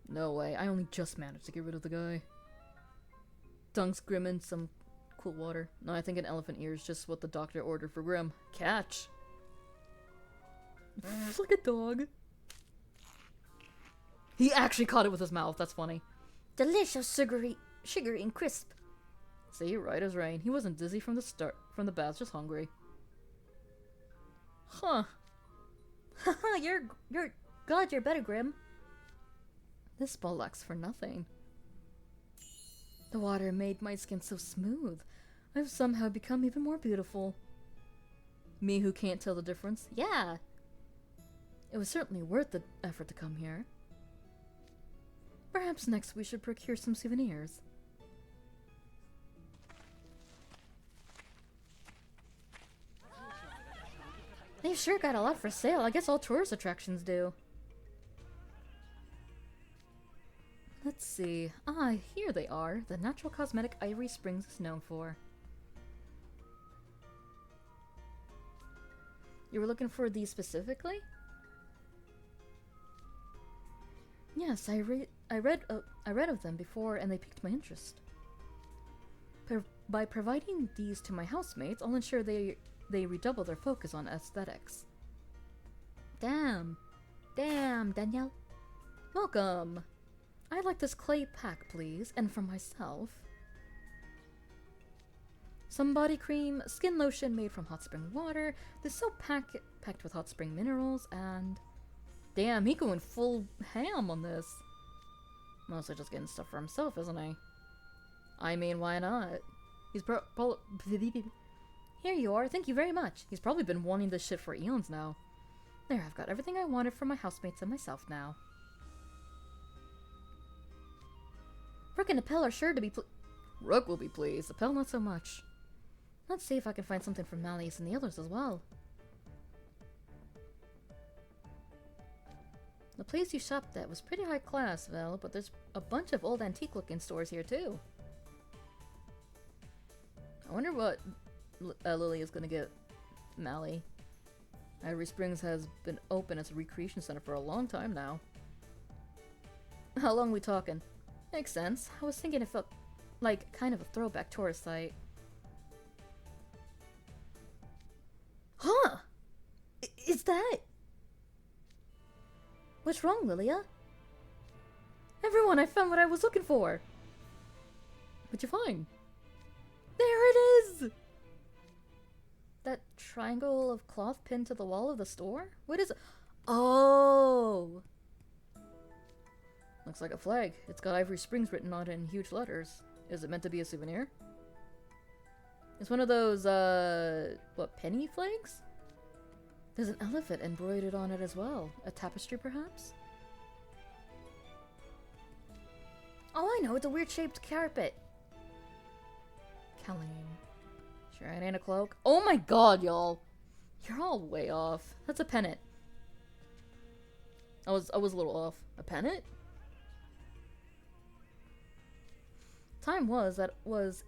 Speaker 2: No way, I only just managed to get rid of the guy. Dunks Grim in some cool water. No, I think an elephant ear is just what the doctor ordered for Grim. Catch! It's like a dog. He actually caught it with his mouth, that's funny. Delicious, sugary and crisp. See, right as rain. He wasn't dizzy from the bath, just hungry. Huh. Haha, you're glad you're better, Grim. This ball lacks for nothing. The water made my skin so smooth. I've somehow become even more beautiful. Me who can't tell the difference? Yeah. It was certainly worth the effort to come here. Perhaps next we should procure some souvenirs. They've sure got a lot for sale. I guess all tourist attractions do. Let's see. Ah, here they are. The natural cosmetic Ivory Springs is known for. You were looking for these specifically? Yes, I read of them before, and they piqued my interest. By providing these to my housemates, I'll ensure they redouble their focus on aesthetics. Damn, Danielle. Welcome. I'd like this clay pack, please, and for myself. Some body cream, skin lotion made from hot spring water, this soap packed with hot spring minerals, and... Damn, he going full ham on this. Mostly just getting stuff for himself, isn't he? I mean, why not? He's Here you are, thank you very much. He's probably been wanting this shit for eons now. There, I've got everything I wanted for my housemates and myself now. Brooke and Appel are sure to be Rook will be pleased. Appel not so much. Let's see if I can find something from Malleus and the others as well. The place you shopped at was pretty high class, Vel, but there's a bunch of old antique-looking stores here too. I wonder what Lily is gonna get Mally. Ivory Springs has been open as a recreation center for a long time now. How long we talking? Makes sense. I was thinking it felt like kind of a throwback tourist site. Huh? Is that... What's wrong, Lilia? Everyone, I found what I was looking for! What'd you find? There it is! That triangle of cloth pinned to the wall of the store? What is it? Oh! Looks like a flag. It's got Ivory Springs written on it in huge letters. Is it meant to be a souvenir? It's one of those, what, penny flags? There's an elephant embroidered on it as well. A tapestry, perhaps? Oh, I know, it's a weird-shaped carpet. Colleen. Sure it ain't a cloak? Oh my god, y'all! You're all way off. That's a pennant. I was a little off. A pennant? Time was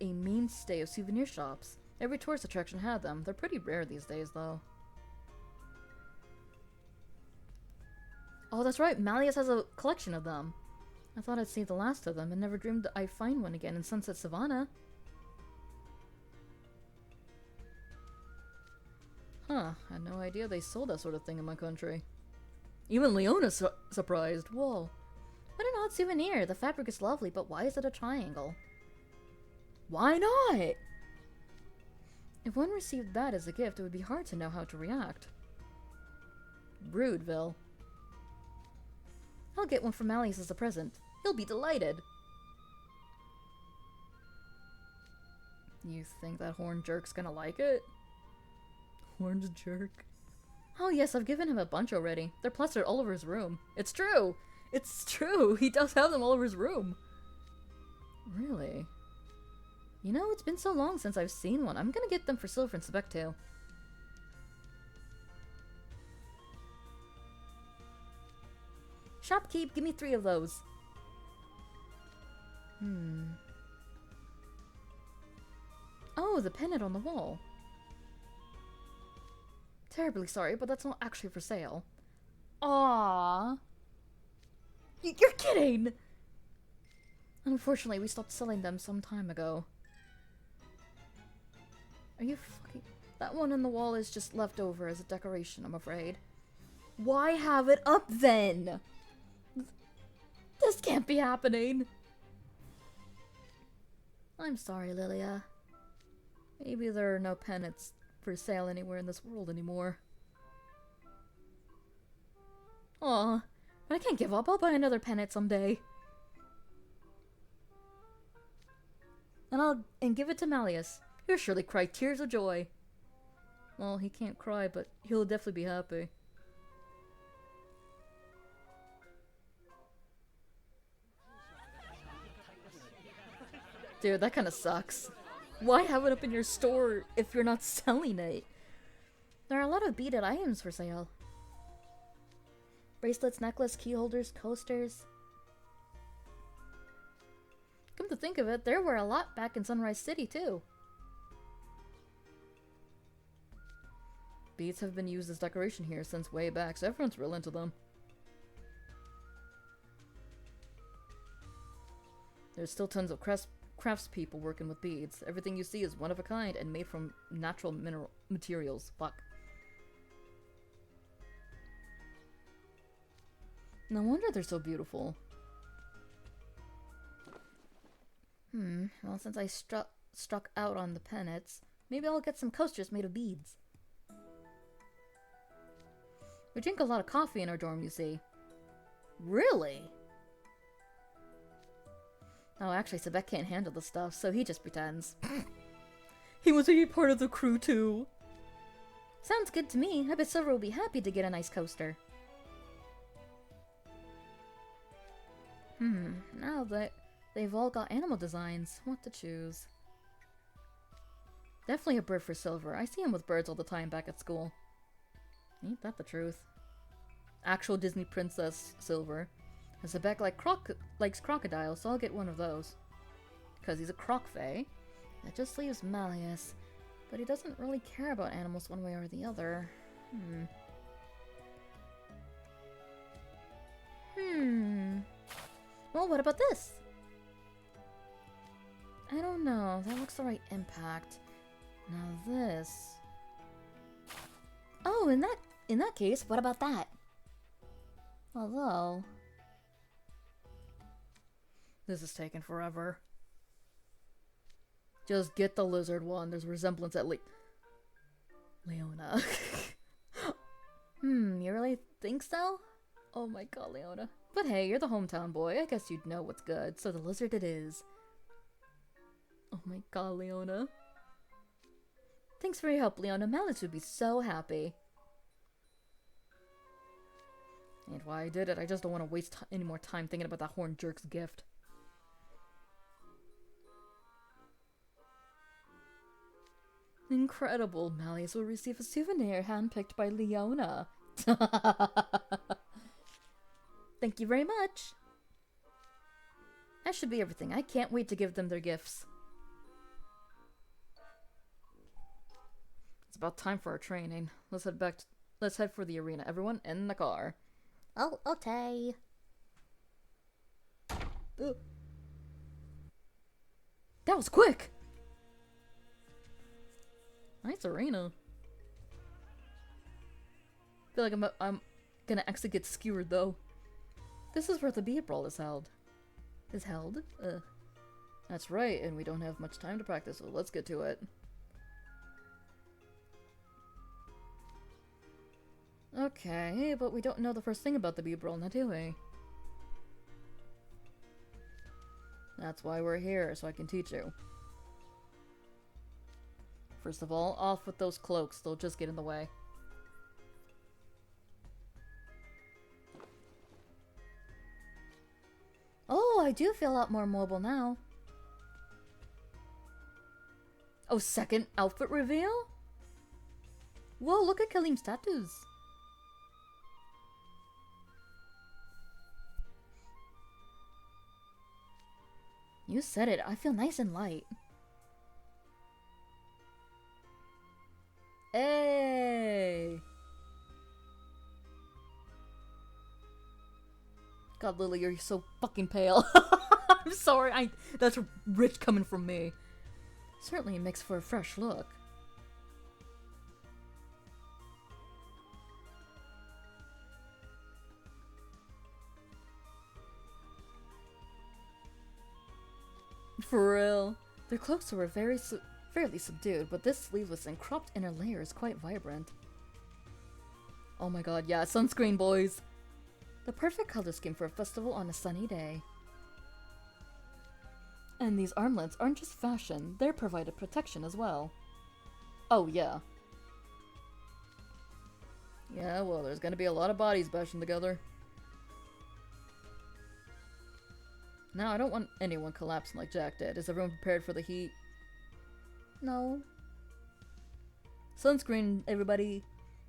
Speaker 2: a mainstay of souvenir shops. Every tourist attraction had them. They're pretty rare these days, though. Oh, that's right. Malleus has a collection of them. I thought I'd see the last of them and never dreamed I'd find one again in Sunset Savana. Huh. I had no idea they sold that sort of thing in my country. Even Leona's surprised. Whoa. What an odd souvenir. The fabric is lovely, but why is it a triangle? Why not? If one received that as a gift, it would be hard to know how to react. Rudeville. I'll get one for Malleus as a present. He'll be delighted. You think that horned jerk's gonna like it? Horned jerk? Oh yes, I've given him a bunch already. They're plastered all over his room. It's true! It's true! He does have them all over his room. Really? You know, it's been so long since I've seen one. I'm gonna get them for Silver and Sebek too. Shopkeep, give me 3 of those. Oh, the pennant on the wall. Terribly sorry, but that's not actually for sale. Aww. You're kidding! Unfortunately, we stopped selling them some time ago. Are you fucking... That one on the wall is just left over as a decoration, I'm afraid. Why have it up then? This can't be happening. I'm sorry, Lilia. Maybe there are no pennants for sale anywhere in this world anymore. Aw, but I can't give up. I'll buy another pennant someday. And give it to Malleus. He'll surely cry tears of joy. Well, he can't cry, but he'll definitely be happy. Dude, that kind of sucks. Why have it up in your store if you're not selling it? There are a lot of beaded items for sale. Bracelets, necklace, key holders, coasters. Come to think of it, there were a lot back in Sunrise City too. Beads have been used as decoration here since way back, so everyone's real into them. There's still tons of craftspeople working with beads. Everything you see is one of a kind and made from natural materials. Fuck. No wonder they're so beautiful. Well, since I struck out on the pennants, maybe I'll get some coasters made of beads. We drink a lot of coffee in our dorm, you see. Really? Oh, actually, Sebek can't handle the stuff, so he just pretends. He wants to be part of the crew, too. Sounds good to me. I bet Silver will be happy to get a nice coaster. They've all got animal designs. What to choose? Definitely a bird for Silver. I see him with birds all the time back at school. Ain't that the truth? Actual Disney princess Silver. Zebek likes crocodiles, so I'll get one of those. Because he's a croc-fae. That just leaves Malleus. But he doesn't really care about animals one way or the other. Well, what about this? I don't know. That looks the right impact. Now this... Oh, in that case, what about that? Although...
Speaker 1: This is taking forever. Just get the lizard one. There's resemblance at least. Leona.
Speaker 2: You really think so?
Speaker 1: Oh my god, Leona.
Speaker 2: But hey, you're the hometown boy. I guess you'd know what's good. So the lizard it is.
Speaker 1: Oh my god, Leona.
Speaker 2: Thanks for your help, Leona. Malice would be so happy.
Speaker 1: Ain't why I did it. I just don't want to waste any more time thinking about that horn jerk's gift. Incredible. Malleus will receive a souvenir handpicked by Leona.
Speaker 2: Thank you very much. That should be everything. I can't wait to give them their gifts.
Speaker 1: It's about time for our training. Let's head for the arena. Everyone in the car.
Speaker 2: Oh, okay.
Speaker 1: That was quick! Nice arena. Feel like I'm gonna actually get skewered though. This is where the bead brawl is held. That's right, and we don't have much time to practice, so let's get to it. Okay, but we don't know the first thing about the bead brawl now, do we? That's why we're here, so I can teach you. First of all, off with those cloaks, they'll just get in the way.
Speaker 2: Oh, I do feel a lot more mobile now.
Speaker 1: Oh, second outfit reveal? Whoa, look at Kalim's tattoos.
Speaker 2: You said it. I feel nice and light.
Speaker 1: Hey! God, Lily, you're so fucking pale. I'm sorry, that's rich coming from me.
Speaker 2: Certainly makes for a fresh look.
Speaker 1: For real.
Speaker 2: Their cloaks were fairly subdued, but this sleeveless and cropped inner layer is quite vibrant.
Speaker 1: Oh my god, yeah, sunscreen, boys.
Speaker 2: The perfect color scheme for a festival on a sunny day.
Speaker 1: And these armlets aren't just fashion, they're provided protection as well. Oh, yeah. Yeah, well, there's gonna be a lot of bodies bashing together. Now, I don't want anyone collapsing like Jack did. Is everyone prepared for the heat?
Speaker 2: No.
Speaker 1: Sunscreen, everybody.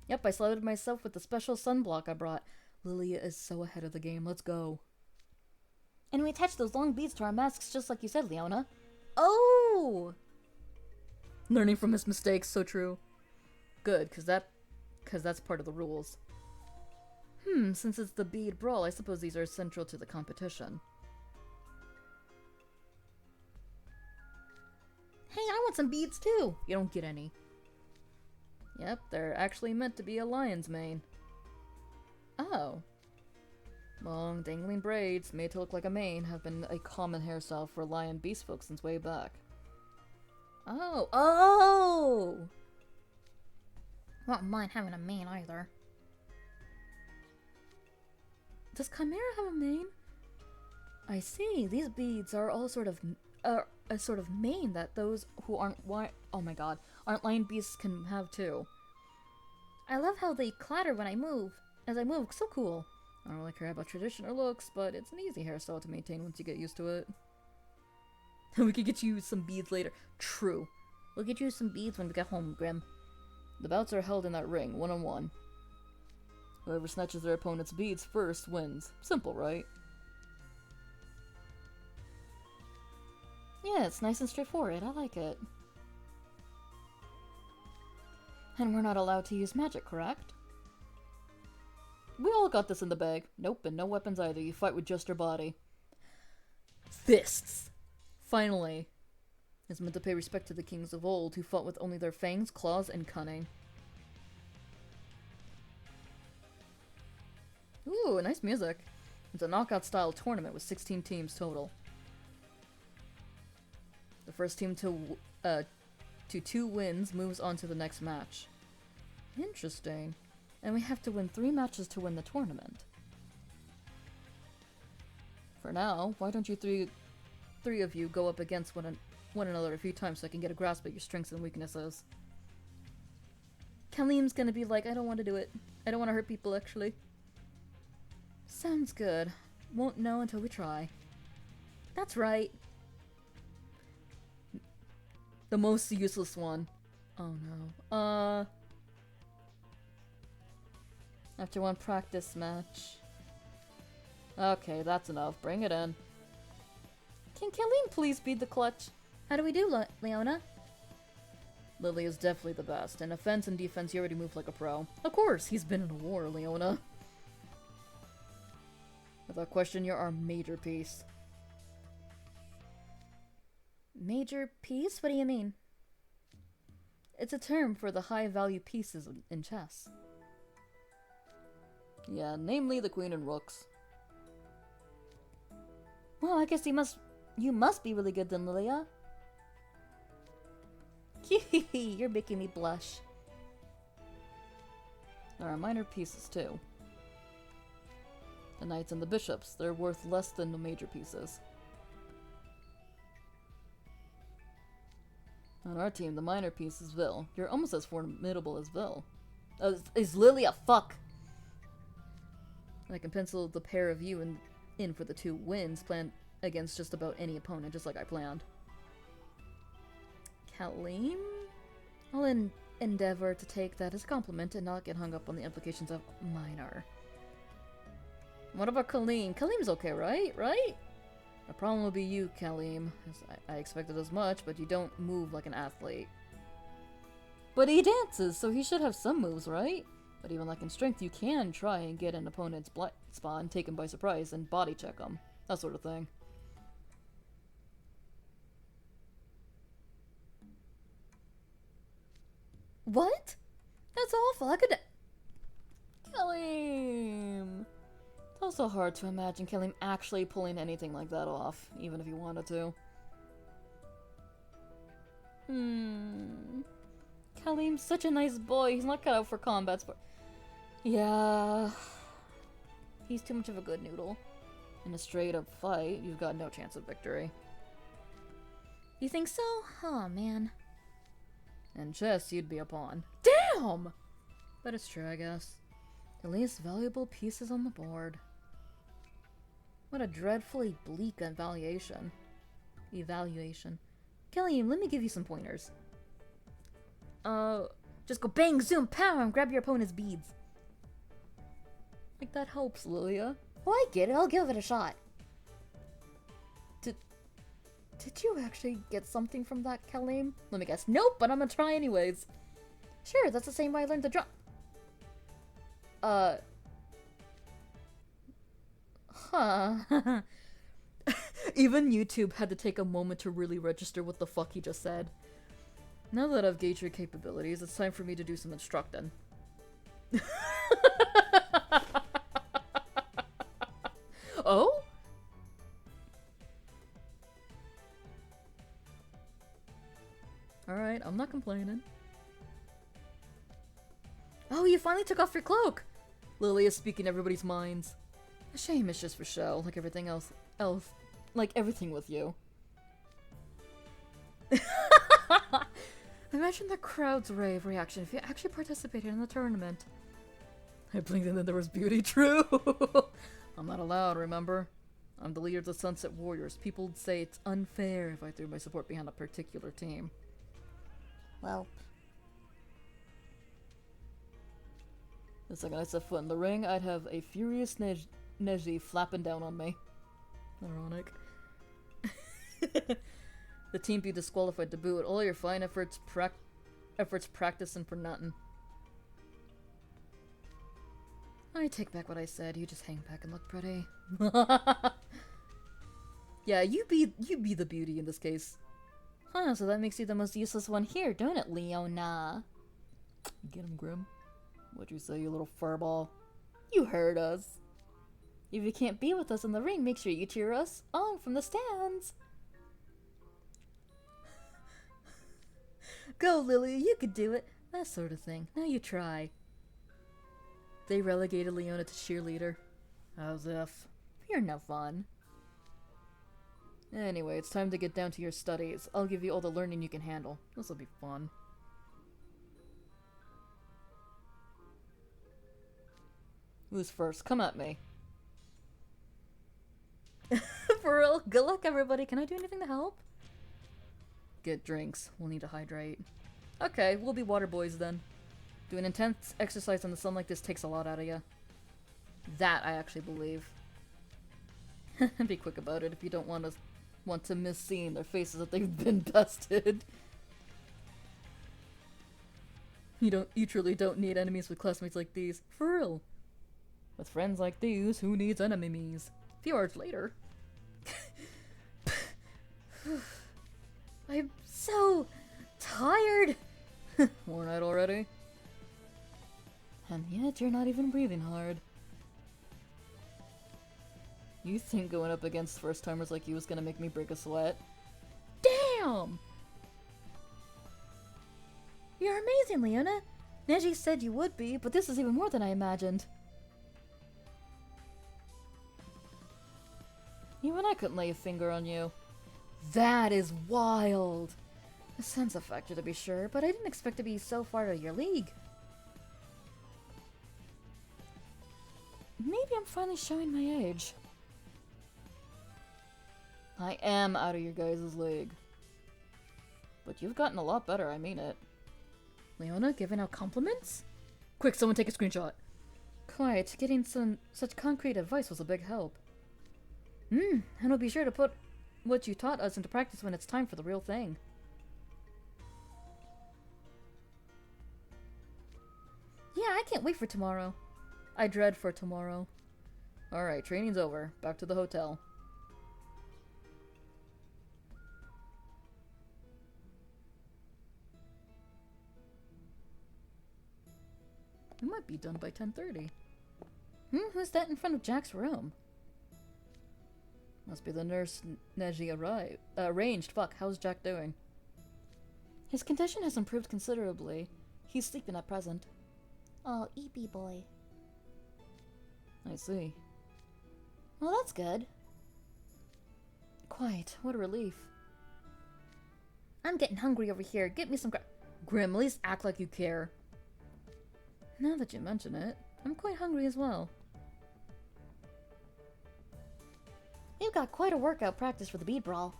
Speaker 1: Yep, I slathered myself with the special sunblock I brought. Lilia is so ahead of the game. Let's go.
Speaker 2: And we attached those long beads to our masks just like you said, Leona.
Speaker 1: Oh! Learning from his mistakes, so true. Good, cause that's part of the rules. Since it's the bead brawl, I suppose these are central to the competition.
Speaker 2: Hey, I want some beads too!
Speaker 1: You don't get any. Yep, they're actually meant to be a lion's mane. Oh. Long, dangling braids, made to look like a mane, have been a common hairstyle for lion beast folk since way back.
Speaker 2: Oh! Oh! Won't mind having a mane either.
Speaker 1: Does Chimera have a mane? I see. These beads are all sort of a sort of mane that those who aren't aren't lion beasts can have too.
Speaker 2: I love how they clatter when I move. As I move, so cool.
Speaker 1: I don't really care about tradition or looks, but it's an easy hairstyle to maintain once you get used to it.
Speaker 2: We could get you some beads later. True. We'll get you some beads when we get home, Grim. The bouts are held in that ring, 1-on-1. Whoever snatches their opponent's beads first wins. Simple, right? Yeah, it's nice and straightforward. I like it. And we're not allowed to use magic, correct? We all got this in the bag. Nope, and no weapons either. You fight with just your body. Fists! Finally. Is meant to pay respect to the kings of old, who fought with only their fangs, claws, and cunning. Ooh, nice music. It's a knockout-style tournament with 16 teams total. The first team to 2 wins moves on to the next match. Interesting. And we have to win 3 matches to win the tournament. For now, why don't you three of you go up against one another a few times so I can get a grasp at your strengths and weaknesses. Kalim's gonna be like, I don't want to do it. I don't want to hurt people, actually. Sounds good. Won't know until we try. That's right. The most useless one. Oh no. After one practice match. Okay, that's enough. Bring it in. Can Kalim please beat the clutch? How do we do, Leona? Lily is definitely the best. In offense and defense, you already move like a pro. Of course, he's been in a war, Leona. Without question, you're our major piece. Major piece? What do you mean? It's a term for the high-value pieces in chess. Yeah, namely the queen and rooks. Well, I guess you must be really good then, Lilia. You're making me blush. There are minor pieces, too. The knights and the bishops, they're worth less than the major pieces. On our team, the minor piece is Vil. You're almost as formidable as Vil. Is Lilia? Fuck! I can pencil the pair of you in for the 2 wins planned against just about any opponent, just like I planned. Kalim? I'll endeavor to take that as a compliment and not get hung up on the implications of minor. What about Kalim? Kalim's okay, right? Right? The problem will be you, Kalim. I expected as much, but you don't move like an athlete. But he dances, so he should have some moves, right? But even like in strength, you can try and get an opponent's blind spot and take him by surprise and body check him. That sort of thing. What? That's awful. I could... Kalim! It's also hard to imagine Kalim actually pulling anything like that off, even if he wanted to. Kalim's such a nice boy. He's not cut out for combat sport. Yeah. He's too much of a good noodle. In a straight-up fight, you've got no chance of victory. You think so? Oh, man. In chess, you'd be a pawn. Damn! But it's true, I guess. The least valuable pieces on the board. What a dreadfully bleak evaluation. Kalim, let me give you some pointers. Just go bang, zoom, pow, and grab your opponent's beads. Like that helps, Lilia. Oh, I get it. I'll give it a shot. Did you actually get something from that, Kalim? Let me guess. Nope, but I'm gonna try anyways. Sure, that's the same way I learned to drum. Huh. Even YouTube had to take a moment to really register what the fuck he just said. Now that I've gauged your capabilities, it's time for me to do some instructing. Oh? Alright, I'm not complaining. Oh, you finally took off your cloak! Lily is speaking everybody's minds. A shame it's just for show, like everything else, like everything with you. Imagine the crowd's rave reaction if you actually participated in the tournament. I blinked and then there was beauty. True! I'm not allowed, remember?
Speaker 1: I'm the leader of the Sunset Warriors. People would say it's unfair if I threw my support behind a particular team.
Speaker 2: Well,
Speaker 1: The second I set foot in the ring, I'd have a furious Neji flapping down on me. Ironic. The team be disqualified to boot. All your fine efforts practicing for nothing. I take back what I said. You just hang back and look pretty. Yeah, you be the beauty in this case.
Speaker 2: huh, so that makes you the most useless one here, don't it, Leona?
Speaker 1: Get him, Grim. What'd you say, you little furball?
Speaker 2: You heard us. If you can't be with us in the ring, make sure you cheer us on from the stands. Go, Lily, you could do it. That sort of thing. Now you try.
Speaker 1: They relegated Leona to cheerleader. As if.
Speaker 2: You're no fun.
Speaker 1: Anyway, it's time to get down to your studies. I'll give you all the learning you can handle. This'll be fun. Who's first? Come at me.
Speaker 2: For real? Good luck, everybody. Can I do anything to help?
Speaker 1: Get drinks. We'll need to hydrate. Okay, we'll be water boys then. Doing intense exercise in the sun like this takes a lot out of you. That I actually believe. Be quick about it if you don't want to miss seeing their faces that they've been busted. You truly don't need enemies with classmates like these. For real. With friends like these, who needs enemies? A few hours later.
Speaker 2: I'm so tired.
Speaker 1: Worn out already? And yet you're not even breathing hard. You think going up against first-timers like you was gonna make me break a sweat?
Speaker 2: Damn! You're amazing, Leona. Neji said you would be, but this is even more than I imagined.
Speaker 1: Even I couldn't lay a finger on you. That is wild!
Speaker 2: A sense of factor to be sure, but I didn't expect to be so far out of your league.
Speaker 1: Maybe I'm finally showing my age. I am out of your guys' league. But you've gotten a lot better, I mean it.
Speaker 2: Leona giving out compliments?
Speaker 1: Quick, someone take a screenshot.
Speaker 2: Quite. Getting such concrete advice was a big help.
Speaker 1: And we'll be sure to put what you taught us into practice when it's time for the real thing.
Speaker 2: Yeah, I can't wait for tomorrow.
Speaker 1: I dread for tomorrow. Alright, training's over. Back to the hotel. We might be done by 10:30.
Speaker 2: Who's that in front of Jack's room?
Speaker 1: Must be the nurse Neji arranged. Fuck, how's Jack doing?
Speaker 2: His condition has improved considerably. He's sleeping at present. Oh, Eepy boy.
Speaker 1: I see.
Speaker 2: Well, that's good.
Speaker 1: Quite. What a relief.
Speaker 2: I'm getting hungry over here. Get me some
Speaker 1: Grim, at least act like you care.
Speaker 2: Now that you mention it, I'm quite hungry as well. You've got quite a workout practice for the bead brawl.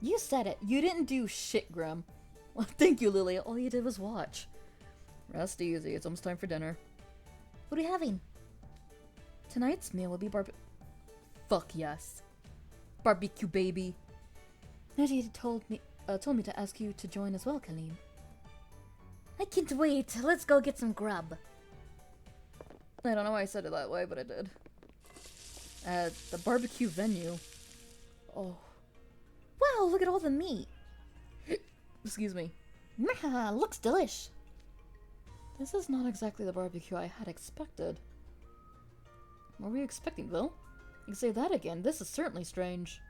Speaker 1: You said it. You didn't do shit, Grim. Well, thank you, Lily. All you did was watch. Rest easy. It's almost time for dinner.
Speaker 2: What are you having?
Speaker 1: Tonight's meal will be Fuck yes. Barbecue, baby.
Speaker 2: Neji told me to ask you to join as well, Colleen. I can't wait. Let's go get some grub.
Speaker 1: I don't know why I said it that way, but I did. At the barbecue venue. Oh.
Speaker 2: Wow, look at all the meat.
Speaker 1: Excuse me.
Speaker 2: Looks delish.
Speaker 1: This is not exactly the barbecue I had expected. What were you expecting, Bill? You can say that again. This is certainly strange.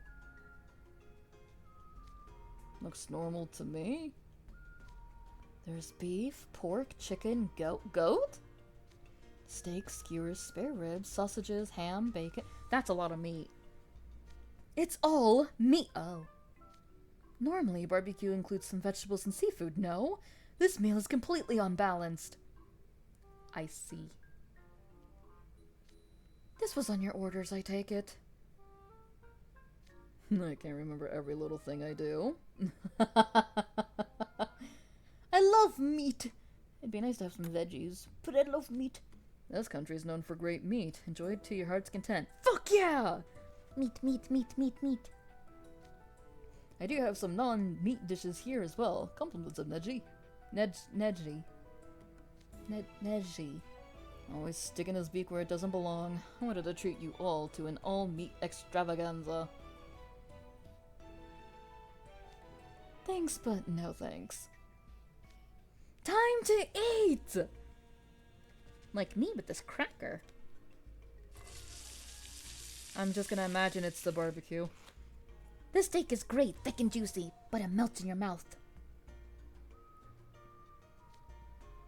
Speaker 1: Looks normal to me. There's beef, pork, chicken, goat? Steaks, skewers, spare ribs, sausages, ham, bacon. That's a lot of meat.
Speaker 2: It's all meat.
Speaker 1: Oh. Normally, barbecue includes some vegetables and seafood. No, this meal is completely unbalanced. I see.
Speaker 2: This was on your orders, I take it. I can't remember every little thing I do. I love meat! It'd be nice to have some veggies, but I love meat. This country is known for great meat. Enjoy it to your heart's content. Fuck yeah! Meat, meat, meat, meat, meat. I do have some non-meat dishes here as well. Compliments of Neji. Neji. Neji. Always sticking his beak where it doesn't belong. I wanted to treat you all to an all-meat extravaganza. Thanks, but no thanks. Time to eat! Like me with this cracker. I'm just gonna imagine it's the barbecue. This steak is great, thick and juicy, but it melts in your mouth.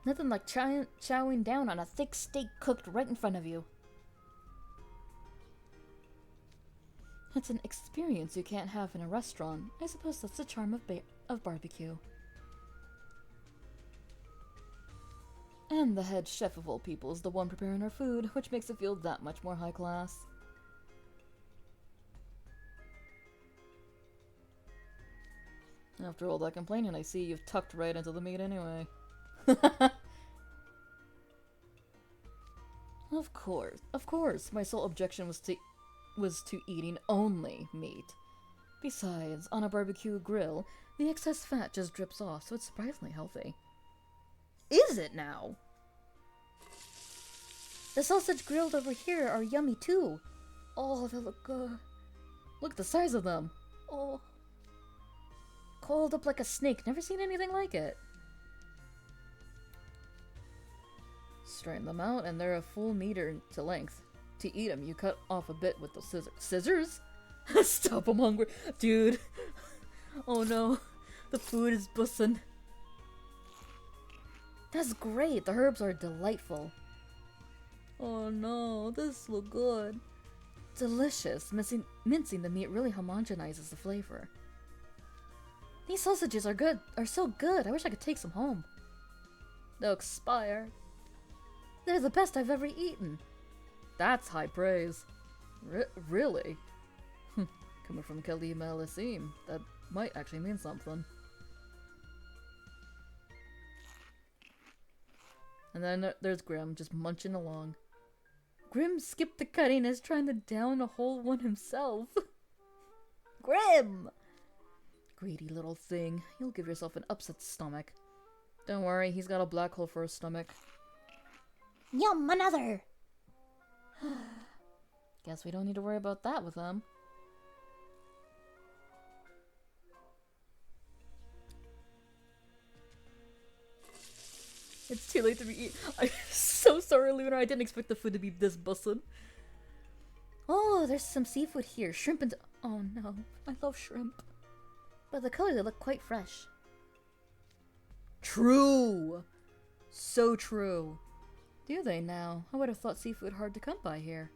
Speaker 2: Nothing like chowing down on a thick steak cooked right in front of you. It's an experience you can't have in a restaurant. I suppose that's the charm of barbecue. And the head chef of all people is the one preparing our food, which makes it feel that much more high class. After all that complaining, I see you've tucked right into the meat anyway. Of course, my sole objection was to eating only meat. Besides, on a barbecue grill, the excess fat just drips off, so it's surprisingly healthy. Is it now? The sausage grilled over here are yummy too. Oh, they look good. Look at the size of them. Oh. Coiled up like a snake. Never seen anything like it. Straighten them out, and they're a full meter to length. To eat them, you cut off a bit with the scissors. Scissors? Stop, I'm hungry. Dude. Oh no. The food is bussin'. That's great. The herbs are delightful. Oh no, this looks good. Delicious. Mincing the meat really homogenizes the flavor. These sausages are so good. I wish I could take some home. They'll expire. They're the best I've ever eaten. That's high praise. Really? Coming from Kalim El Asim, that might actually mean something. And then there's Grim, just munching along. Grim skipped the cutting and is trying to down a whole one himself. Grim! Greedy little thing. You'll give yourself an upset stomach. Don't worry, he's got a black hole for a stomach. Yum, another! Guess we don't need to worry about that with him. It's too late to be eaten. I'm so sorry, Luna. I didn't expect the food to be this bussin'. Oh, there's some seafood here. Shrimp and... Oh no, I love shrimp. But the color, they look quite fresh. True! So true. Do they now? I would have thought seafood hard to come by here.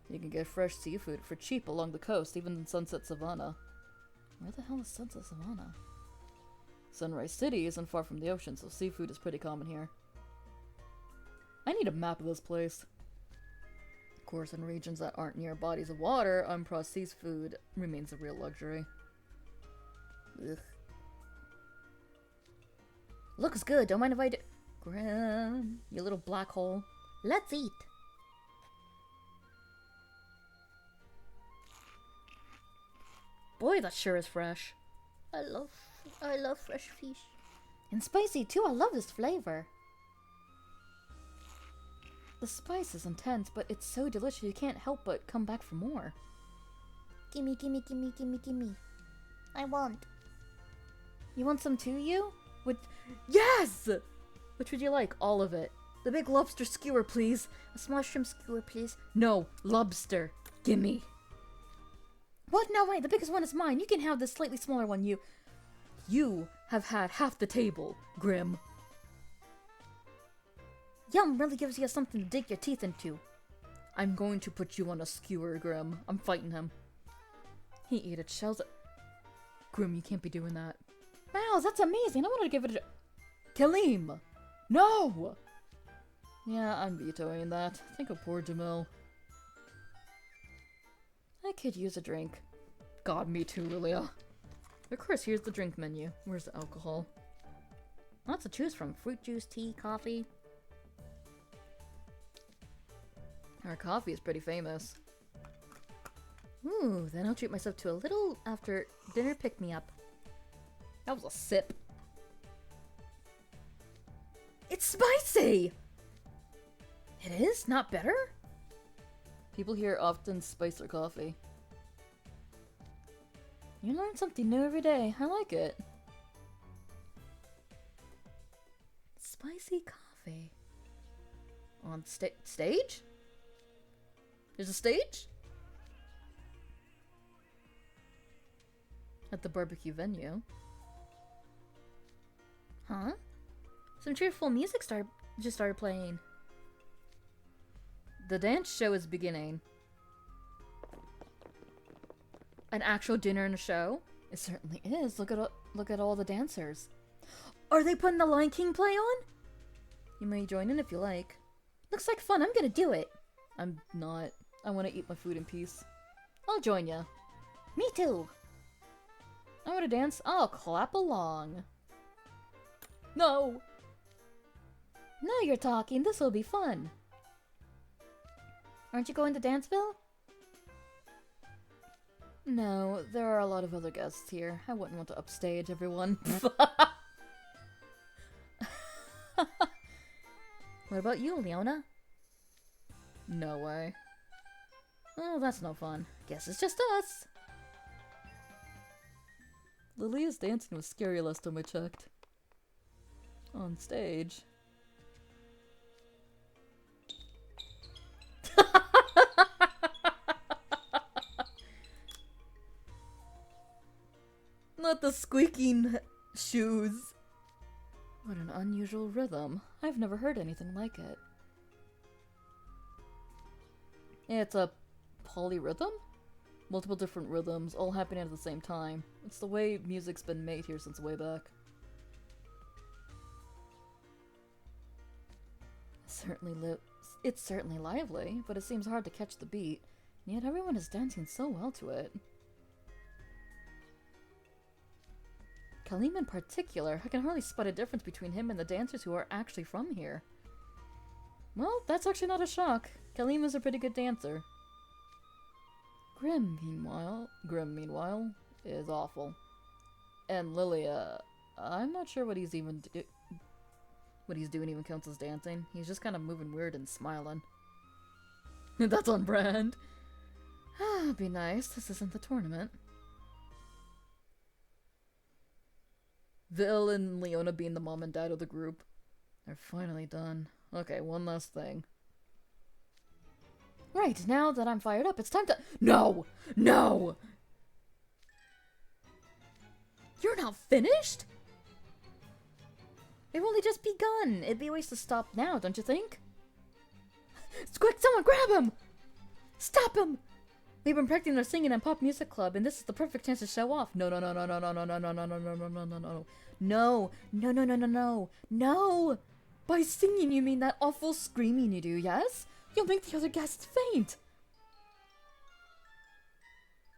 Speaker 2: You can get fresh seafood for cheap along the coast, even in Sunset Savana. Where the hell is Sunset Savana? Sunrise City isn't far from the ocean, so seafood is pretty common here. I need a map of this place. Of course, in regions that aren't near bodies of water, unprocessed food remains a real luxury. Ugh. Looks good, don't mind if I do. Grim, you little black hole. Let's eat. Boy, that sure is fresh. I love fresh fish. And spicy too, I love this flavor. The spice is intense, but it's so delicious you can't help but come back for more. Gimme, gimme, gimme, gimme, gimme. I want. You want some too, you? Yes! Which would you like? All of it. The big lobster skewer, please. A small shrimp skewer, please. No, lobster. Gimme. What? No, wait, the biggest one is mine. You can have the slightly smaller one, you. You have had half the table, Grim. Yum really gives you something to dig your teeth into. I'm going to put you on a skewer, Grim. I'm fighting him. He ate its shells. Grim, you can't be doing that. Wow, that's amazing. I wanted to give it a... Kalim! No! Yeah, I'm vetoing that. Think of poor Jamil. could use a drink. God, me too, Lilia. Of course, here's the drink menu. Where's the alcohol? Lots to choose from. Fruit juice, tea, coffee. Our coffee is pretty famous. Ooh, then I'll treat myself to a little after dinner pick-me-up. That was a sip. It's spicy! It is? Not better? People here often spice their coffee. You learn something new every day. I like it. Spicy coffee. On stage? There's a stage? At the barbecue venue. Huh? Some cheerful music just started playing. The dance show is beginning. An actual dinner and a show? It certainly is. Look at all the dancers. Are they putting the Lion King play on? You may join in if you like. Looks like fun. I'm gonna do it. I'm not. I want to eat my food in peace. I'll join ya. Me too. I want to dance. I'll clap along. No. Now you're talking. This will be fun. Aren't you going to Danceville? No, there are a lot of other guests here. I wouldn't want to upstage everyone. What about you, Leona? No way. Oh, that's no fun. Guess it's just us. Lilia's dancing was scary last time I checked. On stage. Not the squeaking shoes. What an unusual rhythm. I've never heard anything like it. It's a polyrhythm? Multiple different rhythms, all happening at the same time. It's the way music's been made here since way back. It's certainly lively, but it seems hard to catch the beat, and yet everyone is dancing so well to it. Kalim in particular, I can hardly spot a difference between him and the dancers who are actually from here. Well, that's actually not a shock. Kalim is a pretty good dancer. Grim, meanwhile, is awful. And Lilia, I'm not sure what he's doing even counts as dancing. He's just kind of moving weird and smiling. That's on brand. Ah, be nice. This isn't the tournament. Vil and Leona being the mom and dad of the group. They're finally done. Okay, one last thing. Right, now that I'm fired up, it's time to— No! No! You're not finished? They've only just begun. It'd be a waste to stop now, don't you think? Quick, someone grab him! Stop him! We've been practicing our singing and pop music club, and this is the perfect chance to show off. No, no, no, no, no, no, no, no, no, no, no, no, no, no, no, no. No, no, no, no, no, no. No! By singing, you mean that awful screaming you do, yes? You'll make the other guests faint.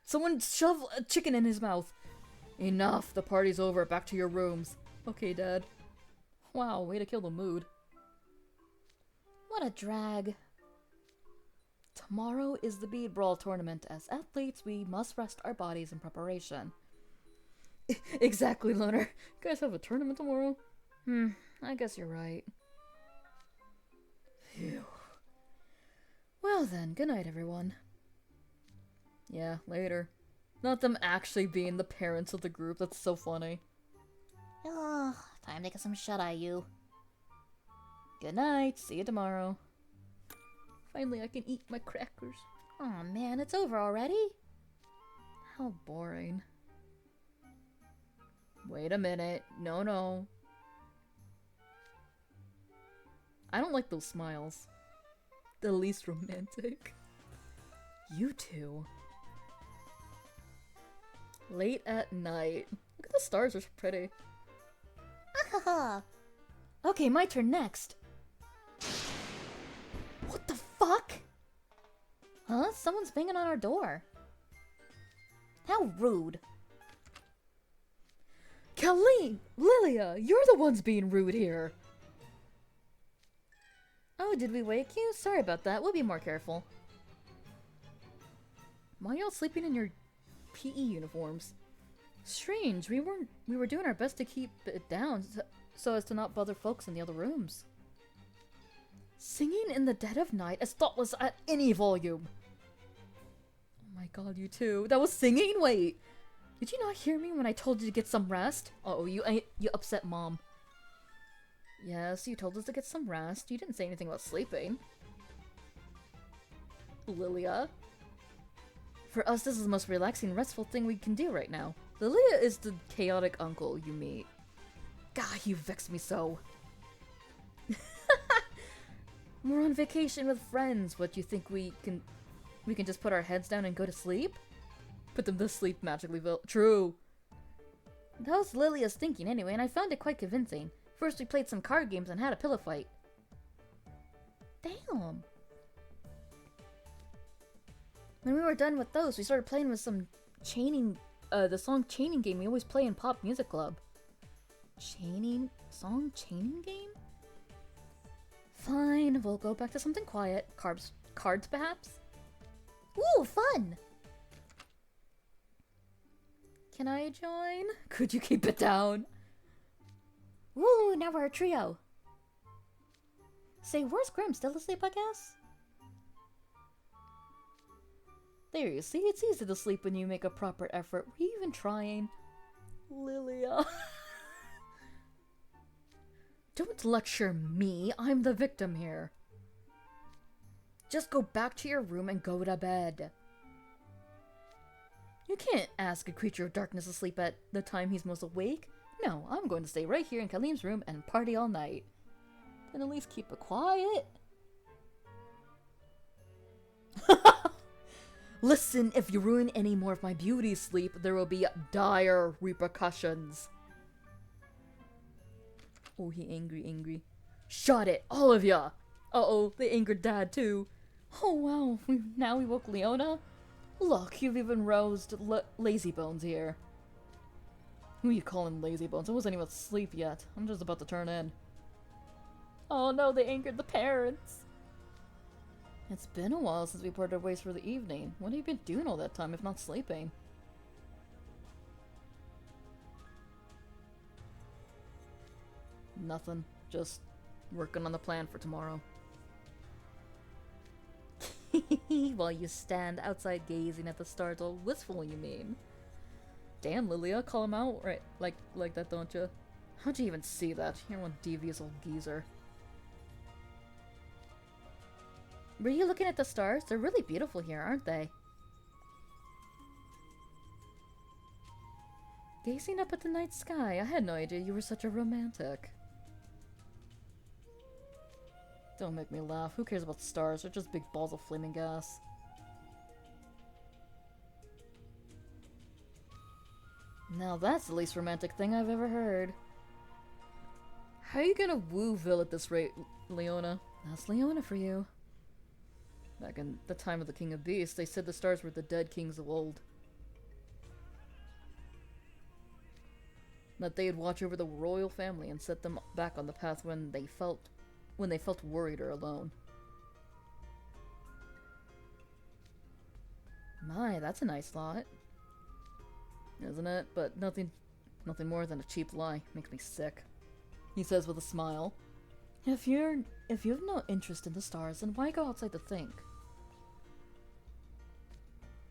Speaker 2: Someone shove a chicken in his mouth. Enough, the party's over. Back to your rooms. Okay, Dad. Wow, way to kill the mood. What a drag. Tomorrow is the bead brawl tournament. As athletes, we must rest our bodies in preparation. Exactly, Loner. You guys have a tournament tomorrow? I guess you're right. Phew. Well then, good night, everyone. Yeah, later. Not them actually being the parents of the group. That's so funny.
Speaker 4: Oh, time to get some shut-eye, you.
Speaker 2: Good night. See you tomorrow. Finally, I can eat my crackers.
Speaker 4: Oh man, it's over already?
Speaker 2: How boring. Wait a minute. No, no. I don't like those smiles. The least romantic. You two. Late at night. Look at the stars, they're so pretty.
Speaker 4: Okay, my turn next.
Speaker 2: What the fuck?
Speaker 4: Huh? Someone's banging on our door. How rude.
Speaker 2: Colleen! Lilia! You're the ones being rude here! Oh, did we wake you? Sorry about that. We'll be more careful. Why y'all sleeping in your PE uniforms? Strange. We were doing our best to keep it down so as to not bother folks in the other rooms. Singing in the dead of night is thoughtless at any volume. Oh my god, you too. That was singing? Wait. Did you not hear me when I told you to get some rest? Uh-oh, you upset Mom. Yes, you told us to get some rest. You didn't say anything about sleeping. Lilia. For us, this is the most relaxing, restful thing we can do right now. Lilia is the chaotic uncle you meet. God, you vex me so. We're on vacation with friends. What, you think we can just put our heads down and go to sleep? Put them to sleep magically. True. That was Lilia's thinking anyway, and I found it quite convincing. First we played some card games and had a pillow fight. Damn. When we were done with those, we started playing with some chaining, the song chaining game we always play in Pop Music Club. Chaining game? Fine, we'll go back to something quiet. Cards perhaps?
Speaker 4: Ooh, fun!
Speaker 2: Can I join? Could you keep it down?
Speaker 4: Ooh, now we're a trio. Say, where's Grim? Still asleep, I guess?
Speaker 2: There, you see? It's easy to sleep when you make a proper effort. Were you even trying? Lilia. Don't lecture me. I'm the victim here. Just go back to your room and go to bed. You can't ask a creature of darkness to sleep at the time he's most awake. No, I'm going to stay right here in Kaleem's room and party all night. And at least keep it quiet. Listen, if you ruin any more of my beauty sleep, there will be dire repercussions. Oh, he angry. Shut it, all of ya! Uh-oh, they angered Dad too. Oh wow, now we woke Leona? Look, you've even roused Lazy Bones here. Who are you calling Lazy Bones? I wasn't even asleep yet. I'm just about to turn in. Oh no, they angered the parents. It's been a while since we parted ways for the evening. What have you been doing all that time if not sleeping? Nothing. Just working on the plan for tomorrow. While you stand outside gazing at the stars all wistful, you mean? Damn, Lilia, call him out right like that, don't you? How'd you even see that? You're one devious old geezer. Were you looking at the stars? They're really beautiful here, aren't they? Gazing up at the night sky. I had no idea you were such a romantic. Don't make me laugh. Who cares about stars? They're just big balls of flaming gas. Now that's the least romantic thing I've ever heard. How are you gonna woo Vil at this rate, Leona? That's Leona for you. Back in the time of the King of Beasts, they said the stars were the dead kings of old. That they'd watch over the royal family and set them back on the path when they felt worried or alone. My, that's a nice thought. Isn't it? But nothing more than a cheap lie. Makes me sick. He says with a smile. If you have no interest in the stars, then why go outside to think?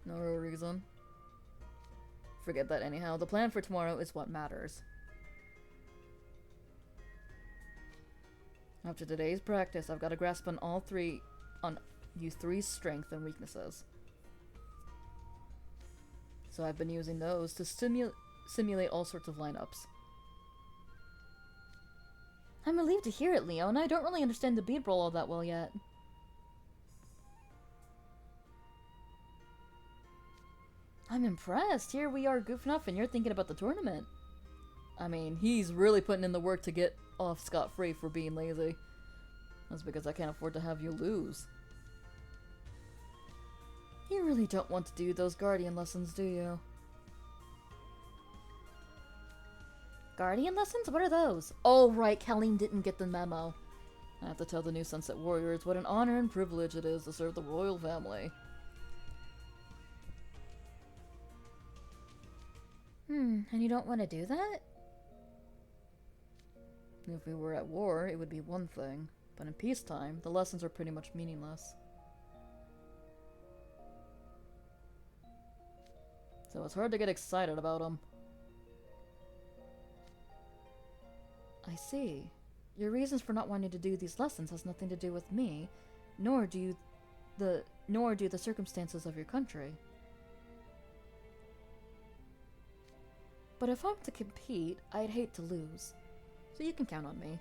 Speaker 2: No real reason. Forget that anyhow. The plan for tomorrow is what matters. After today's practice, I've got a grasp on you three's strengths and weaknesses. So I've been using those to simulate all sorts of lineups. I'm relieved to hear it, Leona. I don't really understand the bead roll all that well yet. I'm impressed. Here we are goofing off and you're thinking about the tournament. I mean, he's really putting in the work to get off scot-free for being lazy. That's because I can't afford to have you lose. You really don't want to do those guardian lessons, do you?
Speaker 4: Guardian lessons? What are those?
Speaker 2: Oh, right, Colleen didn't get the memo. I have to tell the new Sunset Warriors what an honor and privilege it is to serve the royal family.
Speaker 4: And you don't want to do that?
Speaker 2: If we were at war, it would be one thing, but in peacetime, the lessons are pretty much meaningless. So it's hard to get excited about them. I see. Your reasons for not wanting to do these lessons has nothing to do with me, nor do the circumstances of your country. But if I'm to compete, I'd hate to lose. So you can count on me.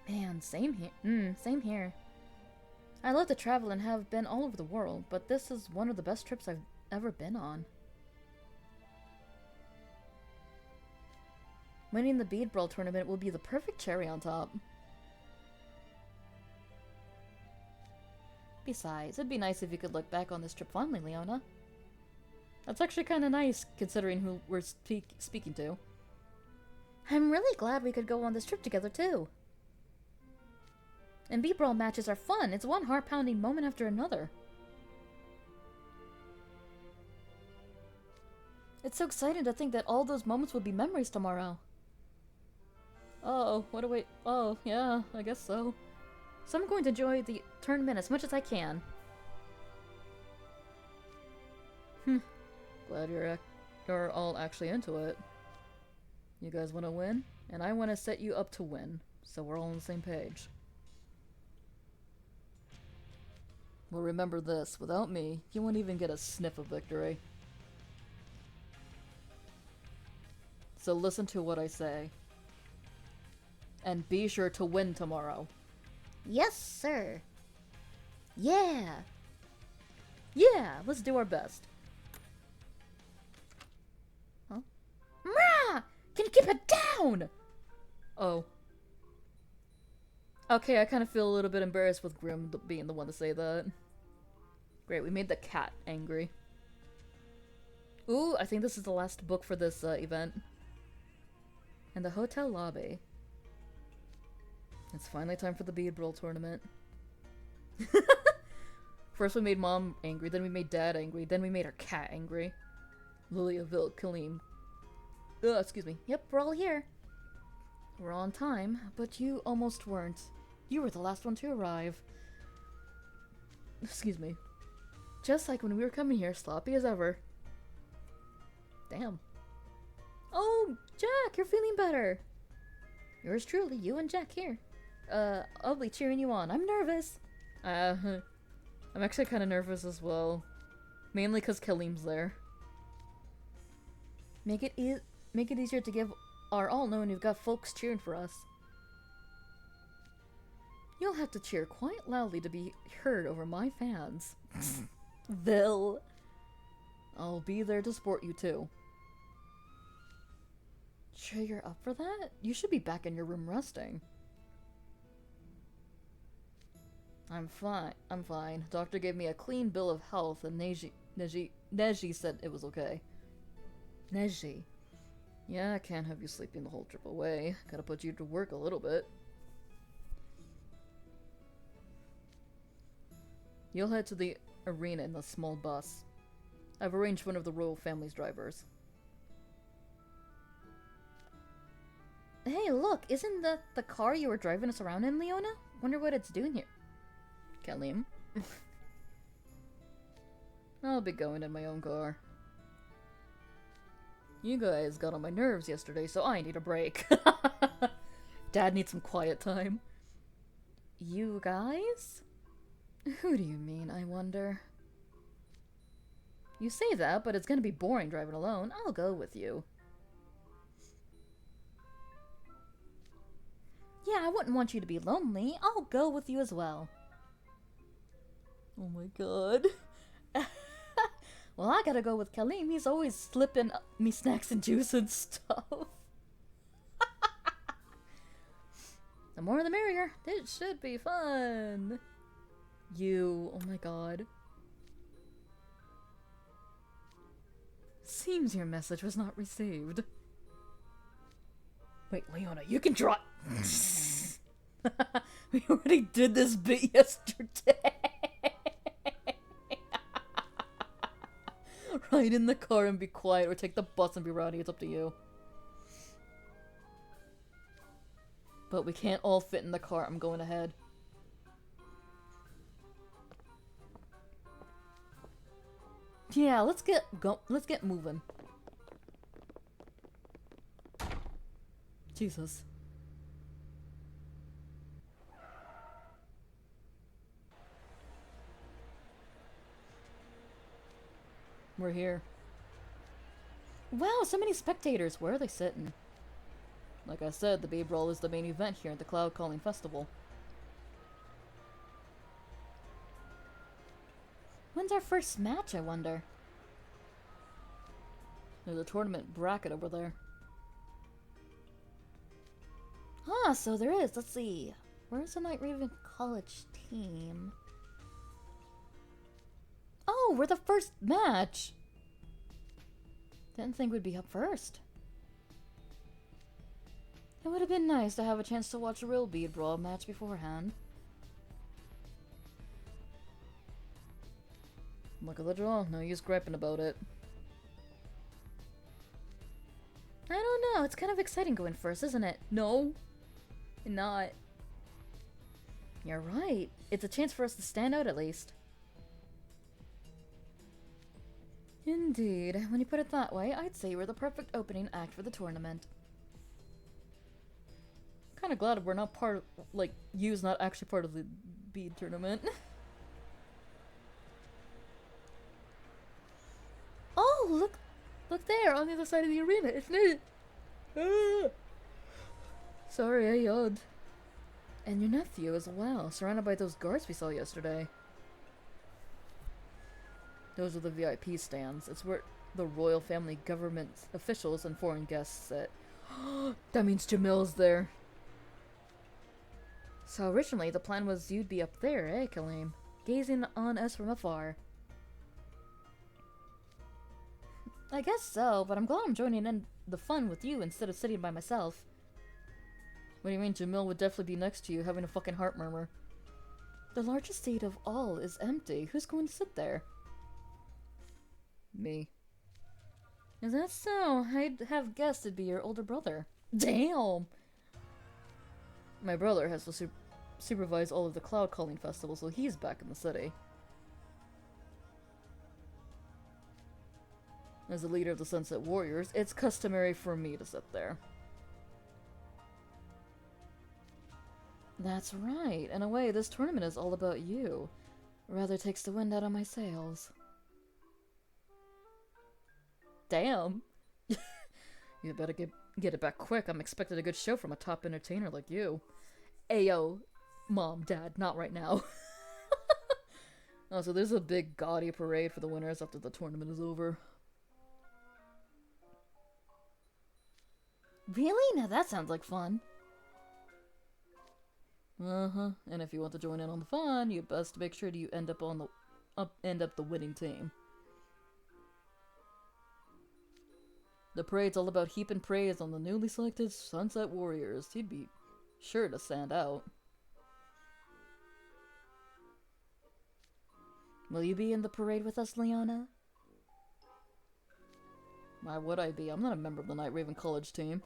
Speaker 4: Man, same here. Same here. I love to travel and have been all over the world, but this is one of the best trips I've ever been on. Winning the Bead Brawl tournament will be the perfect cherry on top. Besides, it'd be nice if you could look back on this trip fondly, Leona.
Speaker 2: That's actually kind of nice, considering who we're speaking to.
Speaker 4: I'm really glad we could go on this trip together, too. And Bead Brawl matches are fun. It's one heart-pounding moment after another.
Speaker 2: It's so exciting to think that all those moments will be memories tomorrow. Oh, what a wait. Oh, yeah, I guess so.
Speaker 4: So I'm going to enjoy the tournament as much as I can.
Speaker 2: Glad you're all actually into it. You guys want to win, and I want to set you up to win, so we're all on the same page. Well, remember this, without me, you won't even get a sniff of victory. So listen to what I say. And be sure to win tomorrow.
Speaker 4: Yes, sir.
Speaker 2: Yeah! Yeah, let's do our best.
Speaker 4: Huh? Mrah! Can you keep it down?
Speaker 2: Oh. Okay, I kind of feel a little bit embarrassed with Grim being the one to say that. Great, we made the cat angry. Ooh, I think this is the last book for this event. In the hotel lobby. It's finally time for the Bead Brawl tournament. First we made Mom angry, then we made Dad angry, then we made our cat angry. Lilia, Vil, Kalim. Excuse me.
Speaker 4: Yep, we're all here.
Speaker 2: We're on time, but you almost weren't. You were the last one to arrive. Excuse me. Just like when we were coming here, sloppy as ever. Damn. Oh, Jack, you're feeling better.
Speaker 4: Yours truly, you and Jack here. I'll be cheering you on. I'm nervous.
Speaker 2: I'm actually kind of nervous as well. Mainly because Kalim's there.
Speaker 4: Make it easier to give our all knowing you've got folks cheering for us.
Speaker 2: You'll have to cheer quite loudly to be heard over my fans.
Speaker 4: Vil.
Speaker 2: I'll be there to support you too.
Speaker 4: Sure you're up for that?
Speaker 2: You should be back in your room resting. I'm fine. Doctor gave me a clean bill of health and Neji said it was okay.
Speaker 4: Neji.
Speaker 2: Yeah, I can't have you sleeping the whole trip away. Gotta put you to work a little bit. You'll head to the arena in the small bus. I've arranged one of the royal family's drivers.
Speaker 4: Hey, look, isn't that the car you were driving us around in, Leona? Wonder what it's doing here.
Speaker 2: Kalim. I'll be going in my own car. You guys got on my nerves yesterday, so I need a break. Dad needs some quiet time.
Speaker 4: You guys?
Speaker 2: Who do you mean, I wonder? You say that, but it's gonna be boring driving alone. I'll go with you.
Speaker 4: Yeah, I wouldn't want you to be lonely. I'll go with you as well.
Speaker 2: Oh my god.
Speaker 4: Well, I gotta go with Kalim. He's always slipping me snacks and juice and stuff.
Speaker 2: The more the merrier. It should be fun. Oh my god. Seems your message was not received. Wait, Leona, you can draw. We already did this bit yesterday. Ride in the car and be quiet, or take the bus and be rowdy. It's up to you. But we can't all fit in the car. I'm going ahead. Yeah, let's get moving. Jesus. We're here. Wow, so many spectators. Where are they sitting? Like I said, the Babe Brawl is the main event here at the Cloudcalling Festival. When's our first match, I wonder? There's a tournament bracket over there. Ah, so there is. Let's see. Where's the Night Raven College team? Oh, we're the first match! Didn't think we'd be up first. It would have been nice to have a chance to watch a real Bead Brawl match beforehand. Look at the draw. No use griping about it. I don't know. It's kind of exciting going first, isn't it? No. Not. You're right. It's a chance for us to stand out at least. Indeed. When you put it that way, I'd say we're the perfect opening act for the tournament. Kind of glad we're not part of, like, you's not actually part of the bead tournament. Oh, look there, on the other side of the arena, isn't it? Ah. Sorry, I yawned. And your nephew as well, surrounded by those guards we saw yesterday. Those are the VIP stands. It's where the royal family, government officials, and foreign guests sit. That means Jamil's there. So originally, the plan was you'd be up there, eh, Kaleem? Gazing on us from afar. I guess so, but I'm glad I'm joining in the fun with you instead of sitting by myself. What do you mean Jamil would definitely be next to you, having a fucking heart murmur? The largest seat of all is empty. Who's going to sit there? Me. Is that so? I'd have guessed it'd be your older brother. Damn! My brother has to supervise all of the Cloudcalling festivals, so he's back in the city. As the leader of the Sunset Warriors, it's customary for me to sit there. That's right. In a way, this tournament is all about you. Rather takes the wind out of my sails. Damn. You better get it back quick. I'm expecting a good show from a top entertainer like you. Ayo, Mom, Dad, not right now. Oh, so there's a big gaudy parade for the winners after the tournament is over. Really? Now that sounds like fun. Uh-huh. And if you want to join in on the fun, you best make sure you end up the winning team. The parade's all about heaping praise on the newly selected Sunset Warriors. He'd be sure to stand out. Will you be in the parade with us, Leona? Why would I be? I'm not a member of the Night Raven College team.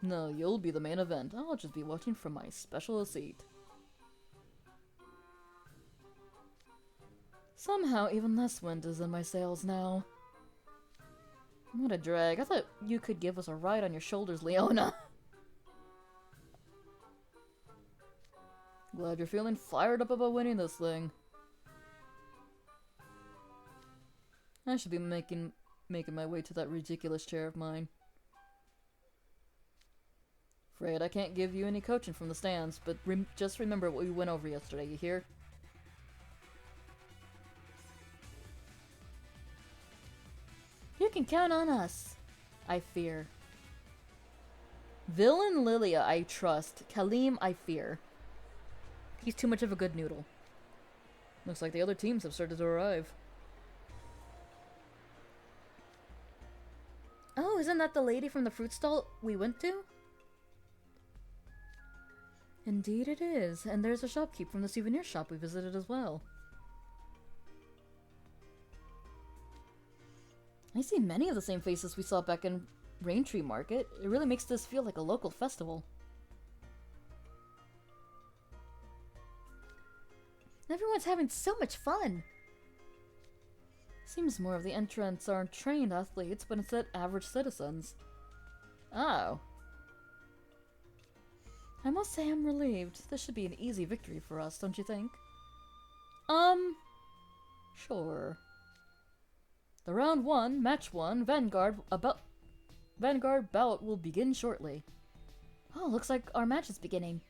Speaker 2: No, you'll be the main event. I'll just be watching from my special seat. Somehow, even less wind is in my sails now. What a drag. I thought you could give us a ride on your shoulders, Leona. Glad you're feeling fired up about winning this thing. I should be making my way to that ridiculous chair of mine. Afraid I can't give you any coaching from the stands, but just remember what we went over yesterday, you hear? You can count on us, I fear. Villain Lilia, I trust. Kaleem, I fear. He's too much of a good noodle. Looks like the other teams have started to arrive.
Speaker 4: Oh, isn't that the lady from the fruit stall we went to?
Speaker 2: Indeed it is, and there's a shopkeep from the souvenir shop we visited as well.
Speaker 4: I see many of the same faces we saw back in Raintree Market. It really makes this feel like a local festival. Everyone's having so much fun!
Speaker 2: Seems more of the entrants aren't trained athletes, but instead average citizens. Oh. I must say I'm relieved. This should be an easy victory for us, don't you think? Sure. The round 1, match 1, Vanguard bout will begin shortly.
Speaker 4: Oh, looks like our match is beginning.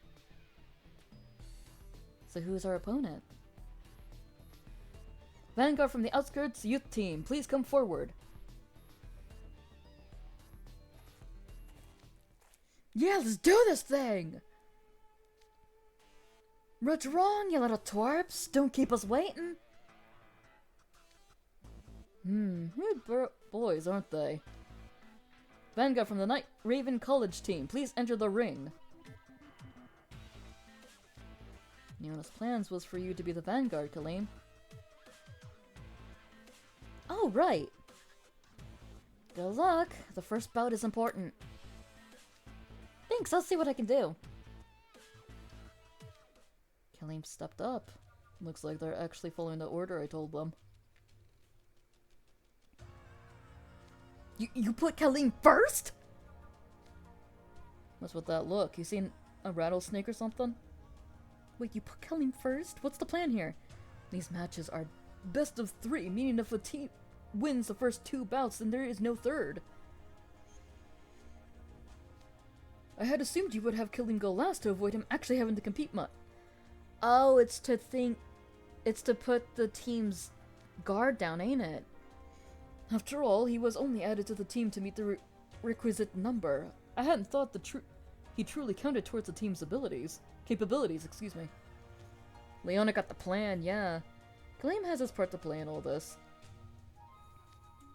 Speaker 2: So who's our opponent? Vanguard from the Outskirts Youth Team, please come forward.
Speaker 4: Yeah, let's do this thing! What's wrong, you little twerps? Don't keep us waiting.
Speaker 2: Good boys, aren't they? Vanguard from the Night Raven College Team, please enter the ring. Leona's plans was for you to be the Vanguard, Kaleem.
Speaker 4: Oh, right. Good luck. The first bout is important. Thanks, I'll see what I can do.
Speaker 2: Kaleem stepped up. Looks like they're actually following the order I told them.
Speaker 4: You put Kaleem first?
Speaker 2: What's with that look? You seen a rattlesnake or something?
Speaker 4: Wait, you put Kaleem first?
Speaker 2: What's the plan here? These matches are best of 3, meaning if a team wins the first 2 bouts, then there is no third. I had assumed you would have Kaleem go last to avoid him actually having to compete much.
Speaker 4: Oh, it's to put the team's guard down, ain't it?
Speaker 2: After all, he was only added to the team to meet the requisite number. I hadn't thought he truly counted towards the team's capabilities, excuse me. Leona got the plan, yeah. Kaleem has his part to play in all this.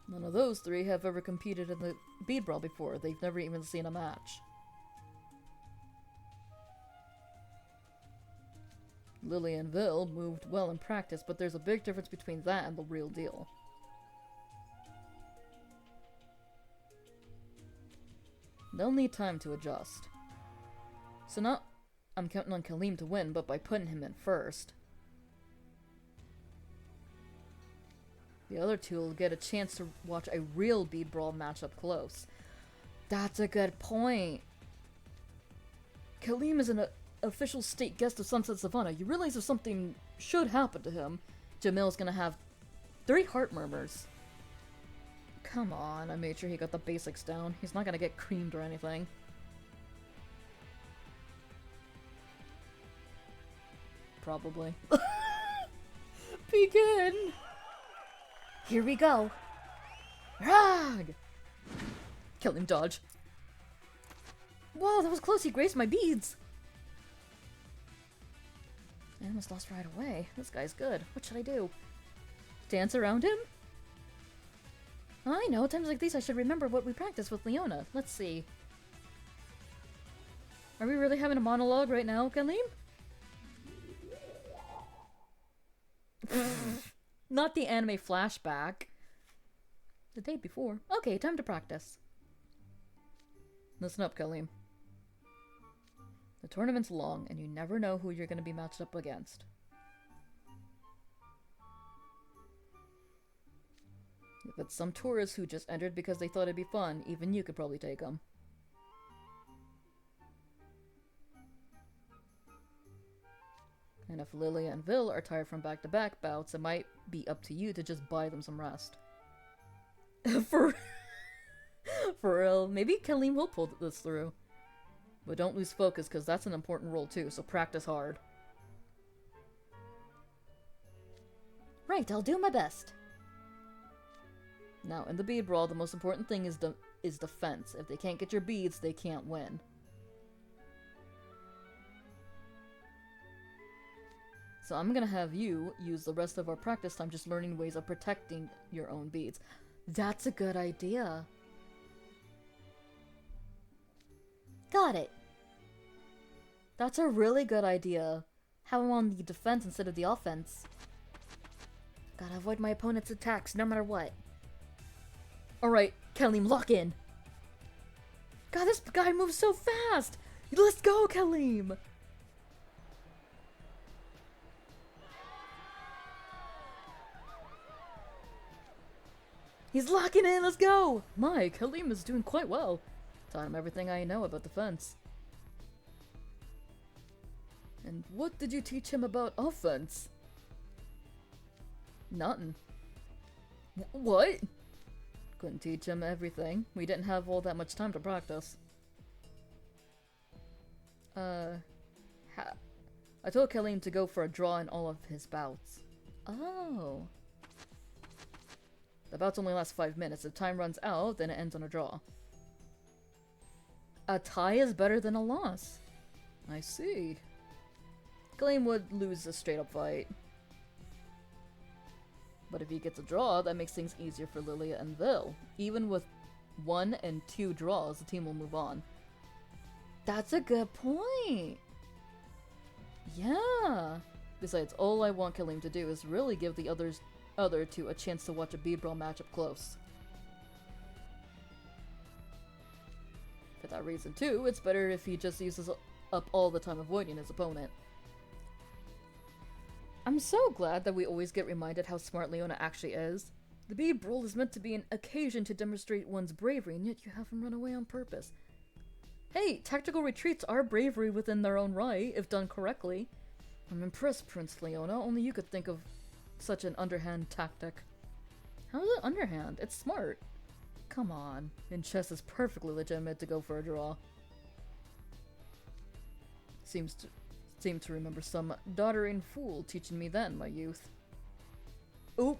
Speaker 2: None of those 3 have ever competed in the bead brawl before. They've never even seen a match. Lily and Vil moved well in practice, but there's a big difference between that and the real deal. They'll need time to adjust. So now I'm counting on Kaleem to win, but by putting him in first. The other 2 will get a chance to watch a real bead brawl match up close.
Speaker 4: That's a good point.
Speaker 2: Kaleem is an official state guest of Sunset Savannah. You realize if something should happen to him, Jamil's gonna have 3 heart murmurs. Come on, I made sure he got the basics down. He's not gonna get creamed or anything. Probably. Begin!
Speaker 4: Here we go.
Speaker 2: Rag! Kill him, dodge.
Speaker 4: Whoa, that was close. He grazed my beads. I almost lost right away. This guy's good. What should I do?
Speaker 2: Dance around him?
Speaker 4: I know. Times like these I should remember what we practiced with Leona. Let's see.
Speaker 2: Are we really having a monologue right now, Kaleem? Not the anime flashback. The day before.
Speaker 4: Okay, time to practice.
Speaker 2: Listen up, Kaleem. The tournament's long, and you never know who you're going to be matched up against. If it's some tourists who just entered because they thought it'd be fun, even you could probably take them. And if Lily and Vil are tired from back-to-back bouts, it might be up to you to just buy them some rest. For real, maybe Kaleem will pull this through. But don't lose focus, because that's an important role too, so practice hard.
Speaker 4: Right, I'll do my best.
Speaker 2: Now, in the bead brawl, the most important thing is defense. If they can't get your beads, they can't win. So I'm gonna have you use the rest of our practice time just learning ways of protecting your own beads. That's a good idea. Got it. That's a really good idea. Have him on the defense instead of the offense. Gotta avoid my opponent's attacks no matter what. Alright, Kalim, lock in. God, this guy moves so fast! Let's go, Kalim! He's locking in, let's go! My, Kalim is doing quite well. Taught him everything I know about defense. And what did you teach him about offense? Nothing. What? Couldn't teach him everything. We didn't have all that much time to practice. I told Kalim to go for a draw in all of his bouts. Oh. The bouts only last 5 minutes. If time runs out, then it ends on a draw. A tie is better than a loss. I see. Kalim would lose a straight-up fight. But if he gets a draw, that makes things easier for Lilia and Vil. Even with 1 and 2 draws, the team will move on. That's a good point! Yeah! Besides, all I want Kalim to do is really give the other two a chance to watch a bead brawl match up close. For that reason too, it's better if he just uses up all the time avoiding his opponent. I'm so glad that we always get reminded how smart Leona actually is. The bead brawl is meant to be an occasion to demonstrate one's bravery, and yet you have him run away on purpose. Hey, tactical retreats are bravery within their own right, if done correctly. I'm impressed, Prince Leona. Only you could think of such an underhand tactic. How is it underhand? It's smart. Come on. In chess, it's perfectly legitimate to go for a draw. Seem to remember some doddering fool teaching me that in my youth. Oop.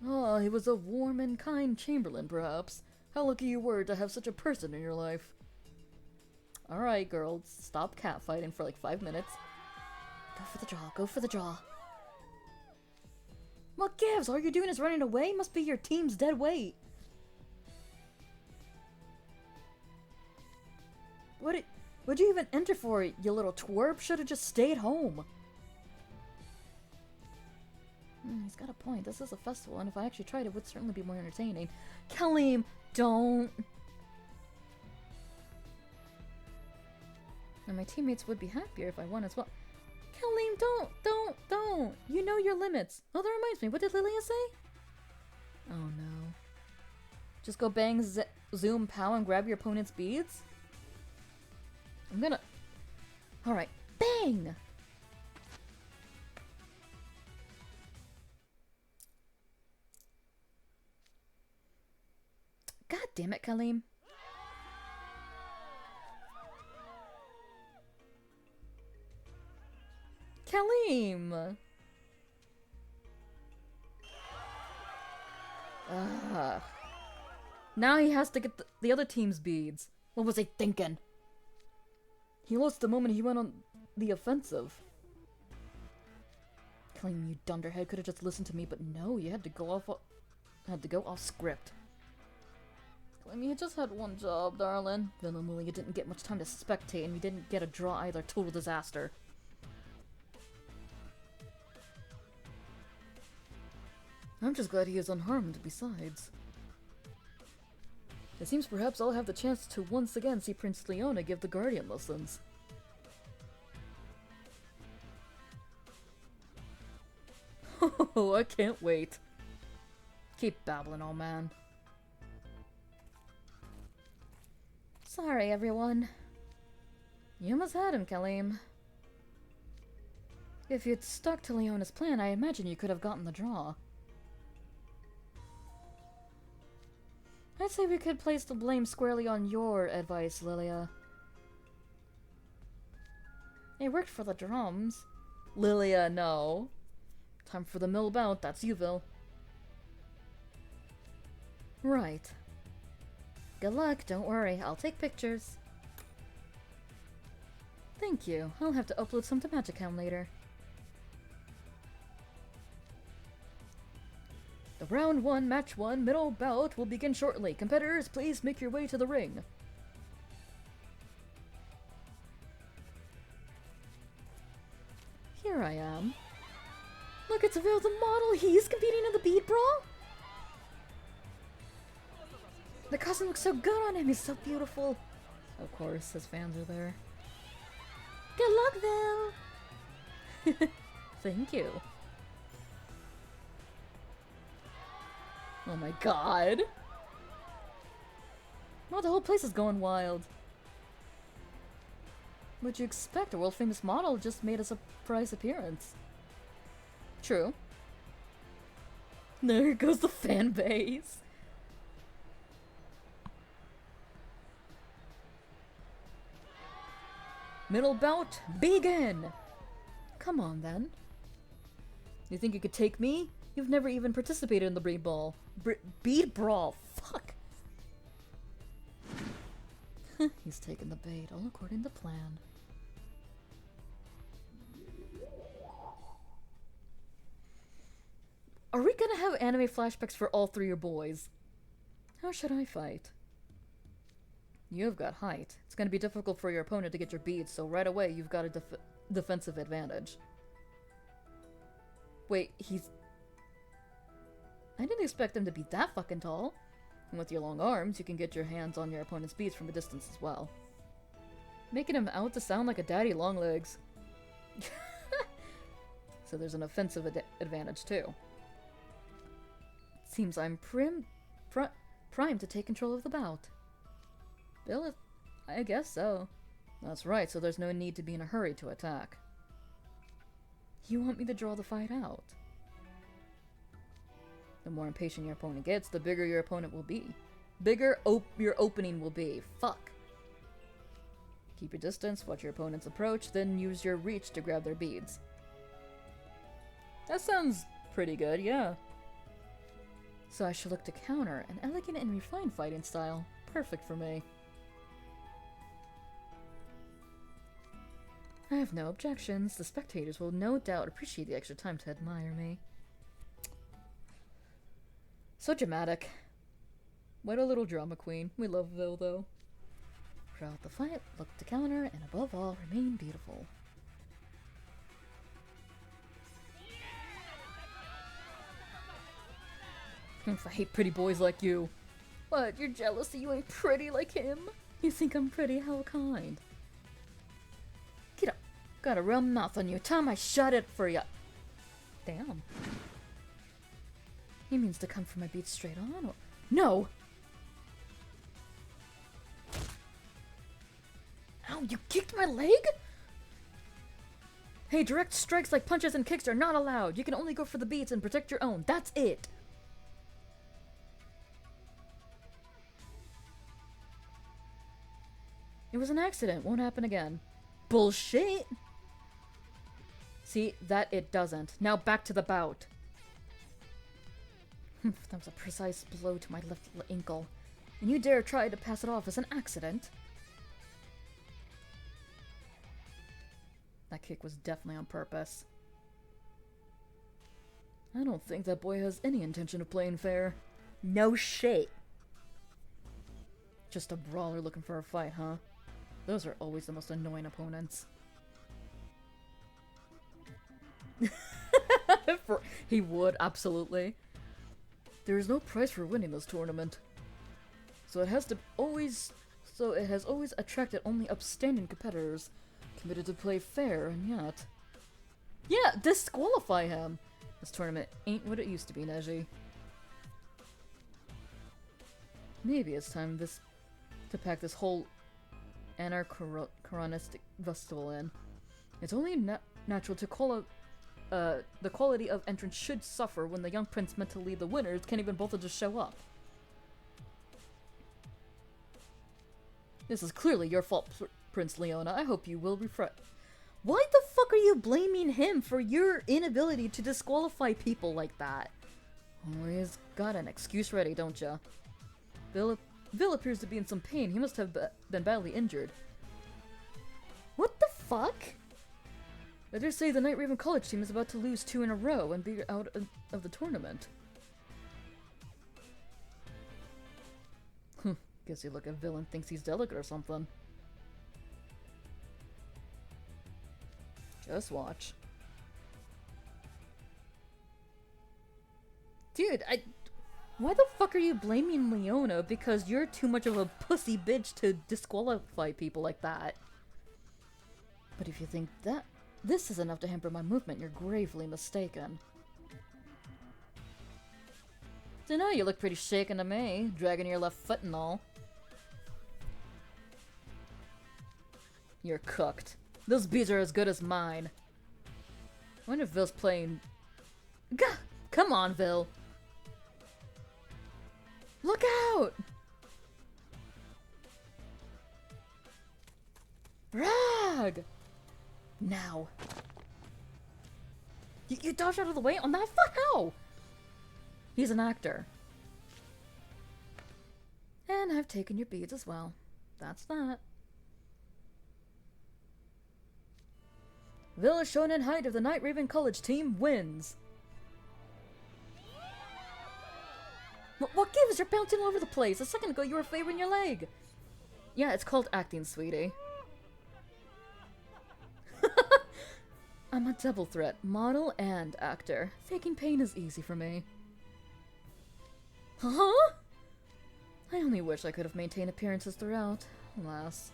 Speaker 2: Ah, he was a warm and kind chamberlain, perhaps. How lucky you were to have such a person in your life. Alright, girls. Stop catfighting for like 5 minutes. Go for the draw. Go for the draw. What gives? All you're doing is running away? Must be your team's dead weight. What'd you even enter for, you little twerp? Should've just stayed home. He's got a point. This is a festival, and if I actually tried, it would certainly be more entertaining. Kalim, don't. And my teammates would be happier if I won as well. Kalim, don't. You know your limits. Oh, that reminds me. What did Lilia say? Oh no. Just go bang, zoom, pow, and grab your opponent's beads? I'm gonna... Alright. Bang! God damn it, Kalim. Kalim! Now he has to get the other team's beads. What was he thinking? He lost the moment he went on the offensive. Kalim, you dunderhead, could have just listened to me, but no, you had to go off script. Kalim, you just had one job, darling. Vil and Lilia didn't get much time to spectate, and you didn't get a draw either. Total disaster. I'm just glad he is unharmed, besides. It seems perhaps I'll have the chance to once again see Prince Leona give the Guardian lessons. Oh, I can't wait. Keep babbling, old man. Sorry, everyone. You almost had him, Kalim. If you'd stuck to Leona's plan, I imagine you could have gotten the draw. I'd say we could place the blame squarely on your advice, Lilia. It worked for the drums. Lilia, no. Time for the mill bout, that's you, Vil. Right. Good luck, don't worry, I'll take pictures. Thank you, I'll have to upload some to Magicam later.
Speaker 4: The round 1, match 1, middle bout will begin shortly. Competitors, please make your way to the ring. Here I am. Look, it's Vil the model. He's competing in the bead brawl? The costume looks so good on him. He's so beautiful. Of course, his fans are there. Good luck, Vil. Thank you. Oh my god. Well, the whole place is going wild. What'd you expect? A world-famous model just made a surprise appearance. True. There goes the fan base. Middle bout, begin! Come on, then. You think you could take me? You've never even participated in the bead brawl. Bead brawl, fuck! He's taking the bait, all according to plan. Are we gonna have anime flashbacks for all 3 your boys? How should I fight? You've got height. It's gonna be difficult for your opponent to get your beads, so right away you've got a defensive advantage. Wait, I didn't expect him to be that fucking tall. And with your long arms, you can get your hands on your opponent's beads from a distance as well. Making him out to sound like a daddy longlegs. So there's an offensive advantage too. Seems I'm primed to take control of the bout. Bill, I guess so. That's right, so there's no need to be in a hurry to attack. You want me to draw the fight out? The more impatient your opponent gets, the bigger your opponent will be. Bigger your opening will be. Fuck. Keep your distance, watch your opponent's approach, then use your reach to grab their beads. That sounds pretty good, yeah. So I should look to counter an elegant and refined fighting style. Perfect for me. I have no objections. The spectators will no doubt appreciate the extra time to admire me. So dramatic. What a little drama queen. We love Vil, though. Throughout the fight, look to counter, and above all, remain beautiful. I hate pretty boys like you. What, you're jealous that you ain't pretty like him? You think I'm pretty? How kind. Get up. Got a real mouth on you. Time I shut it for ya. Damn. He means to come for my beats straight on, or... No! Ow, you kicked my leg? Hey, direct strikes like punches and kicks are not allowed. You can only go for the beats and protect your own. That's it. It was an accident. Won't happen again. Bullshit! See, that it doesn't. Now back to the bout. That was a precise blow to my left ankle. And you dare try to pass it off as an accident? That kick was definitely on purpose. I don't think that boy has any intention of playing fair. No shit. Just a brawler looking for a fight, huh? Those are always the most annoying opponents. He would, absolutely. There is no prize for winning this tournament. So it has always attracted only upstanding competitors, committed to play fair, and yet... Yeah, disqualify him! This tournament ain't what it used to be, Neji. Maybe it's time to pack this whole anachronistic festival in. It's only natural to call out the quality of entrance should suffer when the young prince meant to lead the winners can't even bother to show up. This is clearly your fault, Prince Leona. I hope you will refresh. Why the fuck are you blaming him for your inability to disqualify people like that? Always got an excuse ready, don't ya? Vil appears to be in some pain. He must have been badly injured. What the fuck? I dare say the Night Raven College team is about to lose 2 in a row and be out of the tournament. Guess you look at Vil and thinks he's delicate or something. Just watch. Dude, why the fuck are you blaming Leona because you're too much of a pussy bitch to disqualify people like that? But if you think that this is enough to hamper my movement, you're gravely mistaken. Dunno, you look pretty shaken to me, dragging your left foot and all. You're cooked. Those beads are as good as mine. I wonder if Vil's playing... Gah! Come on, Vil! Look out! Rag! Now. You dodged out of the way on that foot? How? He's an actor. And I've taken your beads as well. That's that. Vil Shonen Height of the Night Raven College team wins. What gives? You're bouncing all over the place. A second ago you were favoring your leg. Yeah, it's called acting, sweetie. I'm a double threat, model and actor. Faking pain is easy for me. Huh? I only wish I could have maintained appearances throughout. Alas.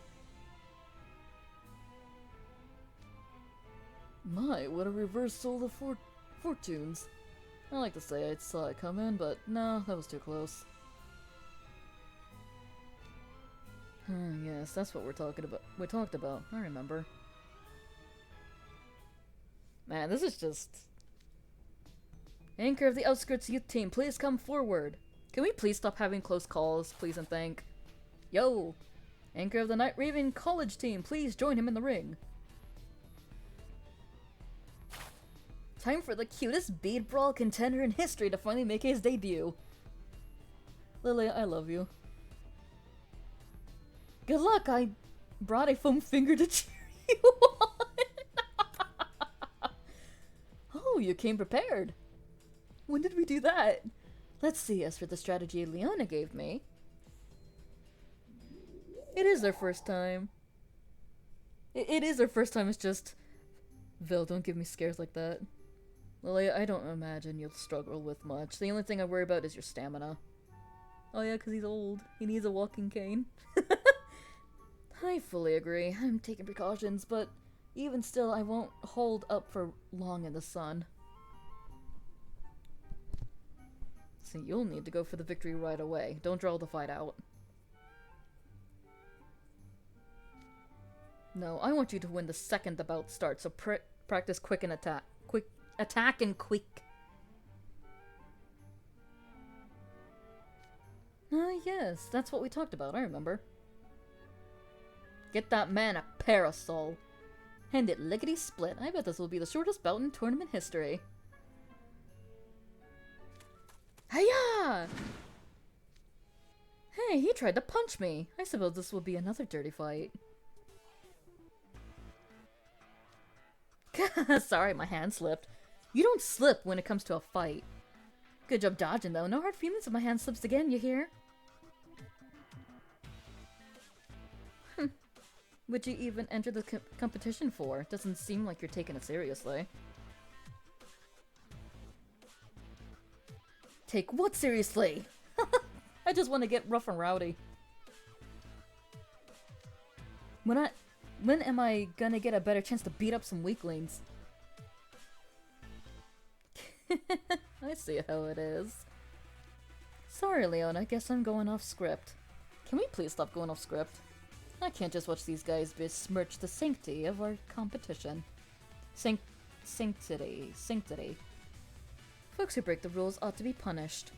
Speaker 4: My, what a reversal of fortunes. I like to say I saw it come in, but no, that was too close. Yes, that's what we talked about. I remember. Man, this is just... Anchor of the Outskirts Youth Team, please come forward. Can we please stop having close calls, please and thank? Yo! Anchor of the Night Raven College Team, please join him in the ring. Time for the cutest bead brawl contender in history to finally make his debut. Lily, I love you. Good luck, I brought a foam finger to cheer you on. Oh, you came prepared. When did we do that? Let's see, as for the strategy Leona gave me. It is their first time. It is their first time, it's just... Vil, don't give me scares like that. Lily, I don't imagine you'll struggle with much. The only thing I worry about is your stamina. Oh yeah, because he's old. He needs a walking cane. I fully agree. I'm taking precautions, but even still, I won't hold up for long in the sun. So you'll need to go for the victory right away. Don't draw the fight out. No, I want you to win the second the bout starts, so practice quick and attack. Quick attack and quick. Yes, that's what we talked about, I remember. Get that man a parasol. Hand it lickety-split. I bet this will be the shortest bout in tournament history. Hiya! Hey, he tried to punch me. I suppose this will be another dirty fight. Sorry, my hand slipped. You don't slip when it comes to a fight. Good job dodging, though. No hard feelings if my hand slips again, you hear? Would you even enter the competition for? Doesn't seem like you're taking it seriously. Take what seriously? I just want to get rough and rowdy. When am I gonna get a better chance to beat up some weaklings? I see how it is. Sorry, Leona, guess I'm going off script. Can we please stop going off script? I can't just watch these guys besmirch the sanctity of our competition. Sanctity. Folks who break the rules ought to be punished.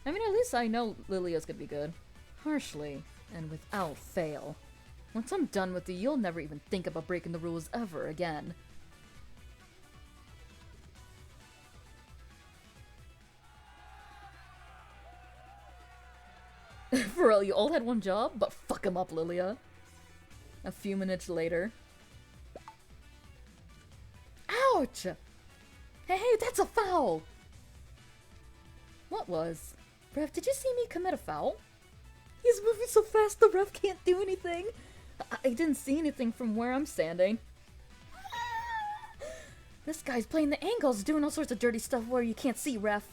Speaker 4: I mean, at least I know Lilia's gonna be good. Harshly, and without fail. Once I'm done with you, you'll never even think about breaking the rules ever again. For real, you all had one job? But fuck him up, Lilia. A few minutes later. Ouch! Hey, that's a foul! What was? Brev, did you see me commit a foul? He's moving so fast the ref can't do anything. I didn't see anything from where I'm standing. This guy's playing the angles, doing all sorts of dirty stuff where you can't see, ref.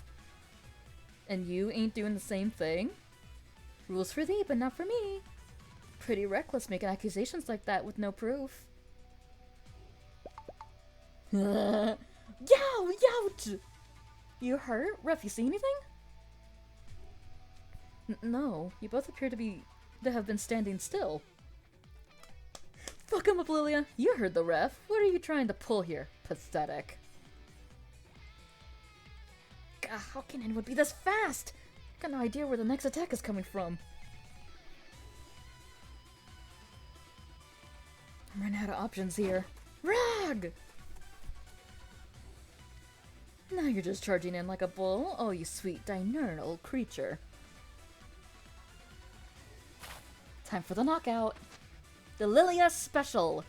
Speaker 4: And you ain't doing the same thing? Rules for thee, but not for me. Pretty reckless making accusations like that with no proof. Yow! Youch! You hurt? Ref, you see anything? No, you both appear to have been standing still. Fuck him up, Lilia. You heard the ref. What are you trying to pull here? Pathetic. God, how can anyone be this fast? Got no idea where the next attack is coming from. I'm running out of options here. Rag! Now you're just charging in like a bull? Oh, you sweet, diurnal creature. Time for the knockout. The Lilia Special.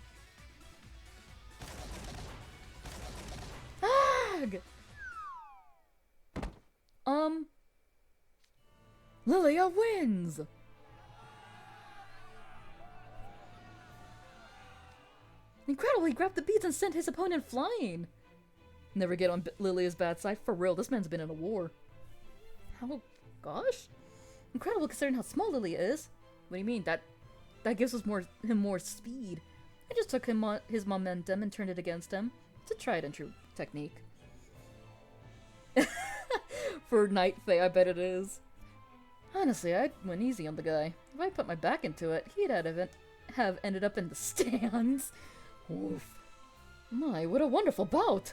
Speaker 4: Ag! Lilia wins! Incredible, he grabbed the beads and sent his opponent flying. Never get on Lilia's bad side. For real, this man's been in a war. How? Gosh? Incredible considering how small Lilia is. What do you mean? That gives us him more speed. I just took his momentum and turned it against him. It's a tried and true technique. For Night Fae, I bet it is. Honestly, I'd went easy on the guy. If I put my back into it, he'd have ended up in the stands. Oof. My, what a wonderful bout!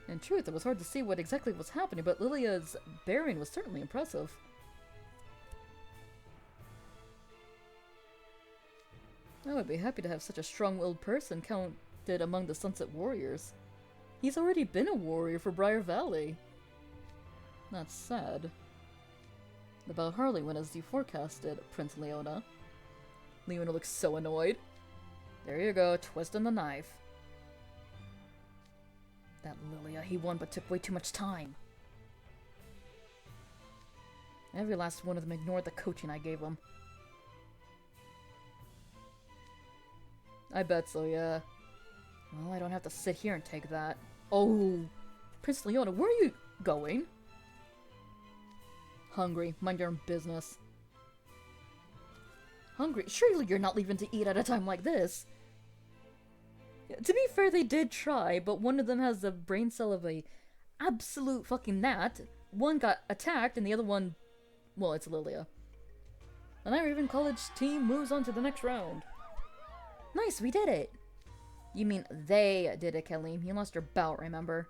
Speaker 4: In truth, it was hard to see what exactly was happening, but Lilia's bearing was certainly impressive. I would be happy to have such a strong-willed person counted among the Sunset Warriors. He's already been a warrior for Briar Valley. That's sad. The bout hardly went as you forecasted, Prince Leona. Leona looks so annoyed. There you go, twisting the knife. That Lilia, he won but took way too much time. Every last one of them ignored the coaching I gave them. I bet so, yeah. Well, I don't have to sit here and take that. Oh! Prince Leona, where are you going? Hungry. Mind your own business. Hungry? Surely you're not leaving to eat at a time like this. To be fair, they did try, but one of them has the brain cell of a absolute fucking gnat. One got attacked, and the other one... Well, it's Lilia. The Night Raven College team moves on to the next round. Nice, we did it! You mean they did it, Kalim. You lost your bout, remember?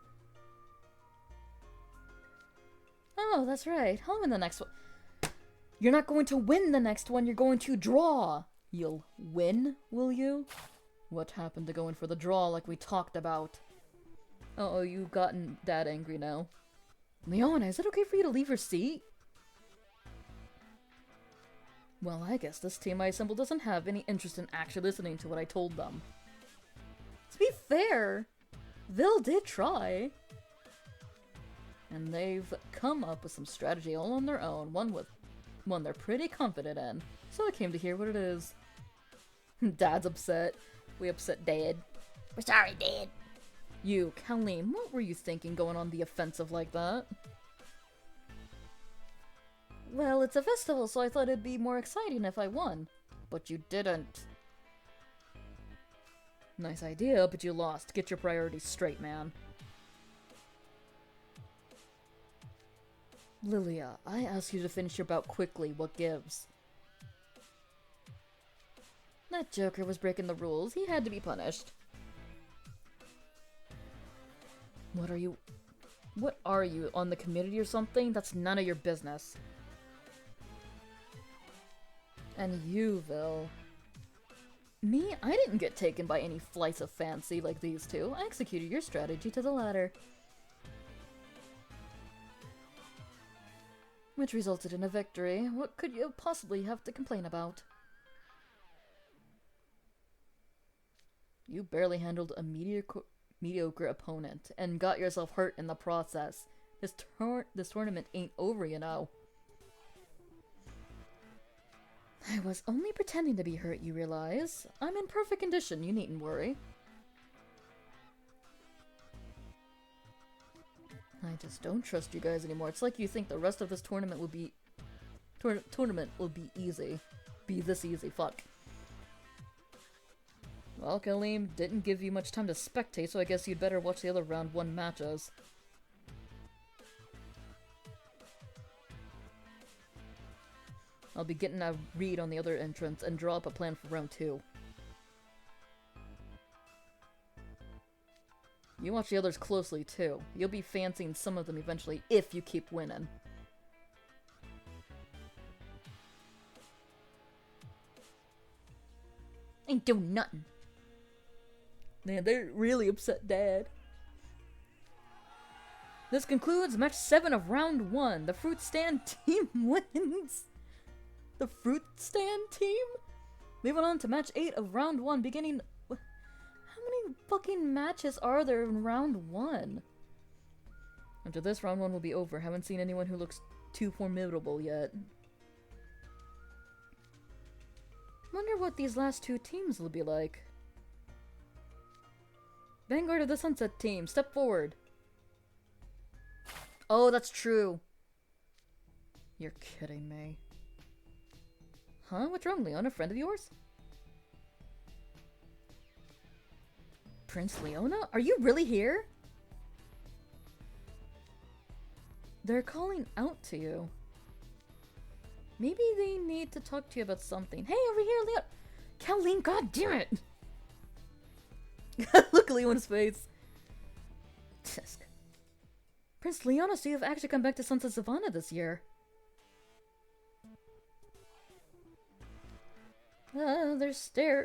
Speaker 4: Oh, that's right. I'll win the next one. You're not going to win the next one, you're going to draw! You'll win, will you? What happened to going for the draw like we talked about? Uh-oh, you've gotten that angry now. Leona, is it okay for you to leave your seat? Well, I guess this team I assembled doesn't have any interest in actually listening to what I told them. To be fair, Vil did try. And they've come up with some strategy all on their own, one they're pretty confident in. So I came to hear what it is. Dad's upset. We upset Dad. We're sorry, Dad. You, Kalim, what were you thinking going on the offensive like that? Well, it's a festival, so I thought it'd be more exciting if I won. But you didn't. Nice idea, but you lost. Get your priorities straight, man. Lilia, I asked you to finish your bout quickly. What gives? That joker was breaking the rules. He had to be punished. What are you, on the community or something? That's none of your business. And you, Vil. Me? I didn't get taken by any flights of fancy like these two. I executed your strategy to the latter. Which resulted in a victory. What could you possibly have to complain about? You barely handled a mediocre opponent and got yourself hurt in the process. This tournament ain't over, you know. I was only pretending to be hurt, you realize? I'm in perfect condition, you needn't worry. I just don't trust you guys anymore. It's like you think the rest of this tournament will be... tournament will be easy. Be this easy, fuck. Well, Kalim didn't give you much time to spectate, so I guess you'd better watch the other round 1 matches. I'll be getting a read on the other entrants and draw up a plan for round 2. You watch the others closely, too. You'll be fancying some of them eventually, if you keep winning. Ain't doing nothing. Man, they're really upset, Dad. This concludes match 7 of round 1. The Fruit Stand team wins. The Fruit Stand team? Moving on to match 8 of round 1, beginning... How many fucking matches are there in round 1? After this, round 1 will be over. Haven't seen anyone who looks too formidable yet. Wonder what these last 2 teams will be like. Vanguard of the Sunset team, step forward. Oh, that's true. You're kidding me. Huh? What's wrong, Leon? A friend of yours? Prince Leona? Are you really here? They're calling out to you. Maybe they need to talk to you about something. Hey, over here, Leon! Kathleen, god damn it! Look at Leona's face. Tisk. Prince Leona, so you've actually come back to Sunset Savana this year. They're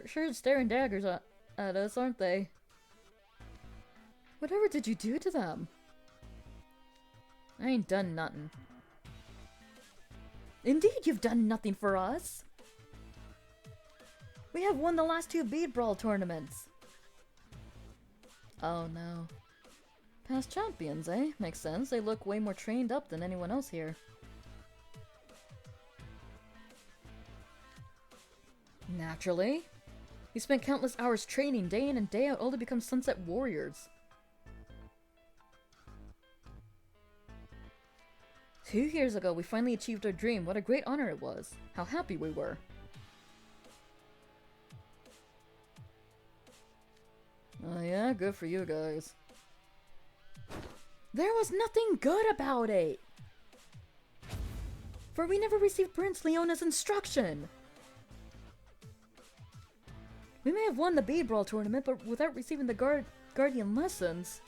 Speaker 4: sure staring daggers at us, aren't they? Whatever did you do to them? I ain't done nothing. Indeed, you've done nothing for us. We have won the last 2 bead brawl tournaments. Oh no. Past champions, eh? Makes sense. They look way more trained up than anyone else here. Naturally. You spent countless hours training day in and day out, all to become Sunset Warriors. 2 years ago, we finally achieved our dream. What a great honor it was. How happy we were. Oh yeah, good for you guys. There was nothing good about it! For we never received Prince Leona's instruction! We may have won the Bead Brawl tournament, but without receiving the Guardian lessons...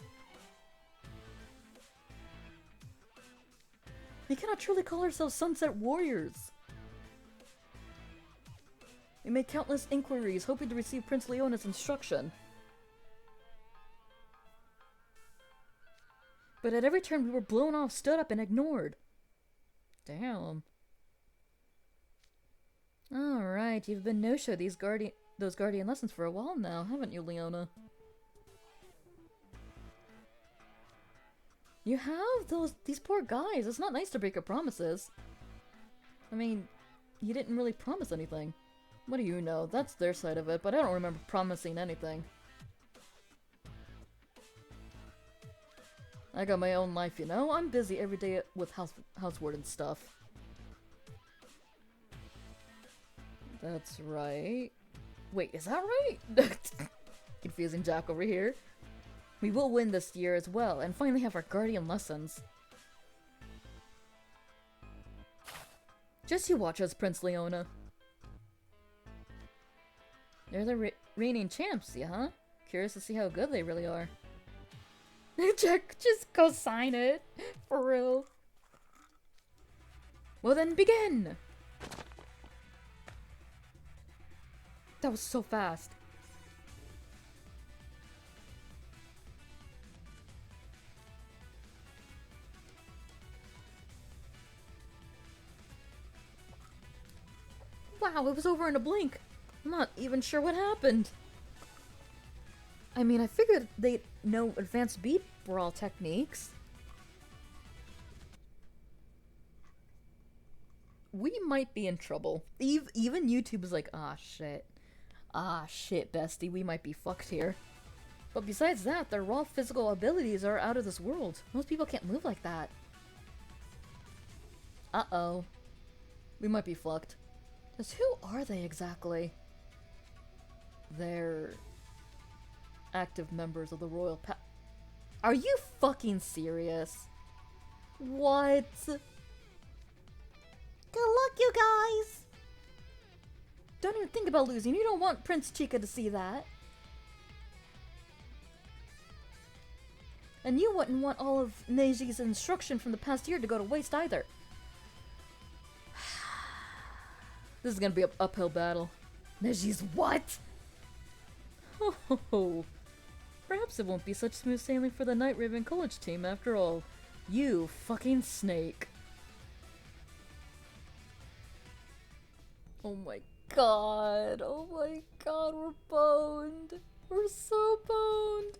Speaker 4: we cannot truly call ourselves Sunset Warriors! We made countless inquiries, hoping to receive Prince Leona's instruction. But at every turn we were blown off, stood up, and ignored. Damn. Alright, you've been no-show those Guardian lessons for a while now, haven't you, Leona? You have these poor guys. It's not nice to break your promises. I mean, you didn't really promise anything. What do you know? That's their side of it, but I don't remember promising anything. I got my own life, you know? I'm busy every day with housework and stuff. That's right. Wait, is that right? Confusing Jack over here. We will win this year as well, and finally have our Guardian lessons. Just you watch us, Prince Leona. They're the reigning champs, yeah, huh? Curious to see how good they really are. Jack, just go sign it. For real. Well then, begin! That was so fast. Wow, it was over in a blink. I'm not even sure what happened. I mean, I figured they'd know advanced bead brawl techniques. we might be in trouble. Even YouTube is like, ah shit, bestie, we might be fucked here. But besides that, their raw physical abilities are out of this world. Most people can't move like that. Uh-oh. We might be fucked. Just who are they exactly? They're active members of the royal Are you fucking serious? What? Good luck, you guys! Don't even think about losing. You don't want Prince Chica to see that. And you wouldn't want all of Neiji's instruction from the past year to go to waste either. This is gonna be an uphill battle. Neiji's what? Oh, perhaps it won't be such smooth sailing for the Night Raven College team after all. You fucking snake. Oh my god, we're boned. We're so boned.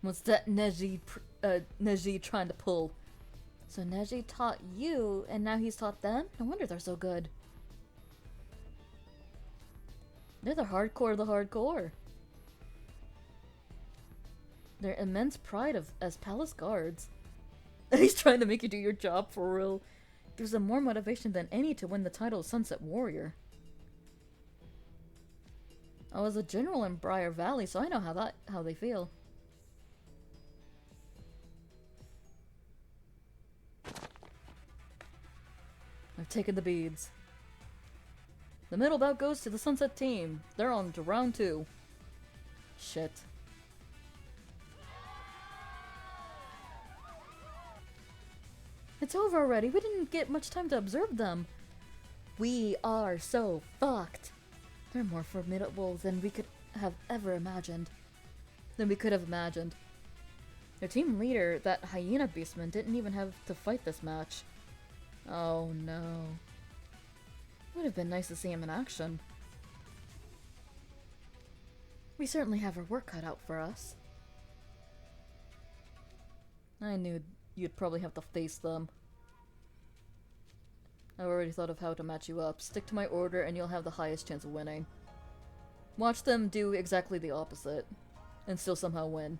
Speaker 4: What's that Neji trying to pull? So Neji taught you, and now he's taught them? No wonder they're so good. They're the hardcore of the hardcore. Their immense pride as palace guards. He's trying to make you do your job for real. Gives them more motivation than any to win the title of Sunset Warrior. I was a general in Briar Valley, so I know how they feel. I've taken the beads. The middle bout goes to the Sunset team. They're on to round 2. Shit. It's over already. We didn't get much time to observe them. We are so fucked. They're more formidable than we could have ever imagined. Their team leader, that hyena beastman, didn't even have to fight this match. Oh no. Would have been nice to see him in action. We certainly have our work cut out for us. I knew you'd probably have to face them. I've already thought of how to match you up. Stick to my order and you'll have the highest chance of winning. Watch them do exactly the opposite, and still somehow win.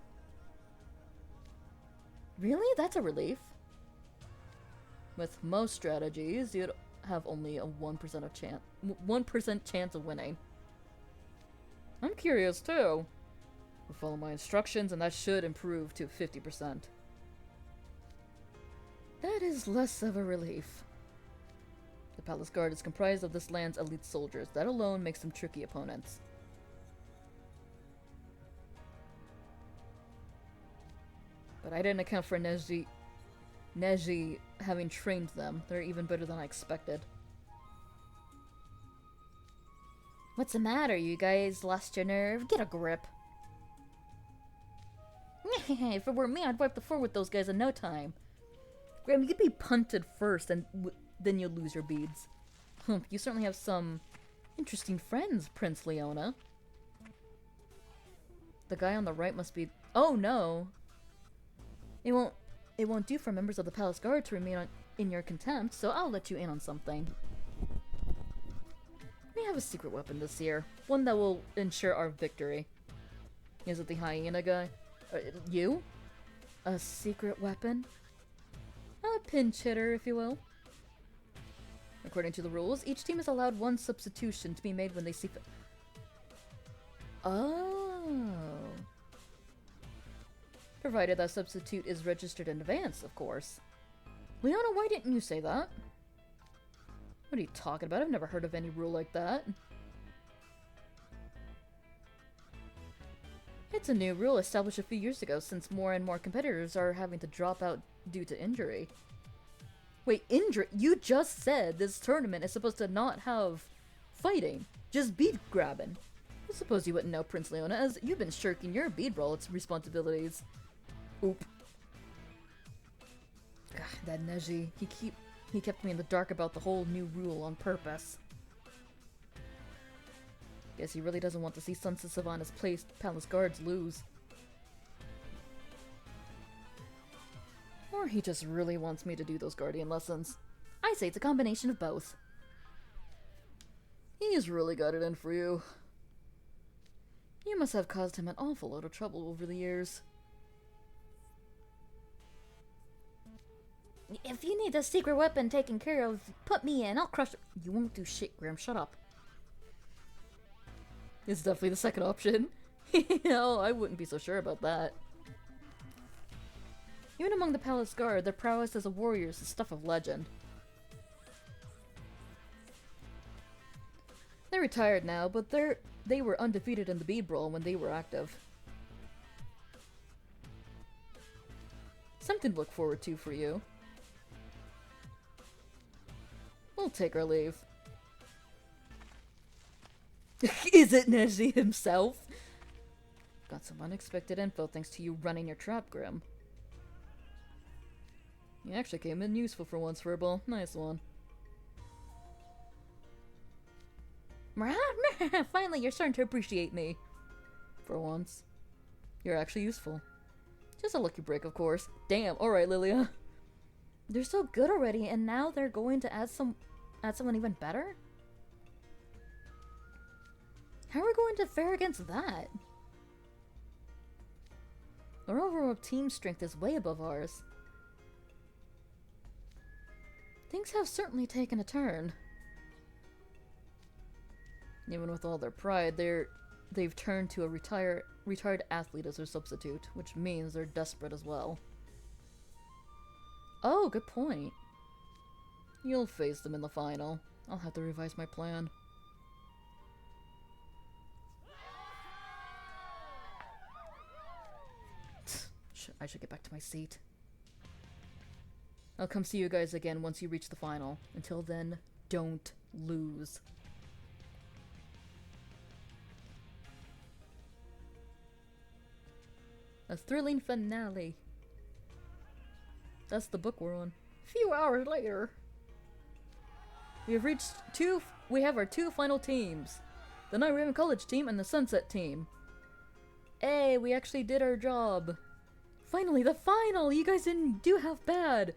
Speaker 4: Really? That's a relief. With most strategies, you'd have only a 1% chance of winning. I'm curious too. I'll follow my instructions and that should improve to 50%. That is less of a relief. The Palace Guard is comprised of this land's elite soldiers. That alone makes them tricky opponents. But I didn't account for Neji having trained them. They're even better than I expected. What's the matter? You guys lost your nerve? Get a grip. If it were me, I'd wipe the floor with those guys in no time. Graham, you'd be punted first, and then you'd lose your beads. Humph, you certainly have some interesting friends, Prince Leona. The guy on the right must be... Oh no! It won't do for members of the Palace Guard to remain in your contempt, so I'll let you in on something. We have a secret weapon this year. One that will ensure our victory. Is it the hyena guy? You? A secret weapon? A pinch hitter, if you will. According to the rules, each team is allowed one substitution to be made when they see fit. Oh. Provided that substitute is registered in advance, of course. Leona, why didn't you say that? What are you talking about? I've never heard of any rule like that. It's a new rule established a few years ago, since more and more competitors are having to drop out due to injury. Wait, injury? You just said this tournament is supposed to not have fighting, just bead grabbing. I suppose you wouldn't know, Prince Leona, as you've been shirking your bead brawl responsibilities. Oop. God, that Neji. He kept me in the dark about the whole new rule on purpose. Guess he really doesn't want to see Sunset Savannah's Palace Guards lose. Or he just really wants me to do those Guardian lessons. I
Speaker 2: I say it's a combination of both.
Speaker 4: He's really got it in for you. You must have caused him an awful lot of trouble over the years.
Speaker 2: If you need a secret weapon taken care of, put me in. I'll crush it. You won't do shit, Graham. Shut up.
Speaker 4: It's definitely the second option. No, I wouldn't be so sure about that. Even among the Palace Guard, their prowess as a warrior is the stuff of legend. They're retired now, but they were undefeated in the bead brawl when they were active. Something to look forward to for you. We'll take our leave. Is it Neji himself? Got some unexpected info thanks to you running your trap, Grim. You actually came in useful for once, Furball. Nice one.
Speaker 2: Finally, you're starting to appreciate me.
Speaker 4: For once. You're actually useful. Just a lucky break, of course. Damn, alright, Lilia.
Speaker 2: They're so good already, and now they're going to add someone even better? How are we going to fare against that?
Speaker 4: Our overall team strength is way above ours. Things have certainly taken a turn. Even with all their pride, they've turned to a retired athlete as their substitute, which means they're desperate as well. Oh, good point. You'll face them in the final. I'll have to revise my plan. I should get back to my seat. I'll come see you guys again once you reach the final. Until then, don't lose. A thrilling finale. That's the book we're on. A few hours later. We have our two final teams. The Night Raven College team and the Sunset team. Hey, we actually did our job. Finally, the final! You guys didn't do half bad.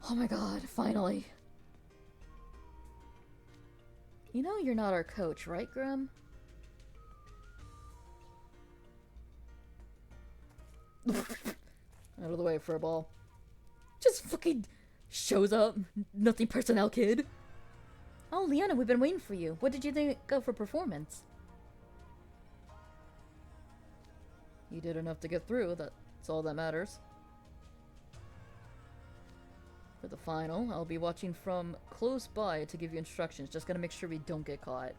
Speaker 4: Oh my god, finally. You know you're not our coach, right, Grim? Out of the way, Furball. Just fucking shows up. Nothing personnel, kid.
Speaker 2: Oh, Liana, we've been waiting for you. What did you think of her performance?
Speaker 4: You did enough to get through. That's all that matters. For the final, I'll be watching from close by to give you instructions. Just gotta make sure we don't get caught.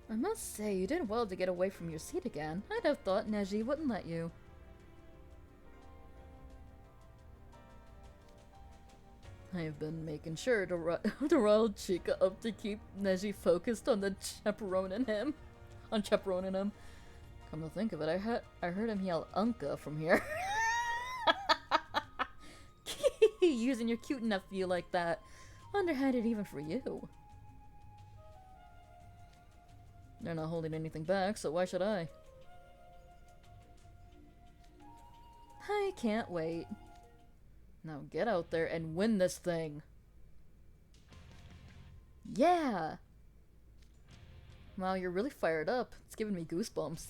Speaker 4: I must say, you did well to get away from your seat again. I'd have thought Neji wouldn't let you. I have been making sure to rile Chica up to keep Neji focused on the chaperoning him. Come to think of it, I heard him yell Unka from here. Using your cute enough view like that. Underhanded even for you. They're not holding anything back, so why should I? I can't wait. Now get out there and win this thing. Yeah! Wow, you're really fired up. It's giving me goosebumps.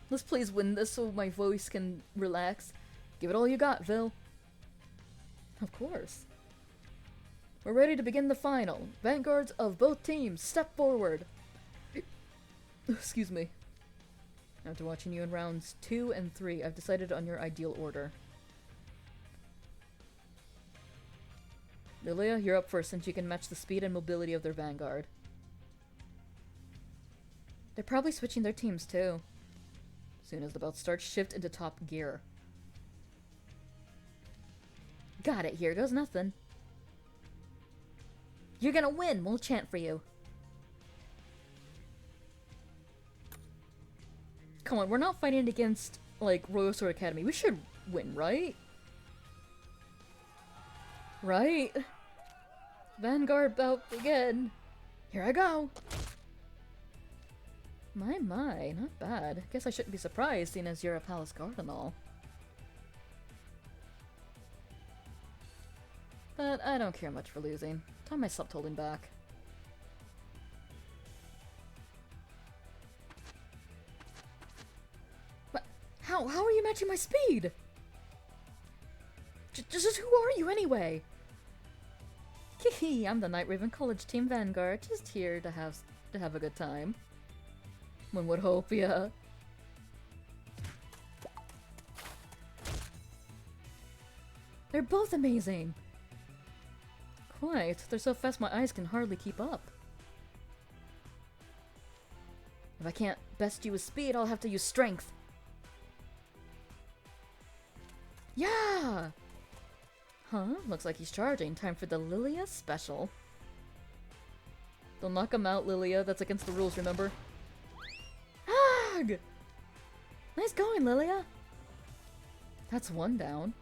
Speaker 4: Let's please win this so my voice can relax. Give it all you got, Vil. Of course. We're ready to begin the final. Vanguards of both teams, step forward. Excuse me. After watching you in rounds 2 and 3, I've decided on your ideal order. Lilia, you're up first since you can match the speed and mobility of their vanguard. They're probably switching their teams too. Soon as the belt starts, shift into top gear. Got it, here goes nothing. You're gonna win, we'll chant for you. Come on, we're not fighting against, like, Royal Sword Academy. We should win, right? Right? Vanguard bout begin. Here I go. My, not bad. Guess I shouldn't be surprised, seeing as you're a palace guard and all. But I don't care much for losing. Time I stopped holding back. What? How are you matching my speed? Just who are you anyway? Hehe, I'm the Night Raven College Team Vanguard, just here to have a good time. One would hope, yeah. They're both amazing! Quite. They're so fast my eyes can hardly keep up. If I can't best you with speed, I'll have to use strength. Yeah! Huh? Looks like he's charging. Time for the Lilia special. Don't knock him out, Lilia. That's against the rules, remember? Ag! Nice going, Lilia. That's one down.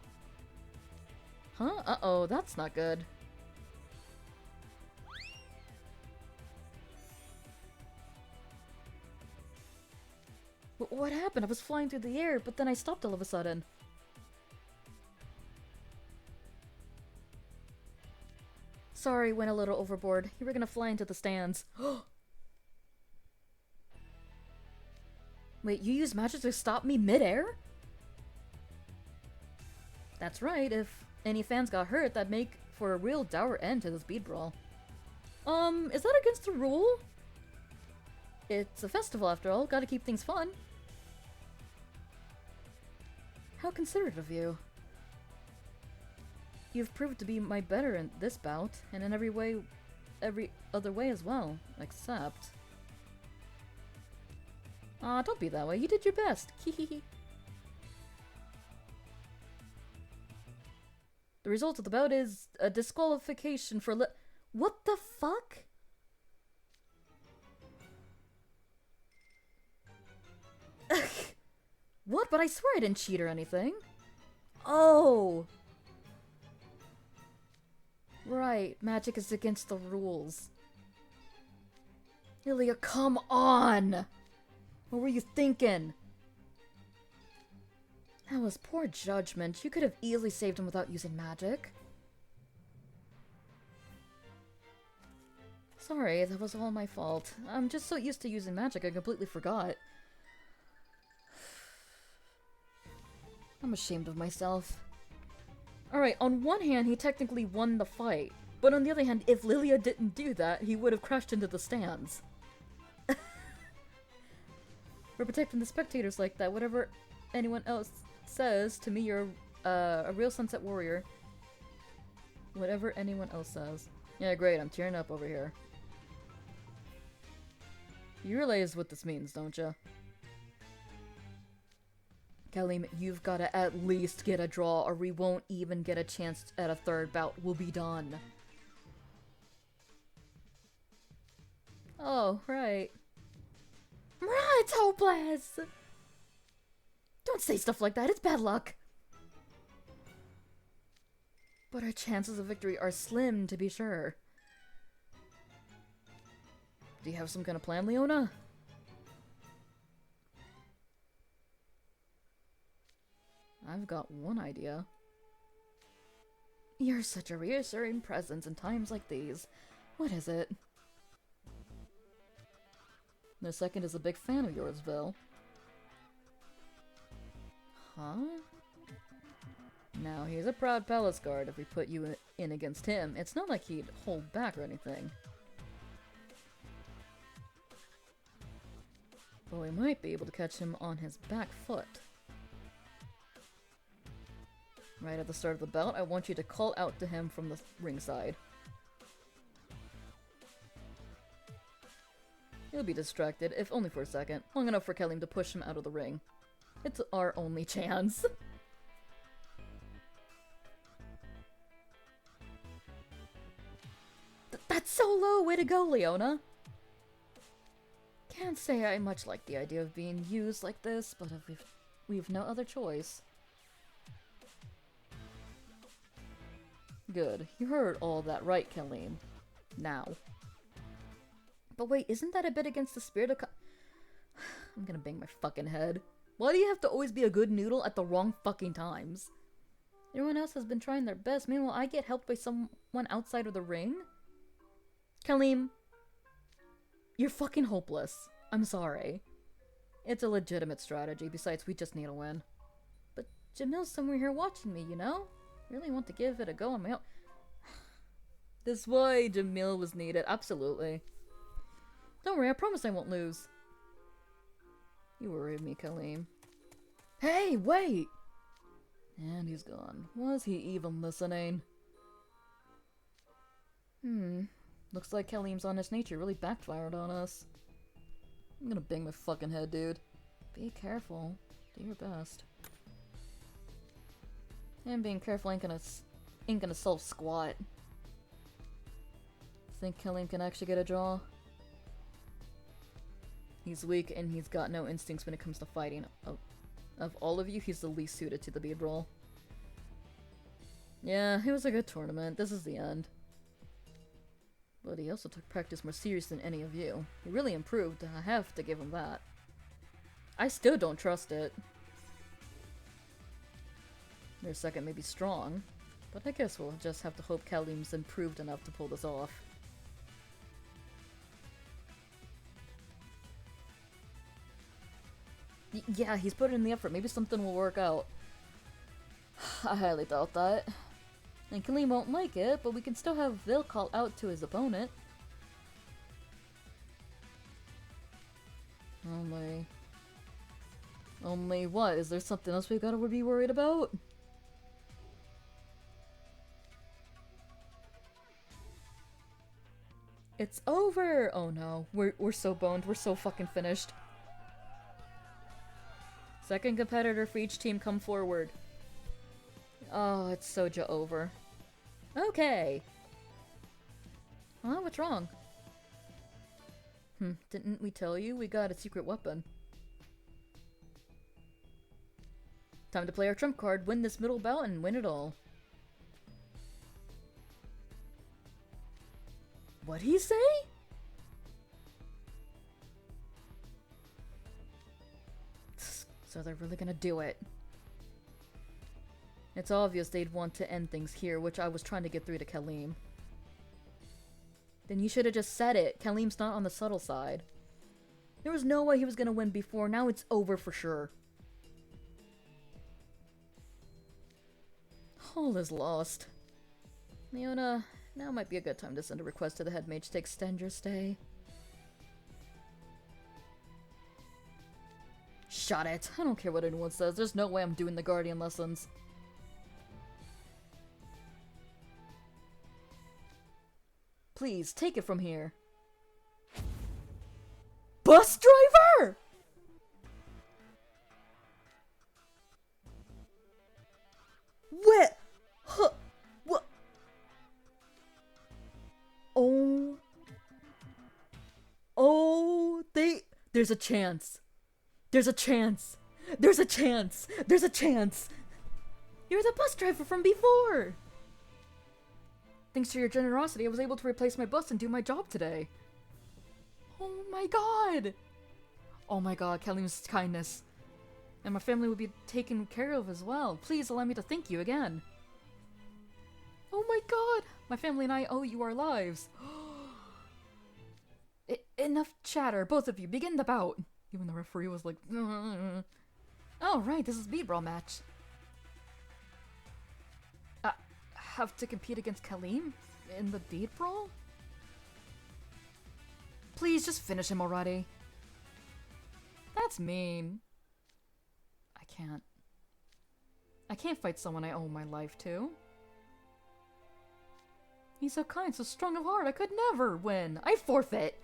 Speaker 4: Huh? Uh-oh, that's not good. What happened? I was flying through the air, but then I stopped all of a sudden. Sorry, went a little overboard. You were gonna fly into the stands. Wait, you used magic to stop me mid-air? That's right, if any fans got hurt, that'd make for a real dour end to the speed brawl. Is that against the rule? It's a festival after all, gotta keep things fun. How considerate of you. You've proved to be my better in this bout, and in every other way as well, except... Aw, don't be that way, you did your best, hehehe. The result of the bout is a disqualification for what the fuck? What? But I swear I didn't cheat or anything. Oh! Right, magic is against the rules. Lilia, come on! What were you thinking? That was poor judgment. You could have easily saved him without using magic. Sorry, that was all my fault. I'm just so used to using magic I completely forgot. I'm ashamed of myself. Alright, on one hand, he technically won the fight. But on the other hand, if Lilia didn't do that, he would have crashed into the stands. For protecting the spectators like that, whatever anyone else says, to me you're a real Sunset Warrior. Whatever anyone else says. Yeah, great, I'm tearing up over here. You realize what this means, don't you? Kalim, you've gotta at least get a draw, or we won't even get a chance at a third bout. We'll be done. Oh, right. Right, it's hopeless! Don't say stuff like that, it's bad luck. But our chances of victory are slim, to be sure. Do you have some kind of plan, Leona? I've got one idea. You're such a reassuring presence in times like these. What is it? The second is a big fan of yours, Vil. Huh? Now, he's a proud palace guard. If we put you in against him, it's not like he'd hold back or anything. But we might be able to catch him on his back foot. Right at the start of the bout, I want you to call out to him from the ringside. He'll be distracted, if only for a second. Long enough for Kelim to push him out of the ring. It's our only chance. That's so low! Way to go, Leona! Can't say I much like the idea of being used like this, but if we've no other choice. Good. You heard all that right, Kelim. Now. But wait, isn't that a bit against the spirit of I'm gonna bang my fucking head. Why do you have to always be a good noodle at the wrong fucking times? Everyone else has been trying their best, meanwhile I get helped by someone outside of the ring? Kaleem, you're fucking hopeless. I'm sorry. It's a legitimate strategy, besides we just need a win. But Jamil's somewhere here watching me, you know? Really want to give it a go on my own. This is why Jamil was needed, absolutely. Don't worry, I promise I won't lose. You worry me, Kaleem. Hey, wait! And he's gone. Was he even listening? Looks like Kaleem's honest nature really backfired on us. I'm gonna bang my fucking head, dude. Be careful. Do your best. And being careful ain't gonna solve squat. Think Kaleem can actually get a draw? He's weak and he's got no instincts when it comes to fighting. Oh, of all of you, he's the least suited to the bead roll. Yeah, it was a good tournament. This is the end. But he also took practice more serious than any of you. He really improved, I have to give him that. I still don't trust it. Their second may be strong, but I guess we'll just have to hope Kaleem's improved enough to pull this off. Yeah, he's put in the effort. Maybe something will work out. I highly doubt that. And Kaleem won't like it, but we can still have Vil call out to his opponent. Only what? Is there something else we gotta be worried about? It's over! Oh no, we're so boned. We're so fucking finished. Second competitor for each team come forward. Oh, it's Soja over. Okay. Well, what's wrong? Didn't we tell you we got a secret weapon? Time to play our trump card, win this middle bout, and win it all. What'd he say? So they're really gonna do it. It's obvious they'd want to end things here, which I was trying to get through to Kaleem. Then you should have just said it. Kaleem's not on the subtle side. There was no way he was gonna win before, now it's over for sure. All is lost. Leona, now might be a good time to send a request to the head mage to extend your stay. Shut it. I don't care what anyone says. There's no way I'm doing the Guardian lessons. Please, take it from here. Bus driver?! What? Huh? What? Oh. Oh, there's a chance. There's a chance! There's a chance! There's a chance! You're the bus driver from before! Thanks to your generosity, I was able to replace my bus and do my job today. Oh my god! Oh my god, Kaleem's kindness. And my family will be taken care of as well. Please allow me to thank you again. Oh my god! My family and I owe you our lives. Enough chatter, both of you, begin the bout. Even the referee was like, oh right, this is bead brawl match. Have to compete against Kaleem in the bead brawl? Please just finish him already. That's mean. I can't fight someone I owe my life to. He's so kind, so strong of heart, I could never win. I forfeit.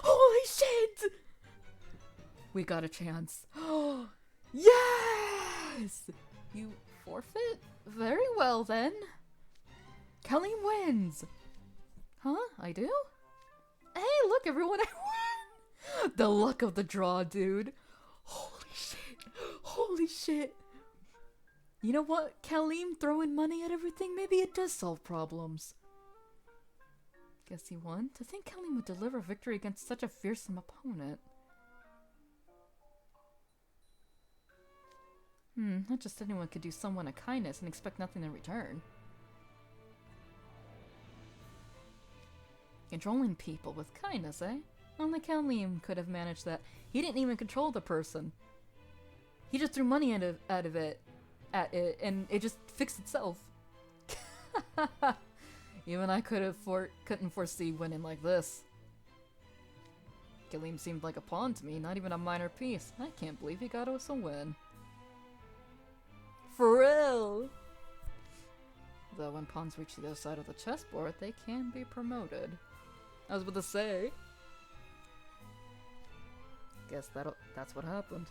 Speaker 4: Holy shit! We got a chance. Yes! You forfeit? Very well then. Kaleem wins. Huh? I do? Hey, look everyone, I won! The luck of the draw, dude. Holy shit. Holy shit. You know what? Kaleem throwing money at everything, maybe it does solve problems.
Speaker 2: Guess he won. To think Kelly would deliver victory against such a fearsome opponent. Not just anyone could do someone a kindness and expect nothing in return. Controlling people with kindness, eh? Only Kelly could have managed that. He didn't even control the person. He just threw money out of it, and it just fixed itself. Even I couldn't foresee winning like this. Gilliam seemed like a pawn to me, not even a minor piece. I can't believe he got us a win. For real! Though when pawns reach the other side of the chessboard, they can be promoted. I was about to say. Guess that's what happened.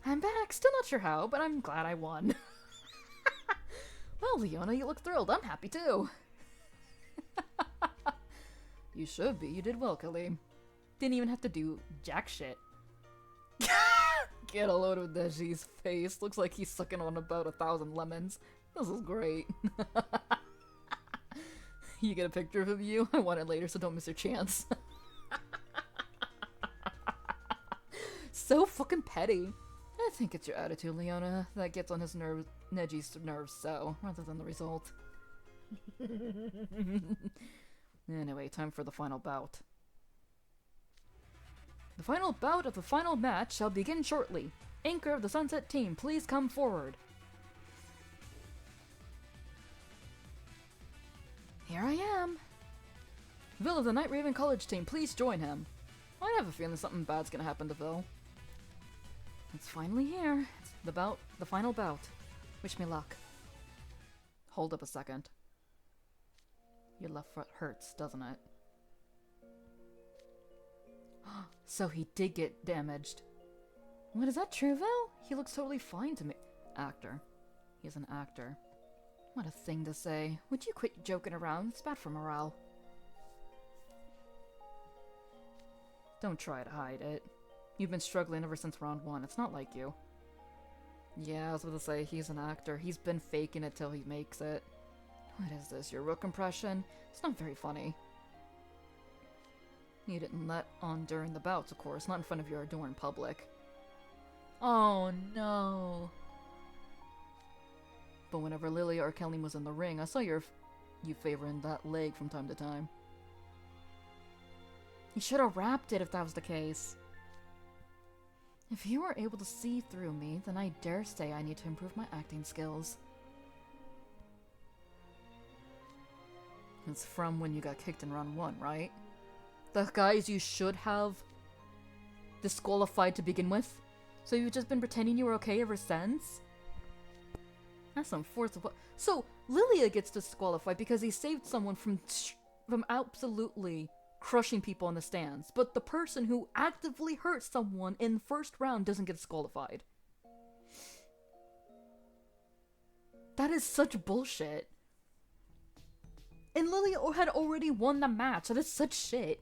Speaker 2: I'm back! Still not sure how, but I'm glad I won. Well, Leona, you look thrilled. I'm happy too. You should be. You did well, Kalim. Didn't even have to do jack shit. Get a load of Neji's face. Looks like he's sucking on about 1,000 lemons. This is great. You get a picture of you? I want it later, so don't miss your chance. So fucking petty. I think it's your attitude, Leona, that gets on his nerves, Neji's nerves so, rather than the result. Anyway, time for the final bout. The final bout of the final match shall begin shortly. Anchor of the Sunset team, please come forward. Here I am. Vil of the Night Raven College team, please join him. I have a feeling something bad's gonna happen to Vil. It's finally here. It's the final bout. Wish me luck. Hold up a second. Your left foot hurts, doesn't it? So he did get damaged. What, is that true, Vil? He looks totally fine to me. Actor. He's an actor. What a thing to say. Would you quit joking around? It's bad for morale. Don't try to hide it. You've been struggling ever since round 1. It's not like you. Yeah, I was about to say, he's an actor. He's been faking it till he makes it. What is this, your Rook impression? It's not very funny. You didn't let on during the bouts, of course. Not in front of your adoring public. Oh, no. But whenever Lilia or Kelly was in the ring, I saw you favoring that leg from time to time. You should have wrapped it if that was the case. If you were able to see through me, then I dare say I need to improve my acting skills. It's from when you got kicked in round 1, right? The guys you should have disqualified to begin with? So you've just been pretending you were okay ever since? That's some force of what? So Lilia gets disqualified because he saved someone from absolutely crushing people in the stands, but the person who actively hurt someone in the first round doesn't get disqualified. That is such bullshit. And Lilia had already won the match. That is such shit.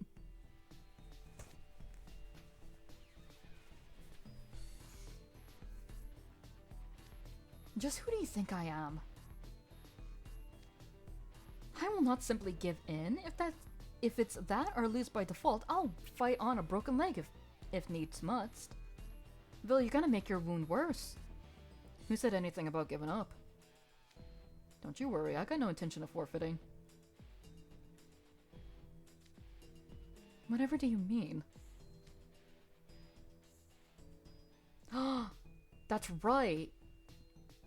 Speaker 2: Just who do you think I am? I will not simply give in. If it's that or lose by default, I'll fight on a broken leg if needs must. Vil, you're gonna make your wound worse. Who said anything about giving up? Don't you worry, I got no intention of forfeiting. Whatever do you mean? That's right.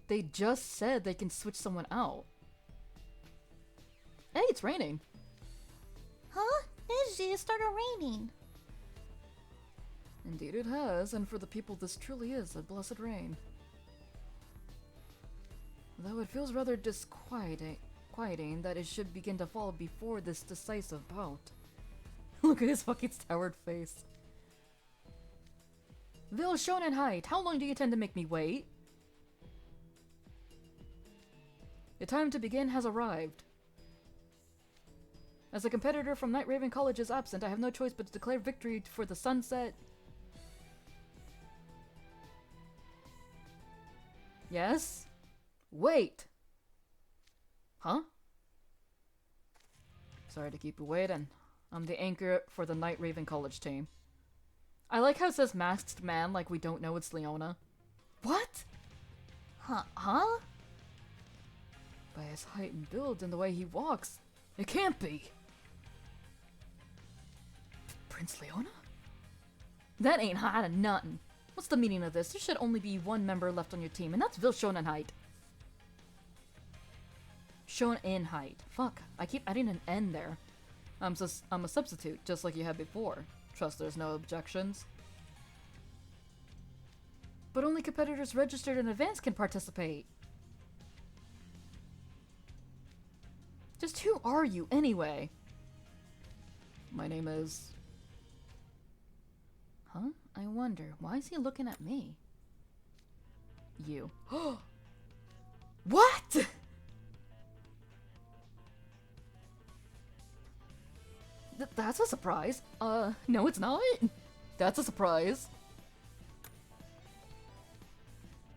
Speaker 2: They just said they can switch someone out. Hey, it's raining.
Speaker 5: Huh? It started raining.
Speaker 2: Indeed it has, and for the people this truly is a blessed rain. Though it feels rather disquieting that it should begin to fall before this decisive bout. Look at his fucking soured face. Vil Shonen Height, how long do you intend to make me wait? The time to begin has arrived. As a competitor from Night Raven College is absent, I have no choice but to declare victory for the Sunset. Yes? Wait! Huh? Sorry to keep you waiting. I'm the anchor for the Night Raven College team. I like how it says masked man like we don't know it's Leona. What?
Speaker 5: Huh?
Speaker 2: By his height and build and the way he walks, it can't be. Prince Leona? That ain't hot or nothing. What's the meaning of this? There should only be one member left on your team, and that's Vil Shonenheit. Shonenheit. Fuck, I keep adding an N there. I'm a substitute, just like you had before. Trust there's no objections. But only competitors registered in advance can participate. Just who are you, anyway? My name is... Huh? I wonder, why is he looking at me? You. What?! That's a surprise. No it's not. That's a surprise.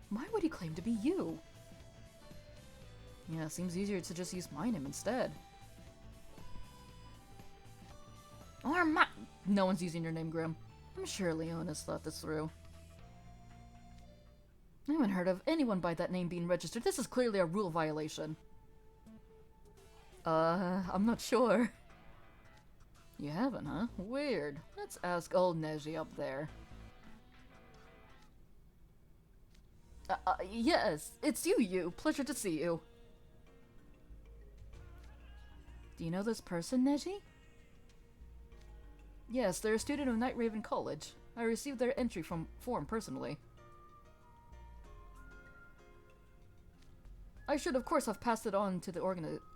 Speaker 2: Why would he claim to be you? Yeah, seems easier to just use my name instead. Or my... No one's using your name, Grim. I'm sure Leona's thought this through. I haven't heard of anyone by that name being registered. This is clearly a rule violation. I'm not sure. You haven't, huh? Weird. Let's ask old Neji up there. Yes, it's you. Pleasure to see you. Do you know this person, Neji? Yes, they're a student of Night Raven College. I received their entry form personally. I should of course have passed it on to the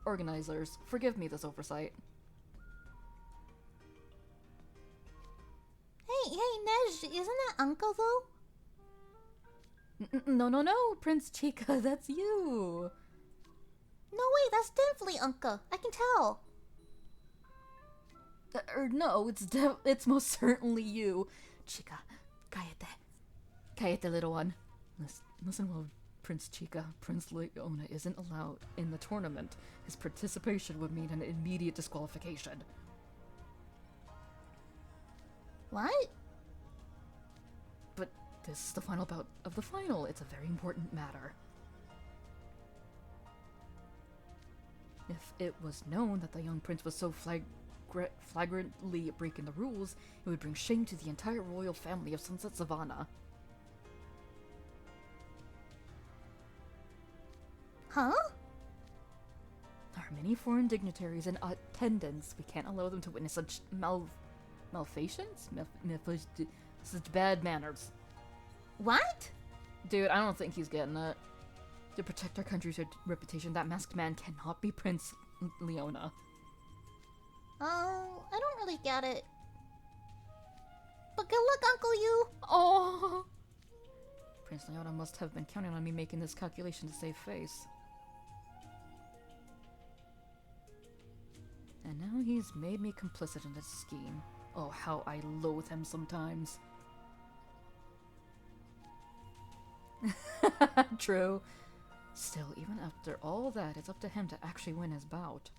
Speaker 2: organizers. Forgive me this oversight.
Speaker 5: Hey, Nej, isn't that Uncle though?
Speaker 2: No, Prince Chica, that's you.
Speaker 5: No way, that's definitely Uncle. I can tell.
Speaker 2: No, it's most certainly you. Chica, cállate, little one. Listen well, Prince Chica. Prince Leona isn't allowed in the tournament. His participation would mean an immediate disqualification.
Speaker 5: What?
Speaker 2: But this is the final bout of the final. It's a very important matter. If it was known that the young prince was so flagrantly breaking the rules, it would bring shame to the entire royal family of Sunset Savana.
Speaker 5: Huh?
Speaker 2: There are many foreign dignitaries in attendance. We can't allow them to witness such malfeasance? Such bad manners.
Speaker 5: What?
Speaker 2: Dude, I don't think he's getting it. To protect our country's reputation, that masked man cannot be Prince Leona.
Speaker 5: Oh, I don't really get it. But good luck, Uncle you.
Speaker 2: Oh! Prince Leona must have been counting on me making this calculation to save face. And now he's made me complicit in this scheme. Oh, how I loathe him sometimes. True. Still, even after all that, it's up to him to actually win his bout.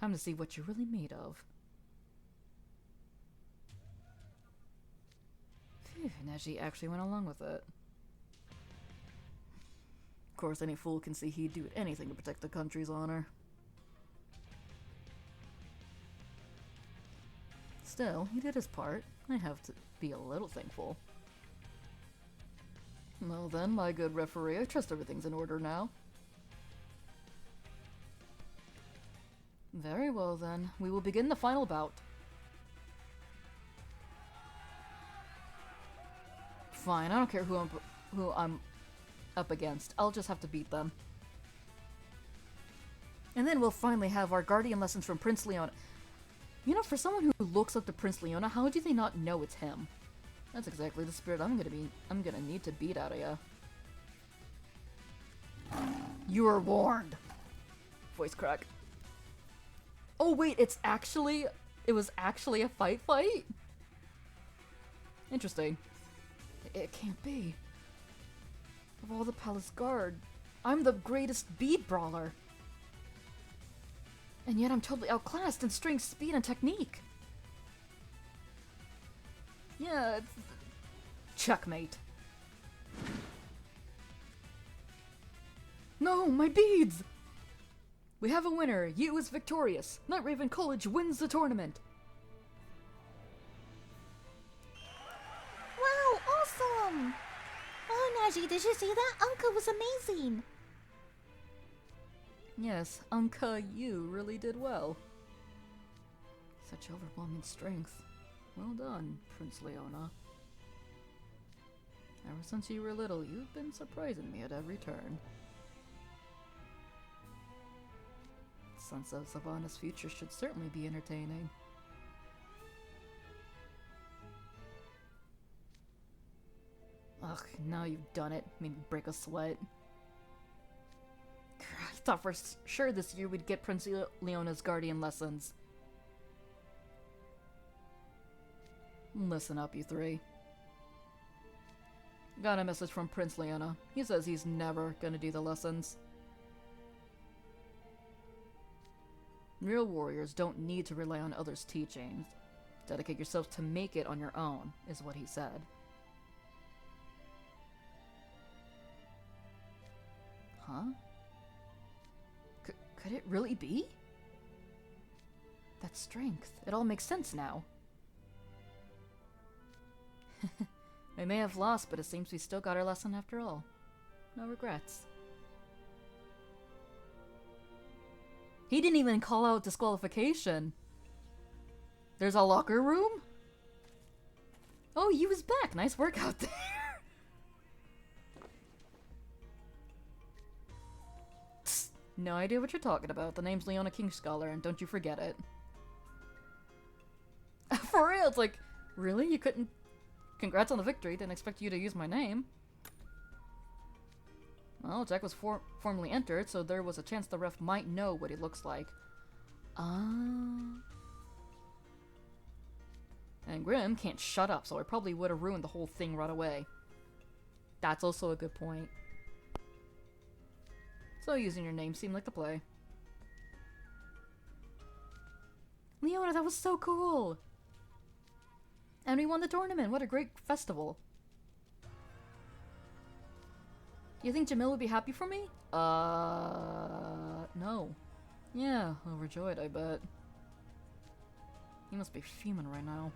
Speaker 2: Time to see what you're really made of. Phew, Neji actually went along with it. Of course, any fool can see he'd do anything to protect the country's honor. Still, he did his part. I have to be a little thankful. Well then, my good referee, I trust everything's in order now. Very well then, we will begin the final bout. Fine, I don't care who I'm up against. I'll just have to beat them. And then we'll finally have our guardian lessons from Prince Leona. You know, for someone who looks up to Prince Leona, how do they not know it's him? That's exactly the spirit I'm gonna need to beat out of ya. You are warned. Voice crack. Oh wait, it was actually a fight? Interesting. It can't be. Of all the palace guard, I'm the greatest bead brawler. And yet I'm totally outclassed in strength, speed, and technique. Yeah, it's... Checkmate. No, my beads! We have a winner. You is victorious. Night Raven College wins the tournament.
Speaker 5: Wow, awesome! Oh, Naji, did you see that? Anka was amazing.
Speaker 2: Yes, Anka, you really did well. Such overwhelming strength. Well done, Prince Leona. Ever since you were little, you've been surprising me at every turn. Sense of Savana's future should certainly be entertaining. Ugh, now you've done it. Made me break a sweat. I thought for sure this year we'd get Prince Leona's guardian lessons. Listen up, you three. Got a message from Prince Leona. He says he's never gonna do the lessons. Real warriors don't need to rely on others' teachings. Dedicate yourself to make it on your own, is what he said. Huh? Could it really be? That strength. It all makes sense now. We may have lost, but it seems we still got our lesson after all. No regrets. He didn't even call out disqualification. There's a locker room? Oh, you was back. Nice work out there. No idea what you're talking about. The name's Leona Kingscholar, and don't you forget it. For real, it's like, really? You couldn't... Congrats on the victory. Didn't expect you to use my name. Well, Jack was formally entered, so there was a chance the ref might know what he looks like. And Grimm can't shut up, so I probably would have ruined the whole thing right away. That's also a good point. So using your name seemed like the play. Leona, that was so cool! And we won the tournament! What a great festival! You think Jamil would be happy for me? No. Yeah, overjoyed, I bet. He must be fuming right now.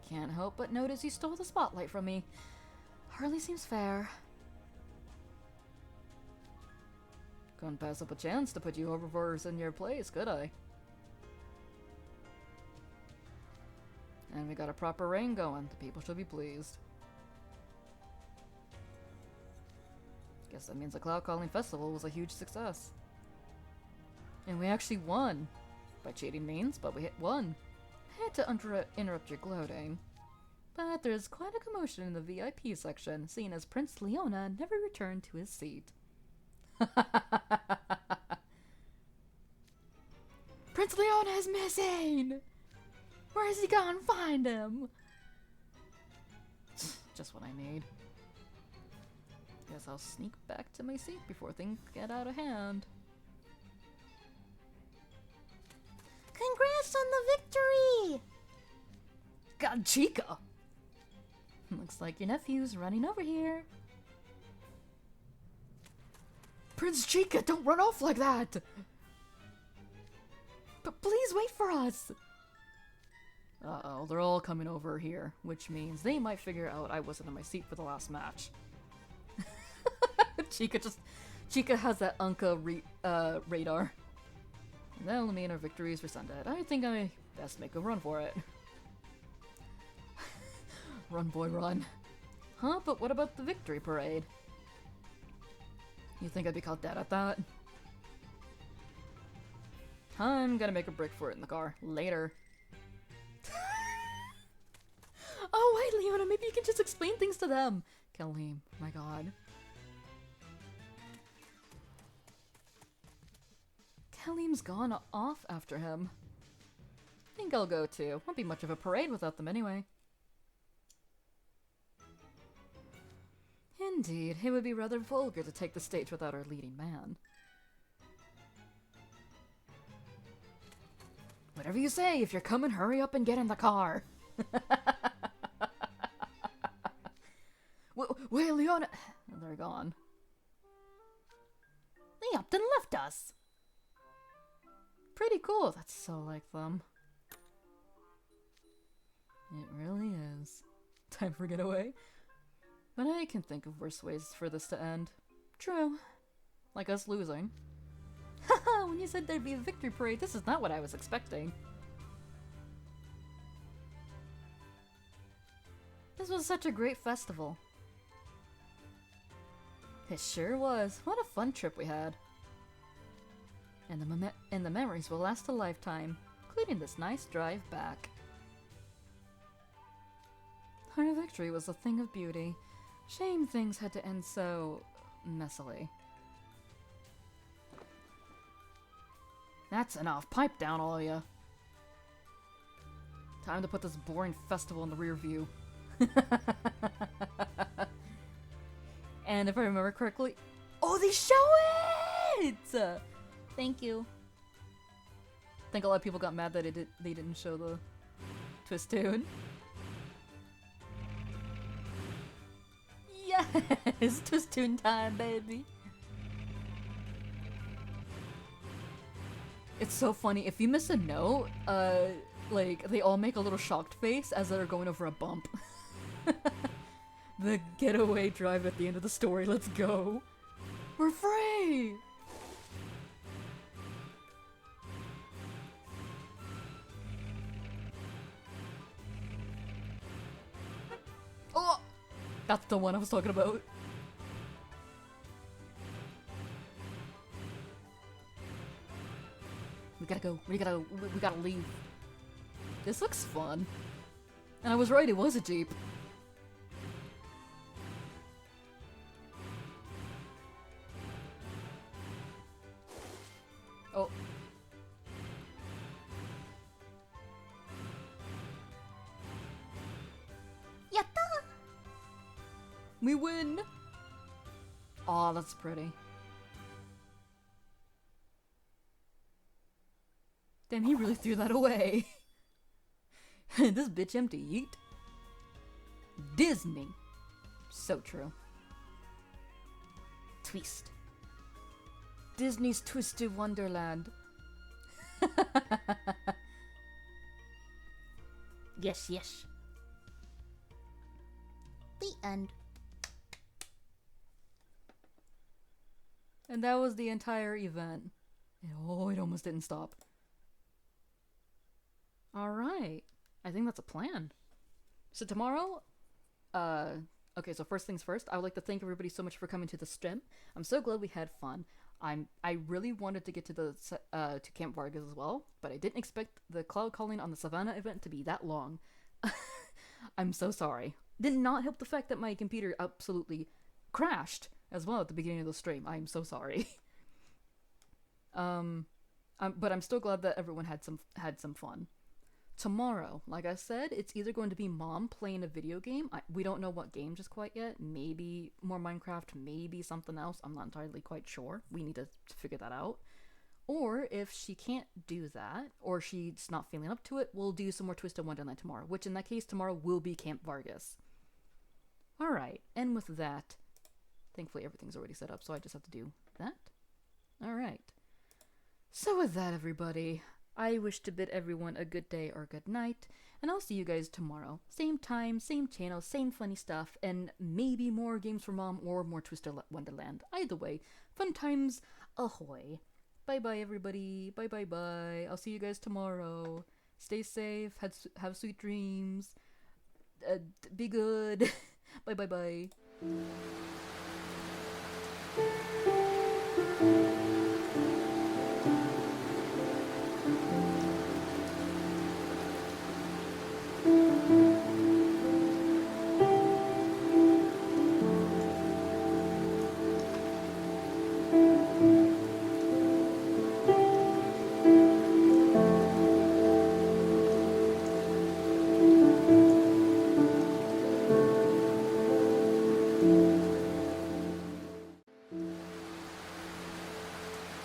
Speaker 2: Can't help but notice you stole the spotlight from me. Hardly seems fair. Couldn't pass up a chance to put you overboard in your place, could I? And we got a proper reign going. The people should be pleased. Guess that means the Cloudcalling Festival was a huge success. And we actually won. By cheating means, but we won. I had to interrupt your gloating. But there's quite a commotion in the VIP section, seeing as Prince Leona never returned to his seat. Prince Leona is missing! Where has he gone? Find him! Just what I need. Guess I'll sneak back to my seat before things get out of hand.
Speaker 5: Congrats on the victory!
Speaker 2: God, Chica! Looks like your nephew's running over here. Prince Chica, don't run off like that! But please wait for us! Uh-oh, they're all coming over here, which means they might figure out I wasn't in my seat for the last match. Chica has that Anka radar. And that'll mean our victory is rescinded. I think I best make a run for it. Run, boy, run. Huh? But what about the victory parade? You think I'd be caught dead at that? I'm gonna make a break for it in the car. Later. Oh, wait, Leona, maybe you can just explain things to them. Kalim, my god. Kalim's gone off after him. I think I'll go too. Won't be much of a parade without them anyway. Indeed, it would be rather vulgar to take the stage without our leading man. Whatever you say, if you're coming, hurry up and get in the car. Wait, Leona. They're gone. They upped and left us. Pretty cool. That's so like them. It really is. Time for getaway. But I can think of worse ways for this to end. True. Like us losing. Haha, when you said there'd be a victory parade, this is not what I was expecting. This was such a great festival. It sure was. What a fun trip we had. And the memories will last a lifetime, including this nice drive back. Our victory was a thing of beauty. Shame things had to end so messily. That's enough. Pipe down, all of ya. Time to put this boring festival in the rear view. And if I remember correctly... Oh, they show it! Thank you. I think a lot of people got mad that they didn't show the twist tune. Yes! Twist tune time, baby! It's so funny. If you miss a note, like, they all make a little shocked face as they're going over a bump. The getaway drive at the end of the story, let's go! We're free! Oh! That's the one I was talking about. We gotta go. We gotta leave. This looks fun. And I was right, it was a Jeep. Oh.
Speaker 5: Yatta!
Speaker 2: We win! Aw, that's pretty. Damn, he really threw that away. This bitch empty, yeet. Disney. So true. Twist. Disney's Twisted Wonderland. Yes, yes.
Speaker 5: The end.
Speaker 2: And that was the entire event. Oh, it almost didn't stop. Alright. I think that's a plan. So tomorrow, okay, so first things first, I would like to thank everybody so much for coming to the stream. I'm so glad we had fun. I really wanted to get to the to Camp Vargas as well, but I didn't expect the Cloudcalling on the Savana event to be that long. I'm so sorry. Did not help the fact that my computer absolutely crashed as well at the beginning of the stream. I'm so sorry. But I'm still glad that everyone had some fun. Tomorrow, like I said, it's either going to be Mom playing a video game. We don't know what game just quite yet. Maybe more Minecraft, maybe something else. I'm not entirely quite sure. We need to figure that out. Or if she can't do that, or she's not feeling up to it, we'll do some more Twisted Wonderland tomorrow. Which in that case, tomorrow will be Camp Vargas. Alright, and with that, thankfully everything's already set up, so I just have to do that. Alright. So with that, everybody, I wish to bid everyone a good day or good night, and I'll see you guys tomorrow. Same time, same channel, same funny stuff, and maybe more games for Mom or more Twisted Wonderland. Either way, fun times ahoy. Bye-bye, everybody. Bye-bye-bye. I'll see you guys tomorrow. Stay safe. Have sweet dreams. Be good. Bye-bye-bye.